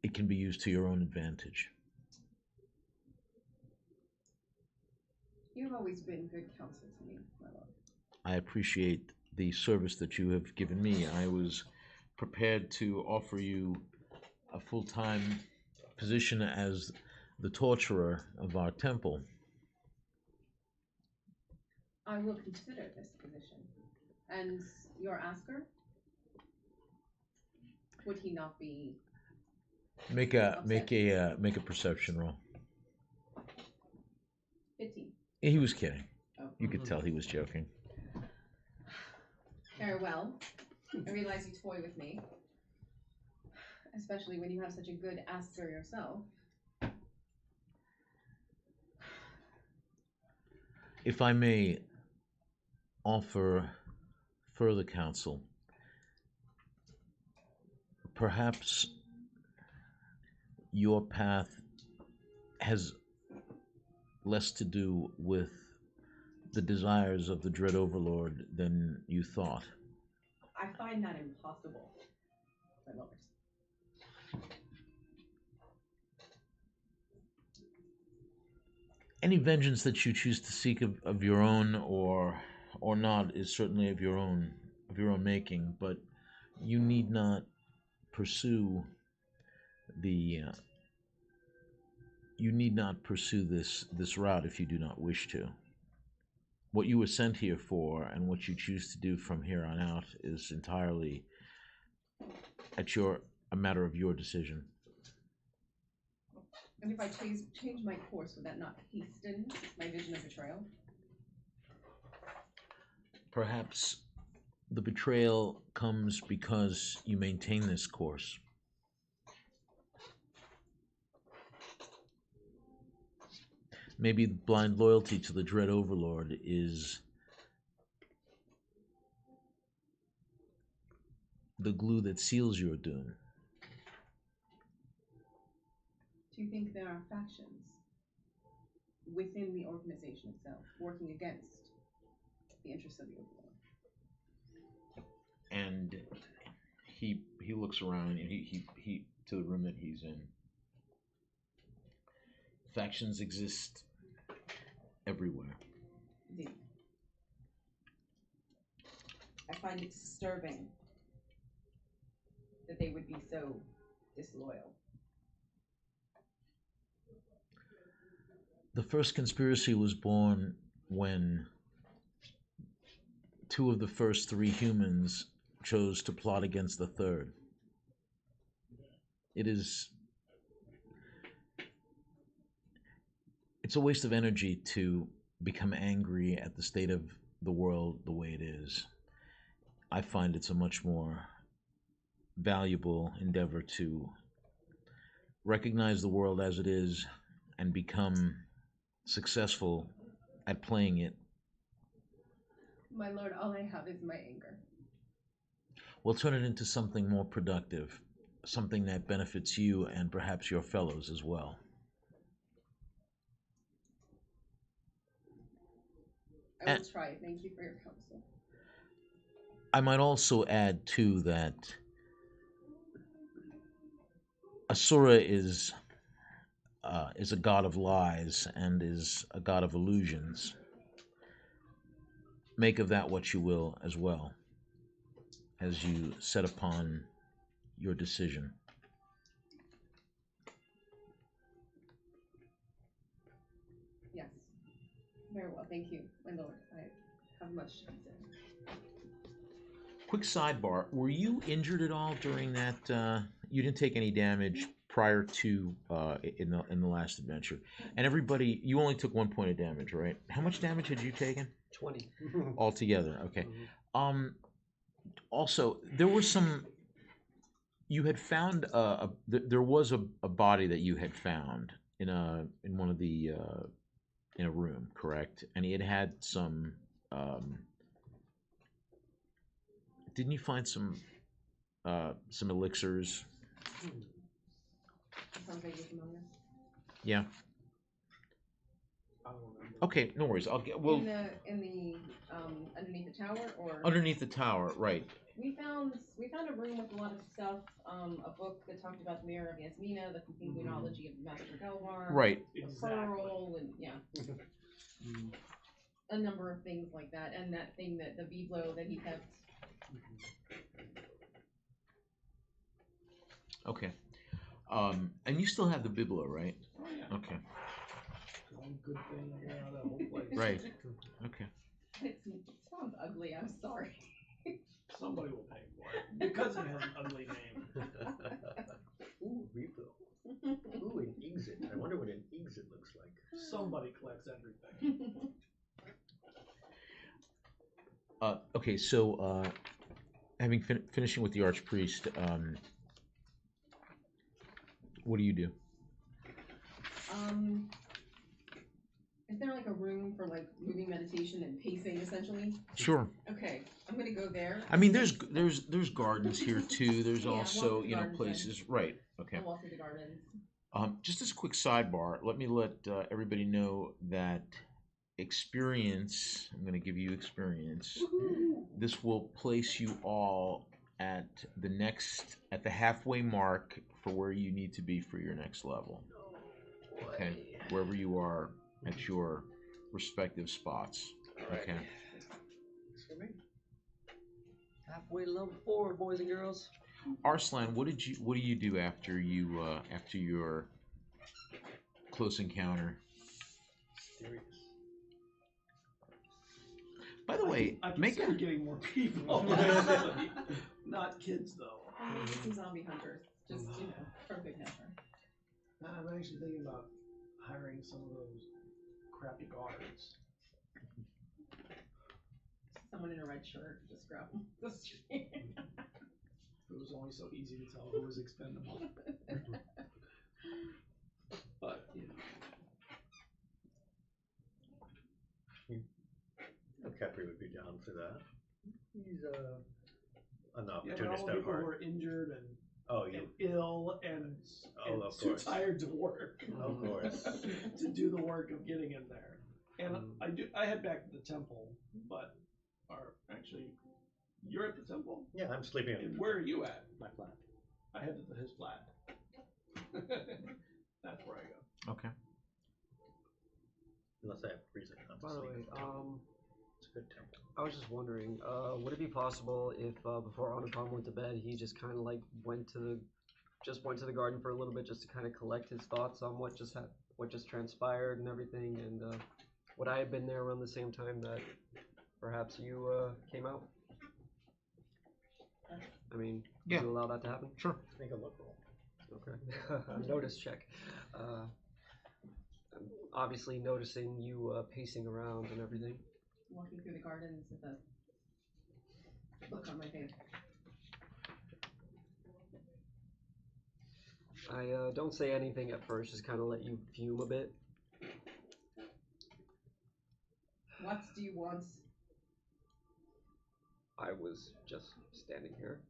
it can be used to your own advantage. You've always been good counsel to me, my lord. I appreciate the service that you have given me. I was prepared to offer you a full-time position as the torturer of our temple. I will consider this position. And your asker? Would he not be Make a perception roll. 15? He was kidding. Oh. You could tell he was joking. Farewell. I realize you toy with me, especially when you have such a good asker yourself. If I may offer further counsel, perhaps your path has less to do with the desires of the Dread Overlord than you thought. I find that impossible, my lord. Any vengeance that you choose to seek of your own or not is certainly of your own making, but you need not pursue this route if you do not wish to. What you were sent here for and what you choose to do from here on out is entirely a matter of your decision. And if I change my course, would that not hasten my vision of betrayal? Perhaps the betrayal comes because you maintain this course. Maybe blind loyalty to the Dread Overlord is the glue that seals your doom. Do you think there are factions within the organization itself working against the interests of the Overlord? And he looks around and he to the room that he's in. Factions exist everywhere. Indeed. I find it disturbing that they would be so disloyal. The first conspiracy was born when 2 of the first 3 humans chose to plot against the third. It's a waste of energy to become angry at the state of the world the way it is. I find it's a much more valuable endeavor to recognize the world as it is and become successful at playing it. My lord, all I have is my anger. We'll turn it into something more productive, something that benefits you and perhaps your fellows as well. I will try. Thank you for your counsel. I might also add, too, that Asura is a god of lies and is a god of illusions. Make of that what you will as well, as you set upon your decision. Yes. Very well, thank you, my lord. I have much to consider. Quick sidebar: were you injured at all during that? You didn't take any damage prior to in the last adventure, and everybody, you only took 1 point of damage, right? How much damage had you taken 20. altogether? Okay. Mhm. Also, there were some. You had found there was a body that you had found in one of the in a room, correct? And he had some. Didn't you find some elixirs? Sounds vaguely familiar. Yeah. I don't remember. Okay, no worries. I'll get. Well, In the underneath the tower, or underneath the tower, right? we found a room with a lot of stuff. A book that talked about the Mirror of Yasmina, the Conglomerology of Master Delvar, Right. a pearl, and a number of things like that, and that thing that the biblo that he kept. Okay. And you still have the biblo, right? Oh, yeah. Okay. One good thing I got out of that whole place. Right. Okay. It sounds ugly. I'm sorry. Somebody will pay for it because it has an ugly name. Ooh, refill. Ooh, an exit. I wonder what an exit looks like. Somebody collects everything. Okay, so having finishing with the archpriest, what do you do? Is there like a room for like moving meditation and pacing essentially? Sure. Okay, I'm gonna go there. I mean, there's gardens here too. There's Yeah, also walk through the gardens places. Right. Okay. I'll walk through the gardens. Just as a quick sidebar, let everybody know that experience. I'm going to give you experience. Woohoo! This will place you all at the halfway mark for where you need to be for your next level. Okay, wherever you are at your respective spots. Okay. Thanks for me. Halfway to level 4, boys and girls. Arslan, what do you do after your close encounter? Mysterious. By the way, I make consider a getting more people. Actually. Not kids though. Some zombie hunters, just perfect number. I'm actually thinking about hiring some of those crappy guards. Someone in a red shirt, just grab them. The street. It was only so easy to tell who was expendable. But Capri would be down for that. He's an yeah, but all opportunist the at people who heart. are injured and Oh, ill and of too course. tired to work. Of course. To do the work of getting in there. And I head back to the temple, but you're at the temple? Yeah, I'm sleeping at And where are you at? my flat. I head to his flat. That's where I go. Okay. Unless I have reason not to By the sleep. way, It's a good temple. I was just wondering, would it be possible if before Anupam went to bed, he just kind of like went to the garden for a little bit just to kind of collect his thoughts on what just transpired and everything, and would I have been there around the same time that perhaps you came out? I mean, Yeah. would you allow that to happen? Sure. Make a look roll. Okay. Notice check. I'm obviously noticing you pacing around and everything. Walking through the gardens with a look on my face. I don't say anything at first, just kind of let you fume a bit. What do you want? I was just standing here.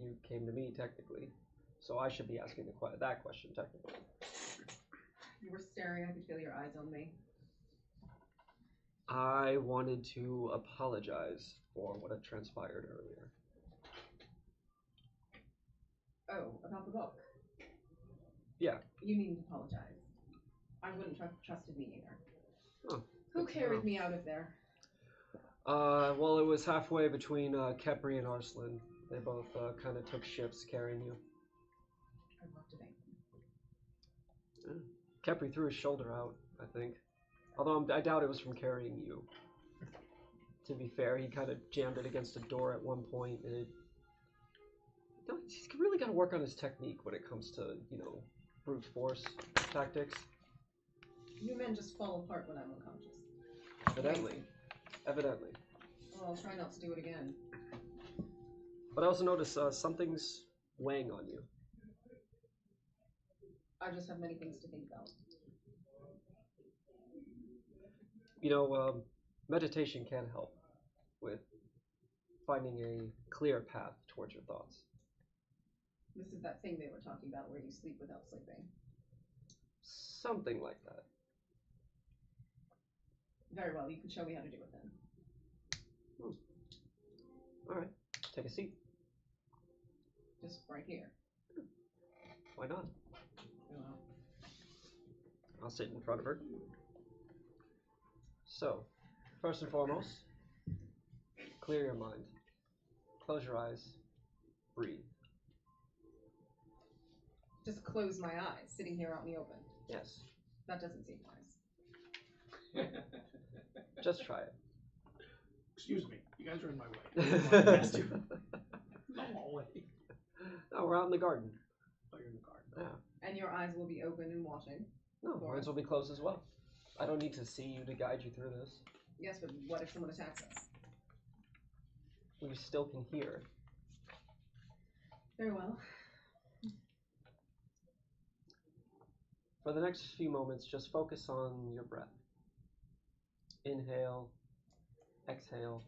You came to me, technically. So I should be asking that question, technically. You were staring, I could feel your eyes on me. I wanted to apologize for what had transpired earlier. Oh, about the book. Yeah. You needn't apologize. I wouldn't have trusted me either. Oh, Who carried me out of there? Well, it was halfway between Kepri and Arslan. They both kind of took shifts carrying you. I'd love to thank them. Kepri threw his shoulder out, I think. Although I doubt it was from carrying you. To be fair, he kind of jammed it against a door at one point, and he's really got to work on his technique when it comes to, brute force tactics. You men just fall apart when I'm unconscious. Evidently. Well, I'll try not to do it again. But I also notice something's weighing on you. I just have many things to think about. Meditation can help with finding a clear path towards your thoughts. This is that thing they were talking about where you sleep without sleeping. Something like that. Very well, you can show me how to do it then. Alright, take a seat. Just right here. Why not? Very well. I'll sit in front of her. So, first and foremost, clear your mind. Close your eyes. Breathe. Just close my eyes, sitting here out in the open. Yes. That doesn't seem wise. Just try it. Excuse me, you guys are in my way. The hallway. No, we're out in the garden. Oh, you're in the garden. Yeah. And your eyes will be open and watching. No, mine will be closed as well. I don't need to see you to guide you through this. Yes, but what if someone attacks us? We still can hear. Very well. For the next few moments, just focus on your breath. Inhale, exhale.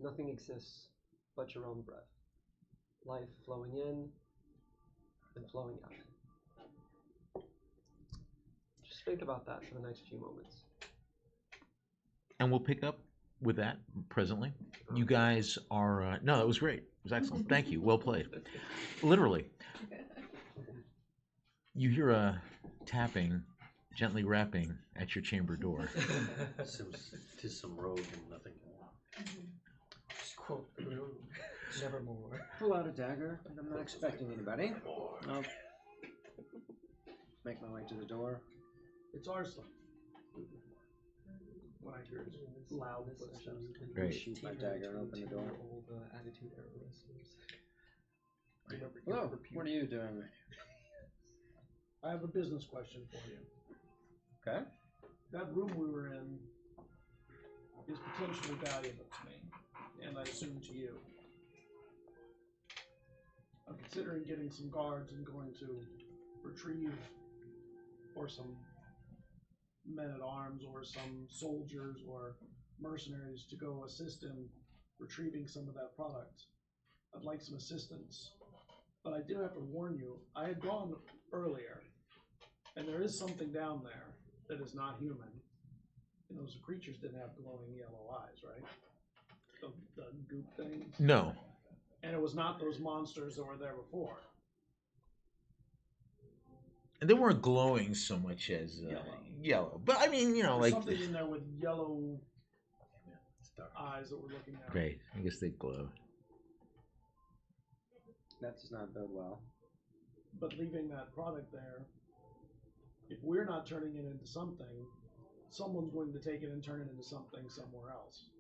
Nothing exists but your own breath. Life flowing in and flowing out. Just think about that for the next few moments. And we'll pick up with that presently. You guys are... no, that was great. It was excellent. Thank you. Well played. Literally. You hear a tapping, gently rapping at your chamber door. Tis some rogue and nothing more. Just quote nevermore. Pull out a dagger, and I'm not expecting anybody. I'll make my way to the door. It's Arslan. When I hear loud footsteps. Great. Shoot my dagger and open the door. Remember, Hello, what are you doing? I have a business question for you. Okay. That room we were in is potentially valuable to me, and I assume to you. I'm considering getting some guards and going to retrieve, or some men-at-arms, or some soldiers, or mercenaries to go assist in retrieving some of that product. I'd like some assistance. But I do have to warn you, I had gone earlier, and there is something down there that is not human. And those creatures didn't have glowing yellow eyes, right? The goop things? No. And it was not those monsters that were there before. And they weren't glowing so much as yellow. But I mean, There's like... something in there with yellow eyes that we're looking at. Great. I guess they glow. That does not bode well. But leaving that product there, if we're not turning it into something, someone's going to take it and turn it into something somewhere else.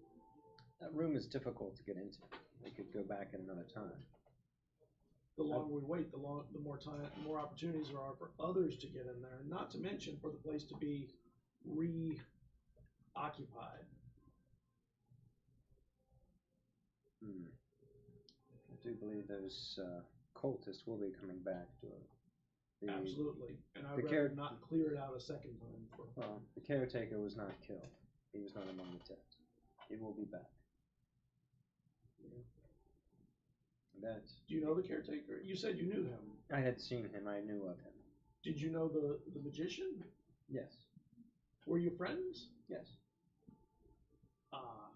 That room is difficult to get into. We could go back at another time. The longer we wait, the more time, the more opportunities there are for others to get in there. Not to mention for the place to be reoccupied. I do believe those cultists will be coming back to it. Absolutely, and I'd the rather not clear it out a second time. Well, the caretaker was not killed. He was not among the dead. He will be back. That. Do you know the caretaker? You said you knew him. I had seen him. I knew of him. Did you know the magician? Yes. Were you friends? Yes. Ah.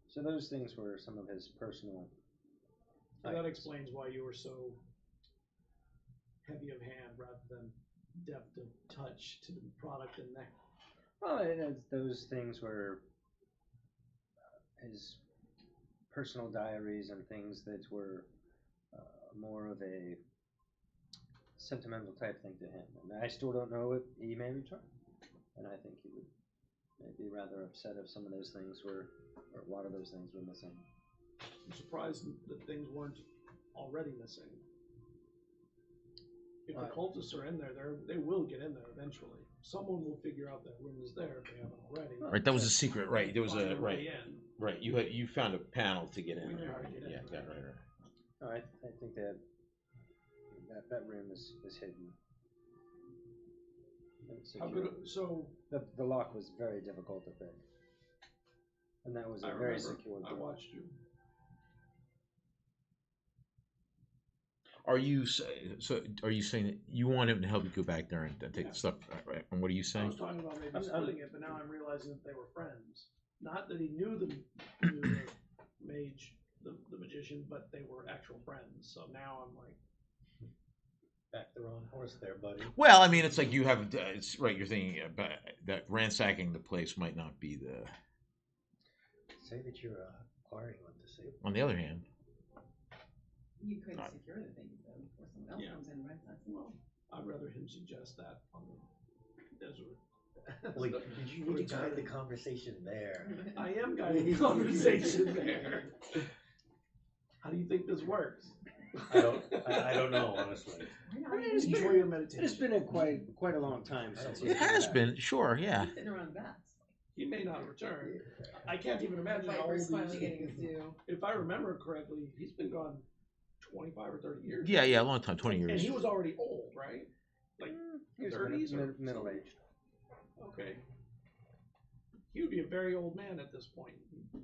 So those things were some of his personal. So that explains why you were so heavy of hand rather than depth of touch to the product and that. Well, those things were his personal diaries and things that were more of a sentimental type thing to him. And I still don't know if he may return. And I think he would be rather upset if some of those things were, or a lot of those things were missing. I'm surprised that things weren't already missing. If the cultists are in there, they will get in there eventually. Someone will figure out that room is there if they haven't already. Right, that was a secret. Right, there was Find a their way right. in. Right, you found a panel to get in. We knew There. how to get in. Yeah, Right. right. No, I think that room is hidden. It's How secure. good? So The lock was very difficult to pick. And that was a I very remember. secure I door. watched you. Are you Are you saying that you want him to help you go back there and take the stuff? Right. And what are you I saying? was talking about maybe I'm- splitting it, but now I'm realizing that they were friends. Not that he knew the mage, the magician, but they were actual friends. So now I'm like, Back the wrong horse there, buddy. Well, I mean, it's like you have. It's right. You're thinking about that ransacking the place might not be the. Say that you're acquiring one to save. On the other hand, You could Right. secure the things though before someone else Yeah. comes in and rents that. well, I'd rather him suggest that on the desert. Like, you need to guide the conversation there. I am guiding the conversation there. How do you think this works? I don't know, honestly. Enjoy your It meditation. has been quite a long time since it has been. Sure, yeah. Sitting around bats. He may not return. I can't even The imagine how old Viper's he finally is. getting his due. If I remember correctly, he's been gone 25 or 30 years. Yeah, a long time, 20 And years. he was already old, right? Like He was 30s or middle-aged. Okay. He would be a very old man at this point. He'd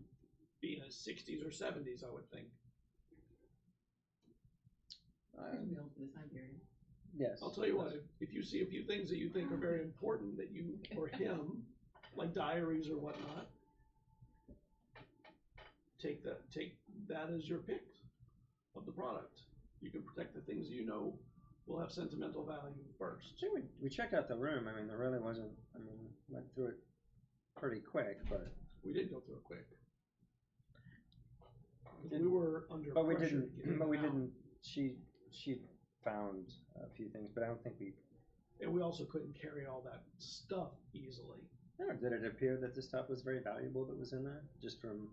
be in his 60s or 70s, I would think. Pretty old for the time period. Yes. I'll tell you what, if you see a few things that you think are very important that you, or him, like diaries or whatnot, take that as your pick of the product. You can protect the things you know will have sentimental value first. So we checked out the room. I mean, there really wasn't. I mean, went through it pretty quick, but We did go through it quick. We were under but we pressure didn't. to get in But we and out. didn't. She found a few things, but I don't think we. And we also couldn't carry all that stuff easily. Or did it appear that the stuff was very valuable that was in there, just from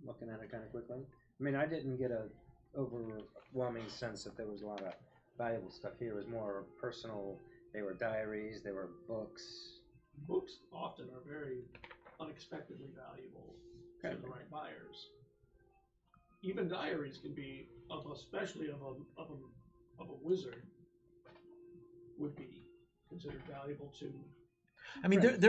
looking at it kind of quickly? I mean, I didn't get a overwhelming sense that there was a lot of valuable stuff here. It was more personal. They were diaries. They were books. Books often are very unexpectedly valuable to the right buyers. Even diaries can be, especially of a wizard, would be considered valuable to. I mean, Right.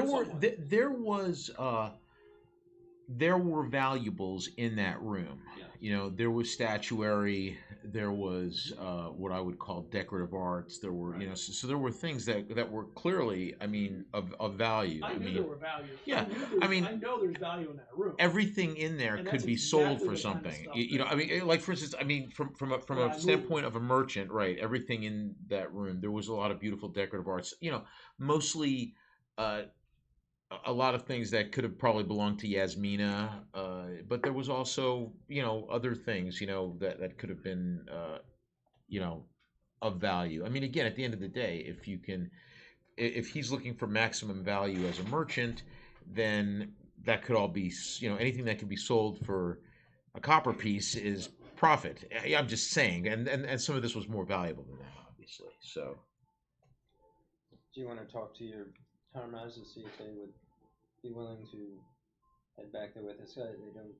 there were valuables in that room. Yeah. You know, there was statuary, there was what I would call decorative arts. There were, you know, so there were things that were clearly, I mean, of value. I knew mean, there were values. yeah, I know there's value in that room. everything in there And could that's be sold exactly for the kind of something. stuff You know, that- I mean, like for instance, I mean, from Yeah, a standpoint of a merchant, right? Everything in that room, there was a lot of beautiful decorative arts. You know, mostly a lot of things that could have probably belonged to Yasmina, but there was also, you know, other things, you know, that could have been, you know, of value. I mean, again, at the end of the day, if he's looking for maximum value as a merchant, then that could all be, you know, anything that can be sold for a copper piece is profit. I'm just saying, and some of this was more valuable than that, obviously. So, Do you want to talk to your comrades to see if they would be willing to head back there with us? They don't.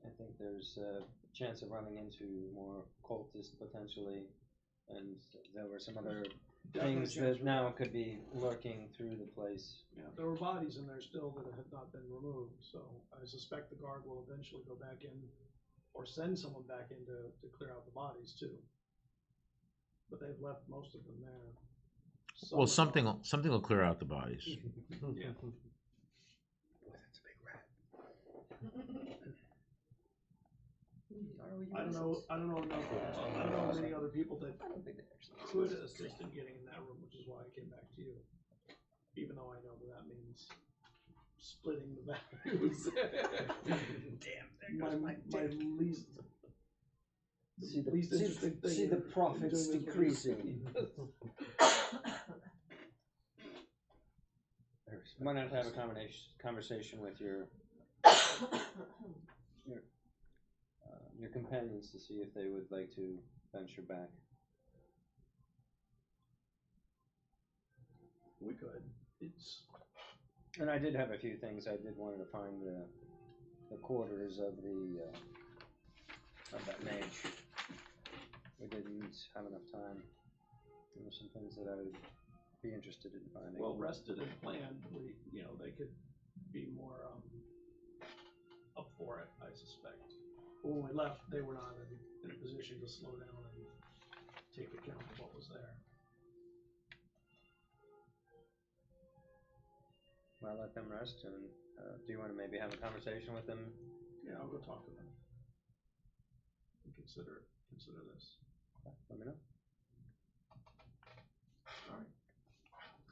I think there's a chance of running into more cultists potentially, and there were some other Definitely things chance that for now could be lurking through the place. Yeah, there were bodies in there still that had not been removed, so I suspect the guard will eventually go back in, or send someone back in to clear out the bodies too. But they've left most of them there. Some well, are something will clear out the bodies. gone. Yeah. Boy, that's a big rat. I don't know enough. I don't know many other people that could assist in getting in that room, which is why I came back to you. Even though I know that means splitting the values. Damn, there goes my least. See the, least interesting thing see the in profits doing this decreasing. Why not have a conversation with your companions to see if they would like to venture back? We could. It's. And I did have a few things. I did want to find the quarters of that mage. We didn't have enough time. There were some things that I would be interested in finding. Well rested and planned. They could be more up for it, I suspect. But when we left, they were not in a position to slow down and take account of what was there. Well, let them rest, and do you want to maybe have a conversation with them? Yeah, I'll go talk to them and consider this. Let me know. All right,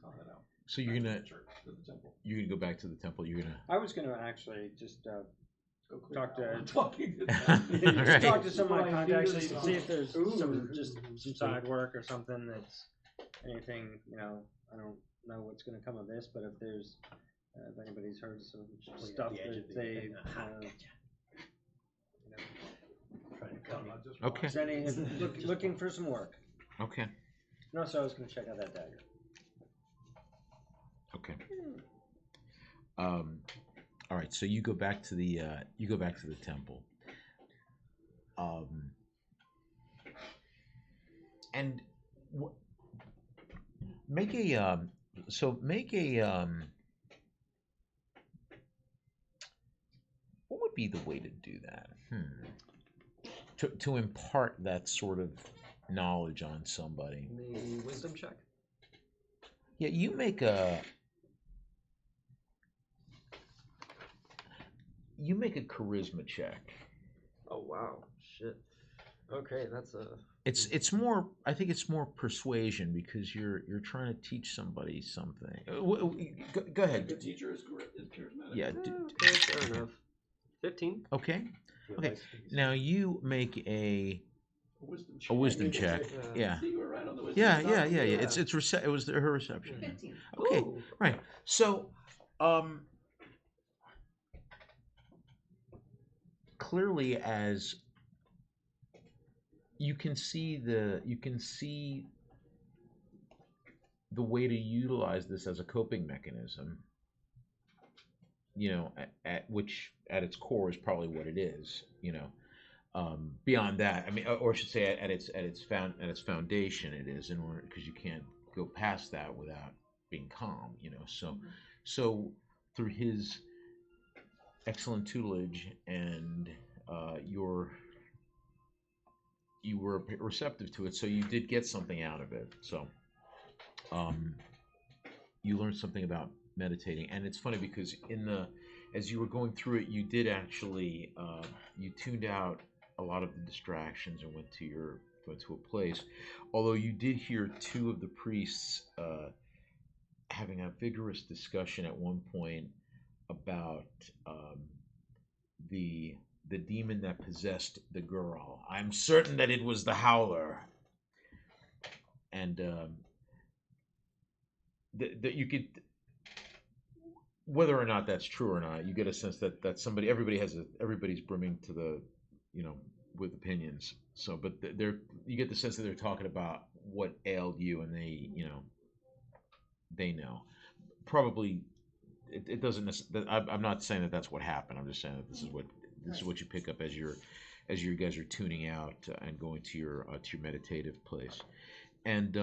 I'll head out. So you're gonna to the temple. You're gonna go back to the temple. You're gonna. I was gonna actually just Go talk to talking to Right. talk to some of my Well, contacts ideally, and see if there's some Ooh. side work or something that's anything. I don't know what's gonna come of this, but if there's if anybody's heard some stuff that they Trying to cut me. Okay. is any looking for some work. Okay. No, so I was gonna check out that dagger. Okay. All right. So you go back to the temple. And make a what would be the way to do that? To impart that sort of knowledge on somebody. The wisdom check. Yeah, you make a charisma check. Oh wow, shit. Okay, that's a. It's more. I think it's more persuasion because you're trying to teach somebody something. Go ahead. The teacher is charismatic. Yeah. Okay, fair enough. 15. Okay. Okay. Now you make a wisdom check. Yeah. See, you were right on the wisdom Yeah. stuff. Yeah. Yeah. Yeah. It was her reception. 15. Okay. Ooh. Right. So, clearly, as you can see the way to utilize this as a coping mechanism. At which at its core is probably what it is. Beyond that, I mean, or I should say, at its foundation, it is, in order because you can't go past that without being calm. So through his excellent tutelage and you were receptive to it, so you did get something out of it. So you learned something about meditating, and it's funny because as you were going through it, you did actually you tuned out a lot of the distractions and went to a place. Although you did hear two of the priests having a vigorous discussion at one point about the demon that possessed the girl. I'm certain that it was the Howler, and that you could, whether or not that's true or not, you get a sense that everybody's brimming to the, with opinions. So, but you get the sense that they're talking about what ailed you, and they know. Probably, it doesn't. I'm not saying that that's what happened. I'm just saying that this is what you pick up as you guys are tuning out and going to your meditative place, and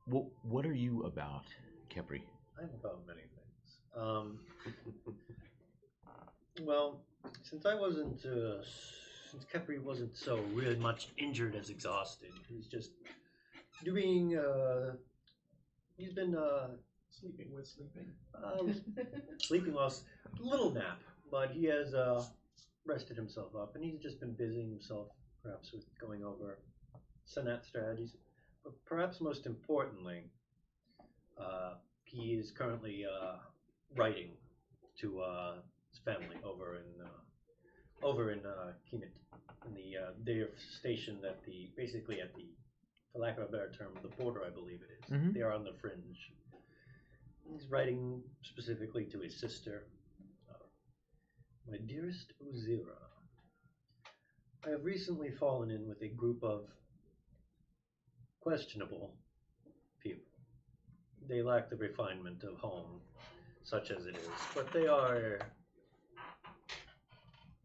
what are you about, Kepri? I'm about many things. Well, since Kepri wasn't so really much injured as exhausted, he's just doing. He's been Sleeping with sleeping. sleeping while little nap But he has rested himself up, and he's just been busying himself, perhaps with going over Senate strategies. But perhaps most importantly, he is currently writing to his family over in Kemet, in they're stationed at basically at the, for lack of a better term, the border, I believe it is. Mhm. They are on the fringe. He's writing specifically to his sister. My dearest Ozira, I have recently fallen in with a group of questionable people. They lack the refinement of home, such as it is, but they are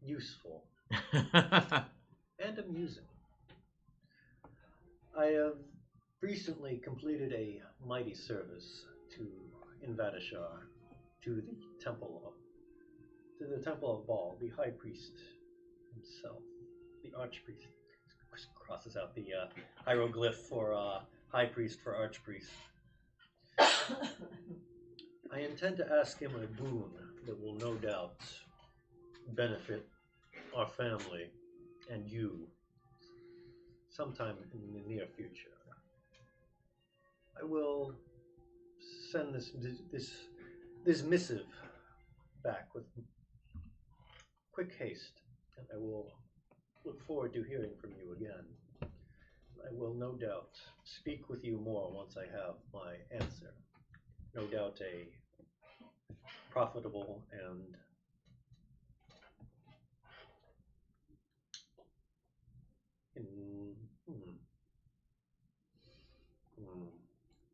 useful and amusing. I have recently completed a mighty service to Invadishar, to the temple of Baal, the high priest himself, the archpriest. Crosses out the hieroglyph for high priest for archpriest. I intend to ask him a boon that will no doubt benefit our family and you sometime in the near future. I will send this missive back with quick haste, and I will look forward to hearing from you again. I will no doubt speak with you more once I have my answer. No doubt a profitable and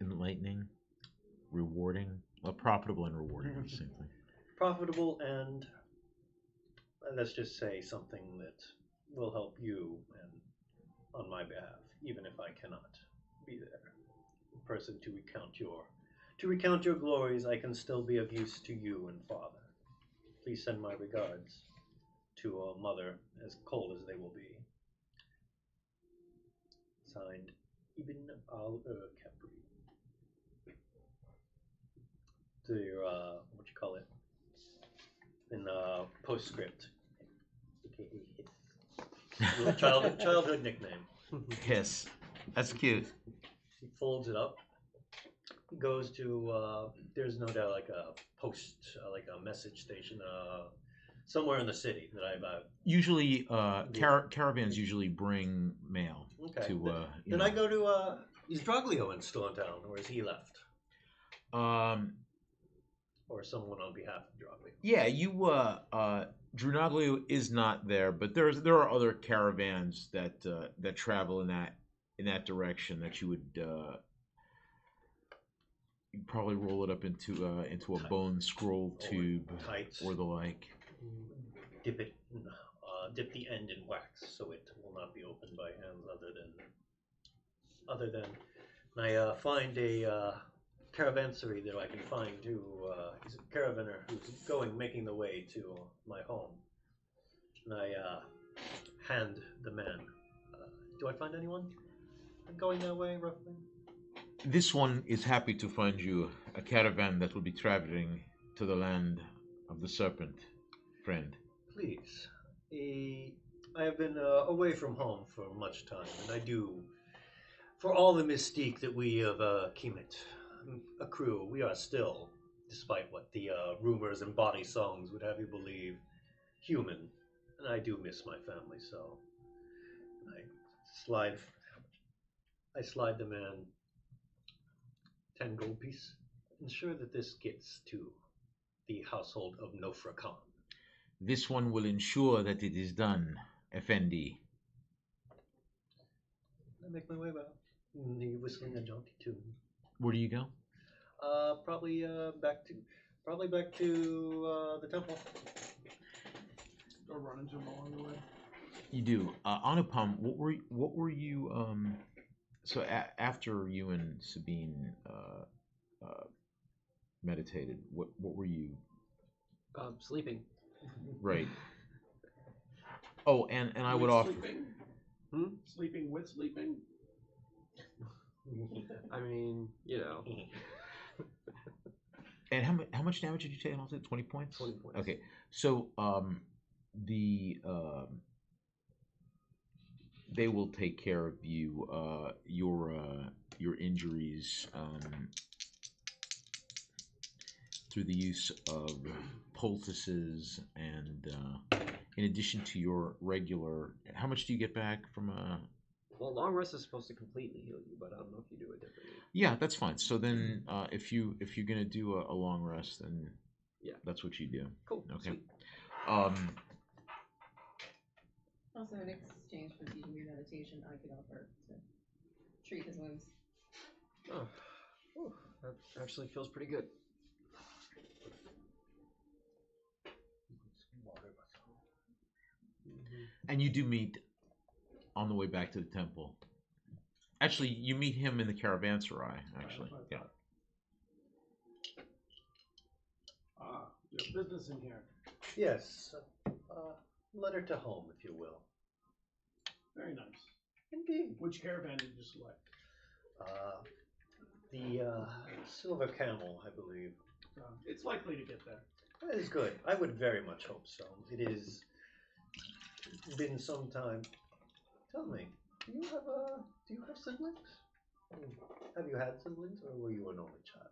Enlightening, rewarding, profitable and rewarding are the same thing. profitable and let's just say something that will help you and on my behalf, even if I cannot be there in person to recount your glories. I can still be of use to you and father. Please send my regards to mother, as cold as they will be. Signed, Ibn al-Capri. To your, what you call it, in postscript, aka his childhood nickname. Hiss. That's cute. He folds it up. He goes to, there's no doubt like a post, like a message station, somewhere in the city that I've. Usually, caravans usually bring mail. Okay. To Then I go to. Is Droglio still in town, or is he left? Or someone on behalf of Droglio? Yeah, Drunaglio is not there, but there are other caravans that that travel in that direction that you would you'd probably roll it up into a bone scroll tube or the like. Dip it, dip the end in wax so it will not be opened by hands other than I find a caravansary that I can find to he's a caravaner who's making the way to my home, and I hand the man. Do I find anyone going that way roughly? This one is happy to find you a caravan that will be traveling to the land of the serpent, friend. Please. I have been away from home for much time, and I do, for all the mystique that we of Kemet accrue, we are still, despite what the rumors and body songs would have you believe, human, and I do miss my family, so I slide the man 10 gold piece. Ensure that this gets to the household of Nofra Khan. This one will ensure that it is done, FND. I make my way back, whistling a jaunty tune. Where do you go? Probably back to the temple. Or run into him along the way. You do. Anupam, what were you so after you and Sabine meditated, what were you Sleeping. right? Oh, and I would offer Sleeping? Sleeping with sleeping? I mean, And how much damage did you take? 20 points. 20 points. Okay, so they will take care of you. Your injuries through the use of poultices, and in addition to your regular. How much do you get back from a? Well, long rest is supposed to completely heal you, but I don't know if you do it differently. Yeah, that's fine. So then, if you're gonna do a long rest, then yeah, that's what you do. Cool. Okay. Sweet. Also, in exchange for teaching me meditation, I could offer to treat his wounds. Oh, that actually feels pretty good. And you do meet on the way back to the temple. Actually, you meet him in the caravanserai. Actually, yeah. You have business in here. Yes. Letter to home, if you will. Very nice. Indeed. Which caravan did you select? The Silver Camel, I believe. It's likely to get there. That is good. I would very much hope so. It is been some time. Tell me, do you have siblings? Have you had siblings, or were you an only child?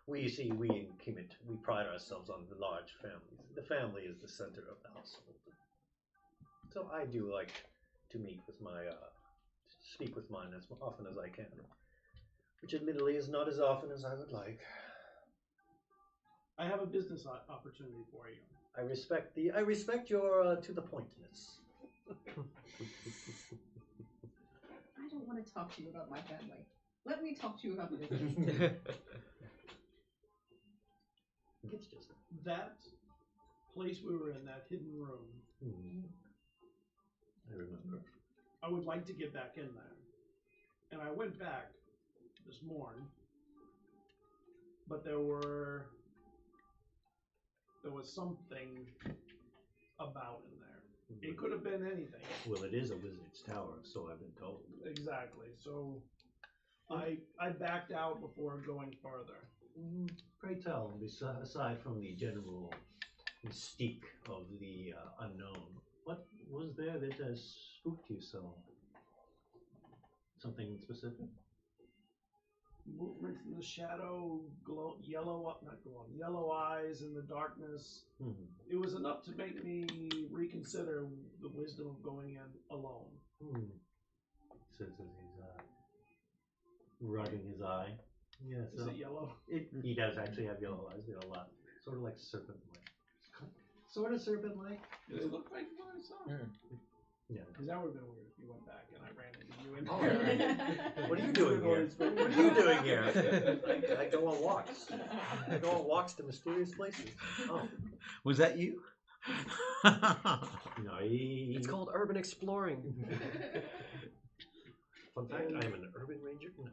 We in Kemet, we pride ourselves on the large families. The family is the center of the household. So I do like to meet with speak with mine as often as I can, which admittedly is not as often as I would like. I have a business opportunity for you. I respect your to the pointness. I don't want to talk to you about my family. Let me talk to you about business. It's just that place we were in, that hidden room. Mm-hmm. I remember. I would like to get back in there. And I went back this morning, but there was something about in there. It could have been anything. Well, it is a wizard's tower, so I've been told. Exactly. So I backed out before going further. Pray tell, aside from the general mystique of the unknown, what was there that spooked you so? Something specific? Movements in the shadow, yellow eyes in the darkness. Mm-hmm. It was enough to make me reconsider the wisdom of going in alone. Says as he's rubbing his eye. Yeah, Is it yellow? He does actually have yellow eyes. They're a lot, sort of like serpent-like. Sort of serpent-like. They look like what I saw. Yeah. Because that would have been weird if you went back and I ran into you in What are you doing here? What are you doing here? I go on walks. I go on walks to mysterious places. Oh, Was that you? no. It's called urban exploring. Fun fact: I am an urban ranger. No.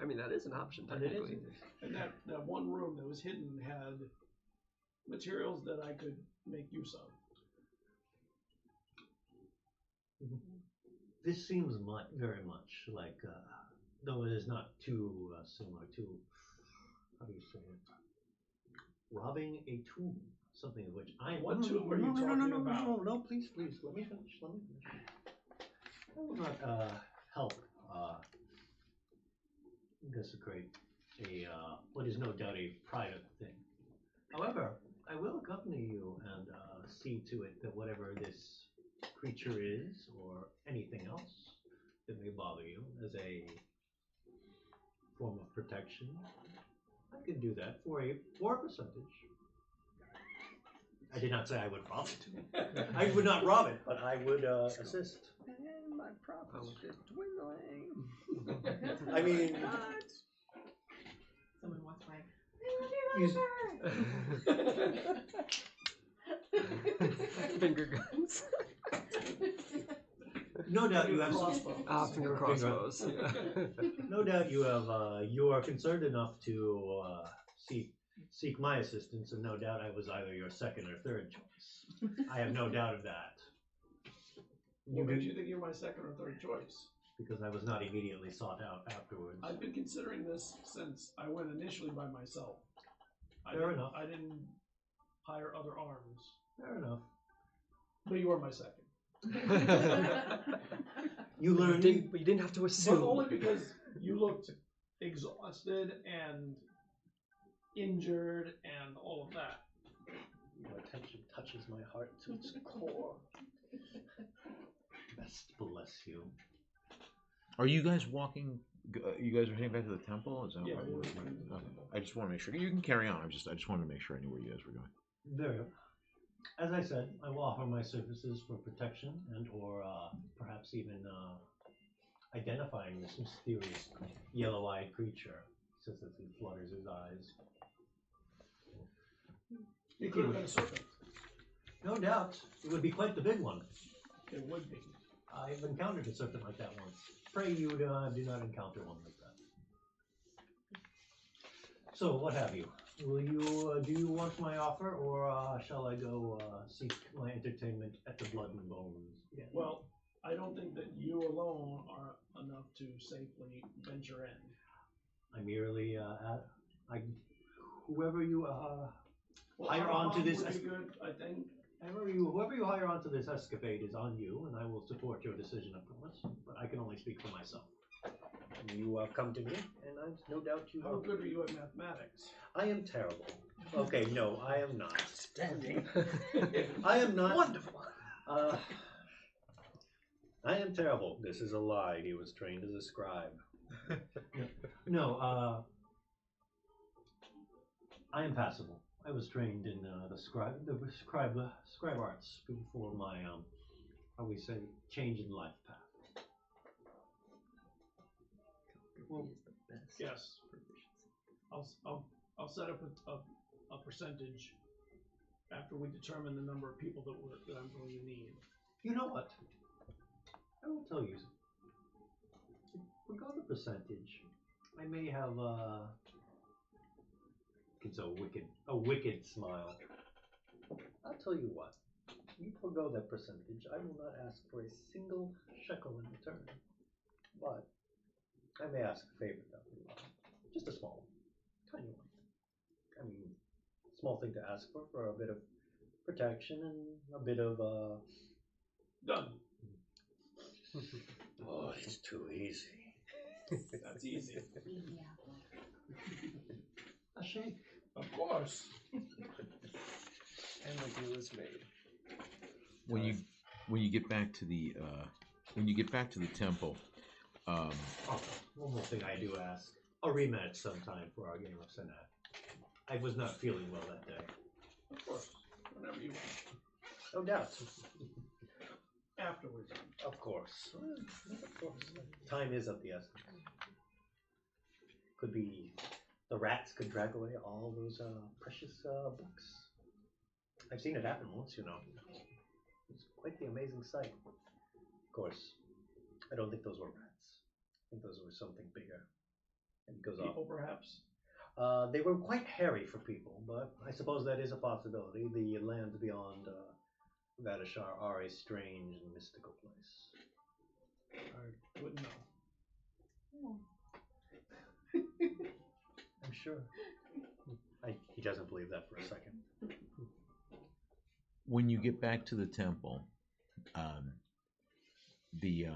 I mean, that is an option, And it technically. is. And that one room that was hidden had materials that I could make use of. This seems very much like, though it is not too similar to, how do you say it? Robbing a tomb. Something of which I am. What tomb are you talking about? No, please, let me finish. I will not help desecrate what is no doubt a private thing. However, I will accompany you and see to it that whatever this creature is, or anything else that may bother you as a form of protection, I can do that for a percentage. I did not say I would rob it. I would not rob it, but I would assist. And my profits is dwindling. I mean, Someone walks by. I love you, Esper! Finger guns. no doubt you have Crossbows. Finger crossbows. Yeah. No doubt you have. You are concerned enough to seek my assistance, and no doubt I was either your second or third choice. I have no doubt of that. What makes you think you're my second or third choice? because I was not immediately sought out afterwards. I've been considering this since I went initially by myself. Fair enough. I didn't hire other arms. Fair enough. But you are my second. You learned. But you didn't have to assume. But only because you looked exhausted and injured and all of that. Your attention touches my heart to its core. Best bless you. Are you guys walking? You guys are heading back to the temple? Is that Yeah, what we're okay. heading to the Okay. temple. I just want to make sure you can carry on. I just wanted to make sure I knew where you guys were going. There. As I said, I will offer my services for protection and or perhaps even identifying this mysterious yellow-eyed creature, just as he flutters his eyes. It could have been a serpent. No doubt, it would be quite the big one. It would be. I've encountered a serpent like that once. Pray you do not encounter one like that. So, what have you? Will you do you want my offer, or shall I go seek my entertainment at the Blood and Bones? Yeah. Well, I don't think that you alone are enough to safely venture in. I merely whoever you Well, hire our onto mom this. would be good, I think. Whoever you hire onto this escapade is on you, and I will support your decision, of course. But I can only speak for myself. You come to me, and I've no doubt you How will. good are you at mathematics? I am terrible. Okay, no, I am not. I am not. Wonderful. I am terrible. This is a lie. He was trained as a scribe. No, I am passable. I was trained in the scribe arts before my how we say change in life path. Well, the best. Yes. I'll set up a percentage after we determine the number of people that I'm going to need. You know what? I will tell you. Forgot the percentage. I may have it's a wicked smile. I'll tell you what. You forgo that percentage. I will not ask for a single shekel in return. But I may ask a favor of you. Just a small one. Tiny one. I mean, small thing to ask for a bit of protection and a bit of Done. Oh, it's too easy. That's easy. A shake. Of course. And the deal is made. When you get back to the temple, Oh, one more thing I do ask. A rematch sometime for our game of Senat. I was not feeling well that day. Of course. Whenever you want. No doubt. Afterwards. Of course. Of course. Time is of the essence. Could be the rats could drag away all those precious books. I've seen it happen once, you know. It's quite the amazing sight. Of course, I don't think those were rats. I think those were something bigger. And goes People, off. perhaps. They were quite hairy for people, but I suppose that is a possibility. The lands beyond Vadashar are a strange and mystical place. I wouldn't know. I'm sure. He doesn't believe that for a second. when you get back to the temple, the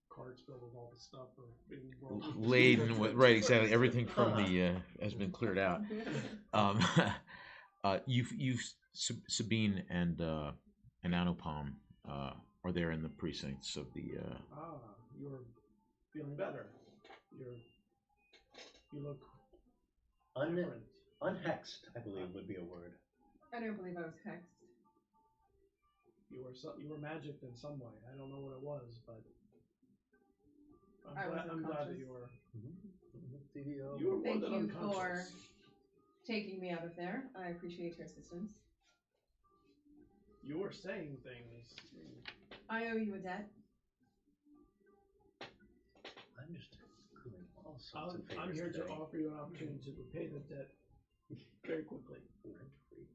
Carts filled with all the stuff are being rolled. laden with right, exactly, everything from the has been cleared out. You've Sabine and Anupam are there in the precincts of the. You're feeling better. You look different. Unhexed, I believe, would be a word. I don't believe I was hexed. You were magicked in some way. I don't know what it was, but I was I'm glad that unconscious. you were. Mm-hmm. You were more Thank than you unconscious. for taking me out of there. I appreciate your assistance. You were saying things. I owe you a debt. I'm just accruing all sorts of favors I'm here today. to offer you an opportunity to repay the debt very quickly.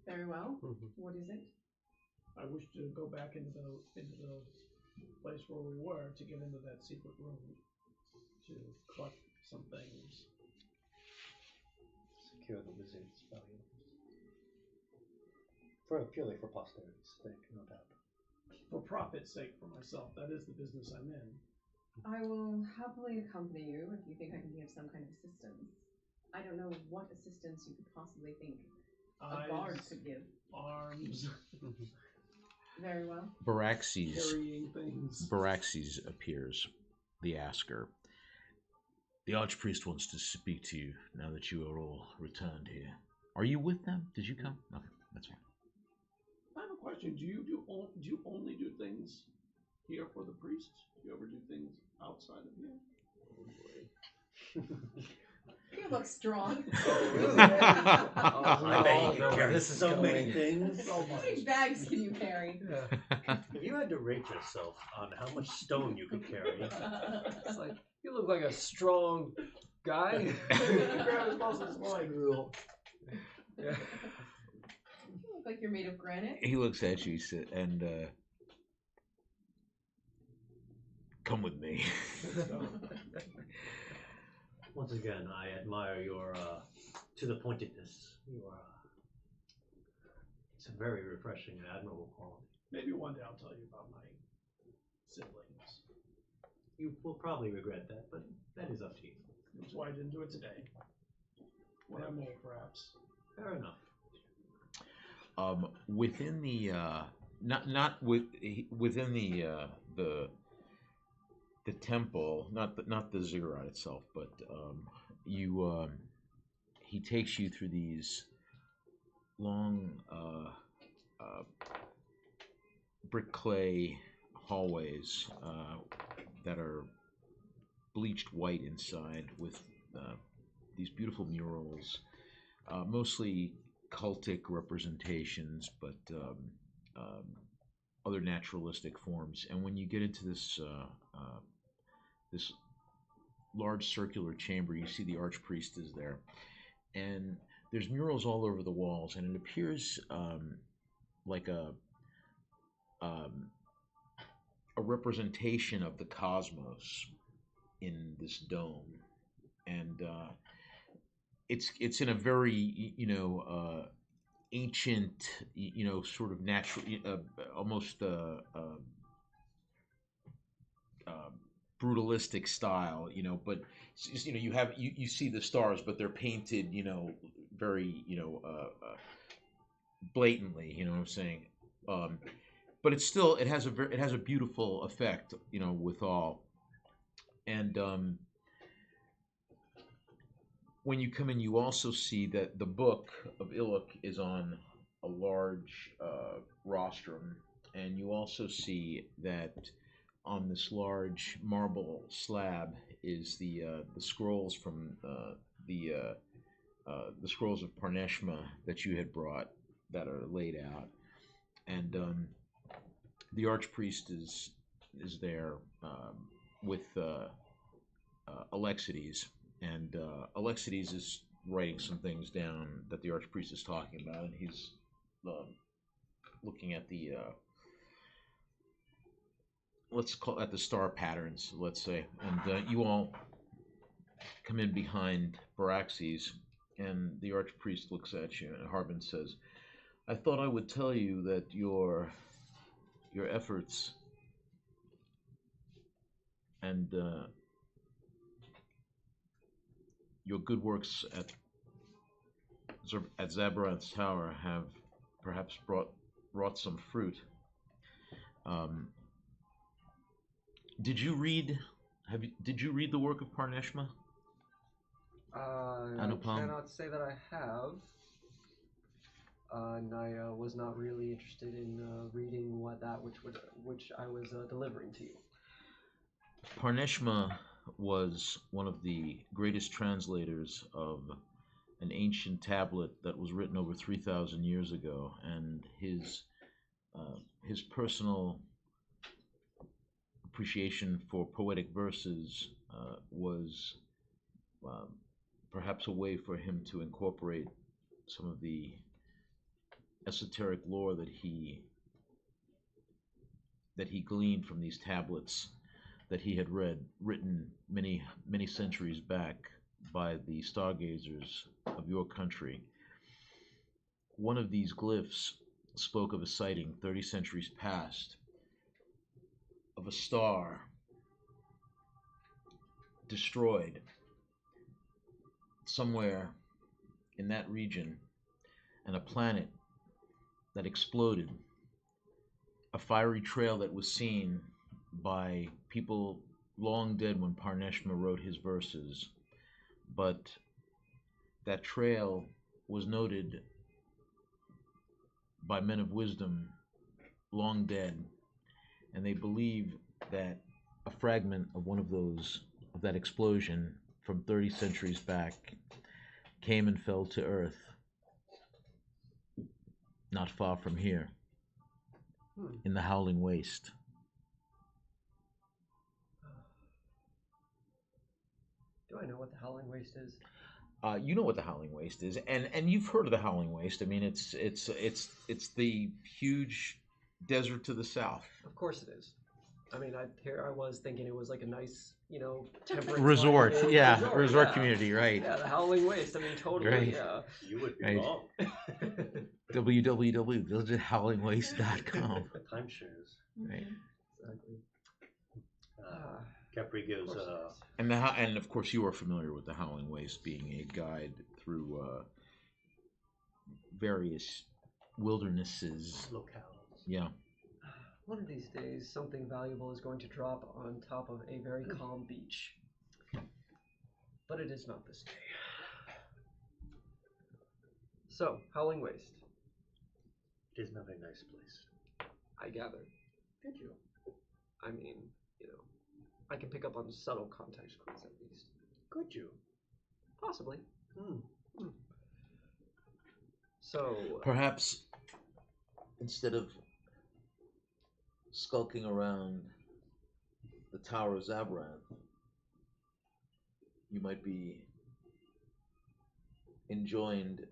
Very well. What is it? I wish to go back into the place where we were to get into that secret room to collect some things. Secure the wizard's valuables. Purely for posterity's sake, no doubt. For profit's sake, for myself, that is the business I'm in. I will happily accompany you if you think I can be of some kind of assistance. I don't know what assistance you could possibly think a bard could give. Arms, Very well. carrying things. Baraxes appears, the asker. The Archpriest wants to speak to you now that you are all returned here. Are you with them? Did you come? Okay, that's fine. I have a question. Do you only do things here for the priests? Do you ever do things outside of here? You look strong. I bet you can carry this is so many going. things. How many bags can you carry? If you had to rate yourself on how much stone you could carry, It's like, you look like a strong guy. Grab as much as like. Yeah. You look like you're made of granite. He looks at you and come with me. once again, I admire your to-the-pointedness. You are, it's a very refreshing and admirable quality. Maybe one day I'll tell you about my siblings. You will probably regret that, but that is up to you. That's why I didn't do it today. When I'm old, perhaps. Fair enough. Within the within the temple, not the ziggurat itself, but he takes you through these long brick clay hallways that are bleached white inside with these beautiful murals, mostly cultic representations, but other naturalistic forms. And when you get into this this large circular chamber, you see the archpriest is there, and there's murals all over the walls, and it appears like a representation of the cosmos in this dome, and it's in a very ancient, sort of natural, almost brutalistic style, but you see the stars, but they're painted, very, blatantly, you know what I'm saying? But it has a beautiful effect, withal. And when you come in, you also see that the book of Iluk is on a large rostrum, and you also see that on this large marble slab is the scrolls from the scrolls of Parneshma that you had brought that are laid out, and the archpriest is there with Alexides, and Alexides is writing some things down that the archpriest is talking about, and he's looking at the let's call it the star patterns, let's say, and you all come in behind Baraxes, and the archpriest looks at you, and Harbin says, "I thought I would tell you that your efforts and your good works at Zabaranth's tower have perhaps brought some fruit. Did you read the work of Parneshma? I cannot say that I have. And I was not really interested in reading which I was delivering to you. Parneshma was one of the greatest translators of an ancient tablet that was written over 3,000 years ago, and his personal appreciation for poetic verses was perhaps a way for him to incorporate some of the esoteric lore that he that he gleaned from these tablets that he had written many centuries back by the stargazers of your country. One of these glyphs spoke of a sighting 30 centuries past of a star destroyed somewhere in that region, and a planet that exploded, a fiery trail that was seen by people long dead when Parneshma wrote his verses, but that trail was noted by men of wisdom long dead, and they believe that a fragment of of that explosion from 30 centuries back came and fell to Earth not far from here, in the Howling Waste. Do I know what the Howling Waste is? You know what the Howling Waste is, and you've heard of the Howling Waste. I mean, it's the huge desert to the south. Of course it is. I mean, I was thinking it was like a nice, temperate Resort, climate. yeah, resort yeah. community, right? Yeah, the Howling Waste. I mean, totally. Right. Yeah. You would be Right. wrong. www.villagehowlingwaste.com. Timeshares. Right. Exactly. Capri gives Of course it is. And of course you are familiar with the Howling Waste being a guide through various wildernesses. Locales. Yeah. One of these days, something valuable is going to drop on top of a very calm beach. But it is not this day. So, Howling Waste. It is not a nice place. I gather. Did you? I mean, I can pick up on subtle context clues at least. Could you? Possibly. Hmm. So, Perhaps instead of skulking around the Tower of Zabranth, you might be enjoined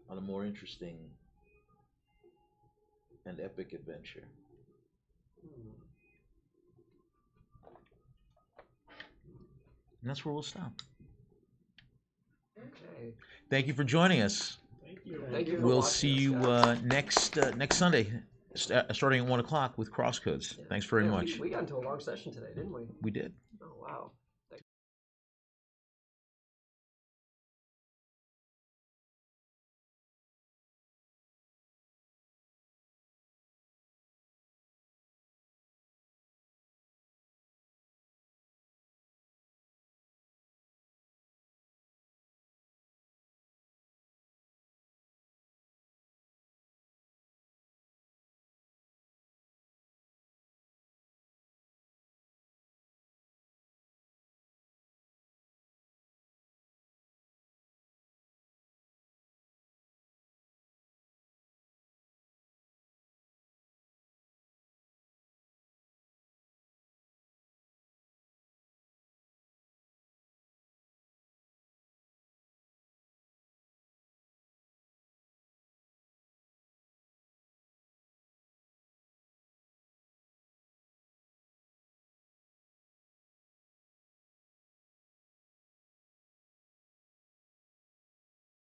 on a more interesting and epic adventure. And that's where we'll stop. okay. Thank you for joining us. Thank you. Thank you for We'll watching see us, you guys. next Sunday, starting at 1 o'clock with Crosscodes. Yeah. Thanks very Yeah, much. We got into a long session today, didn't we? We did. Oh, wow.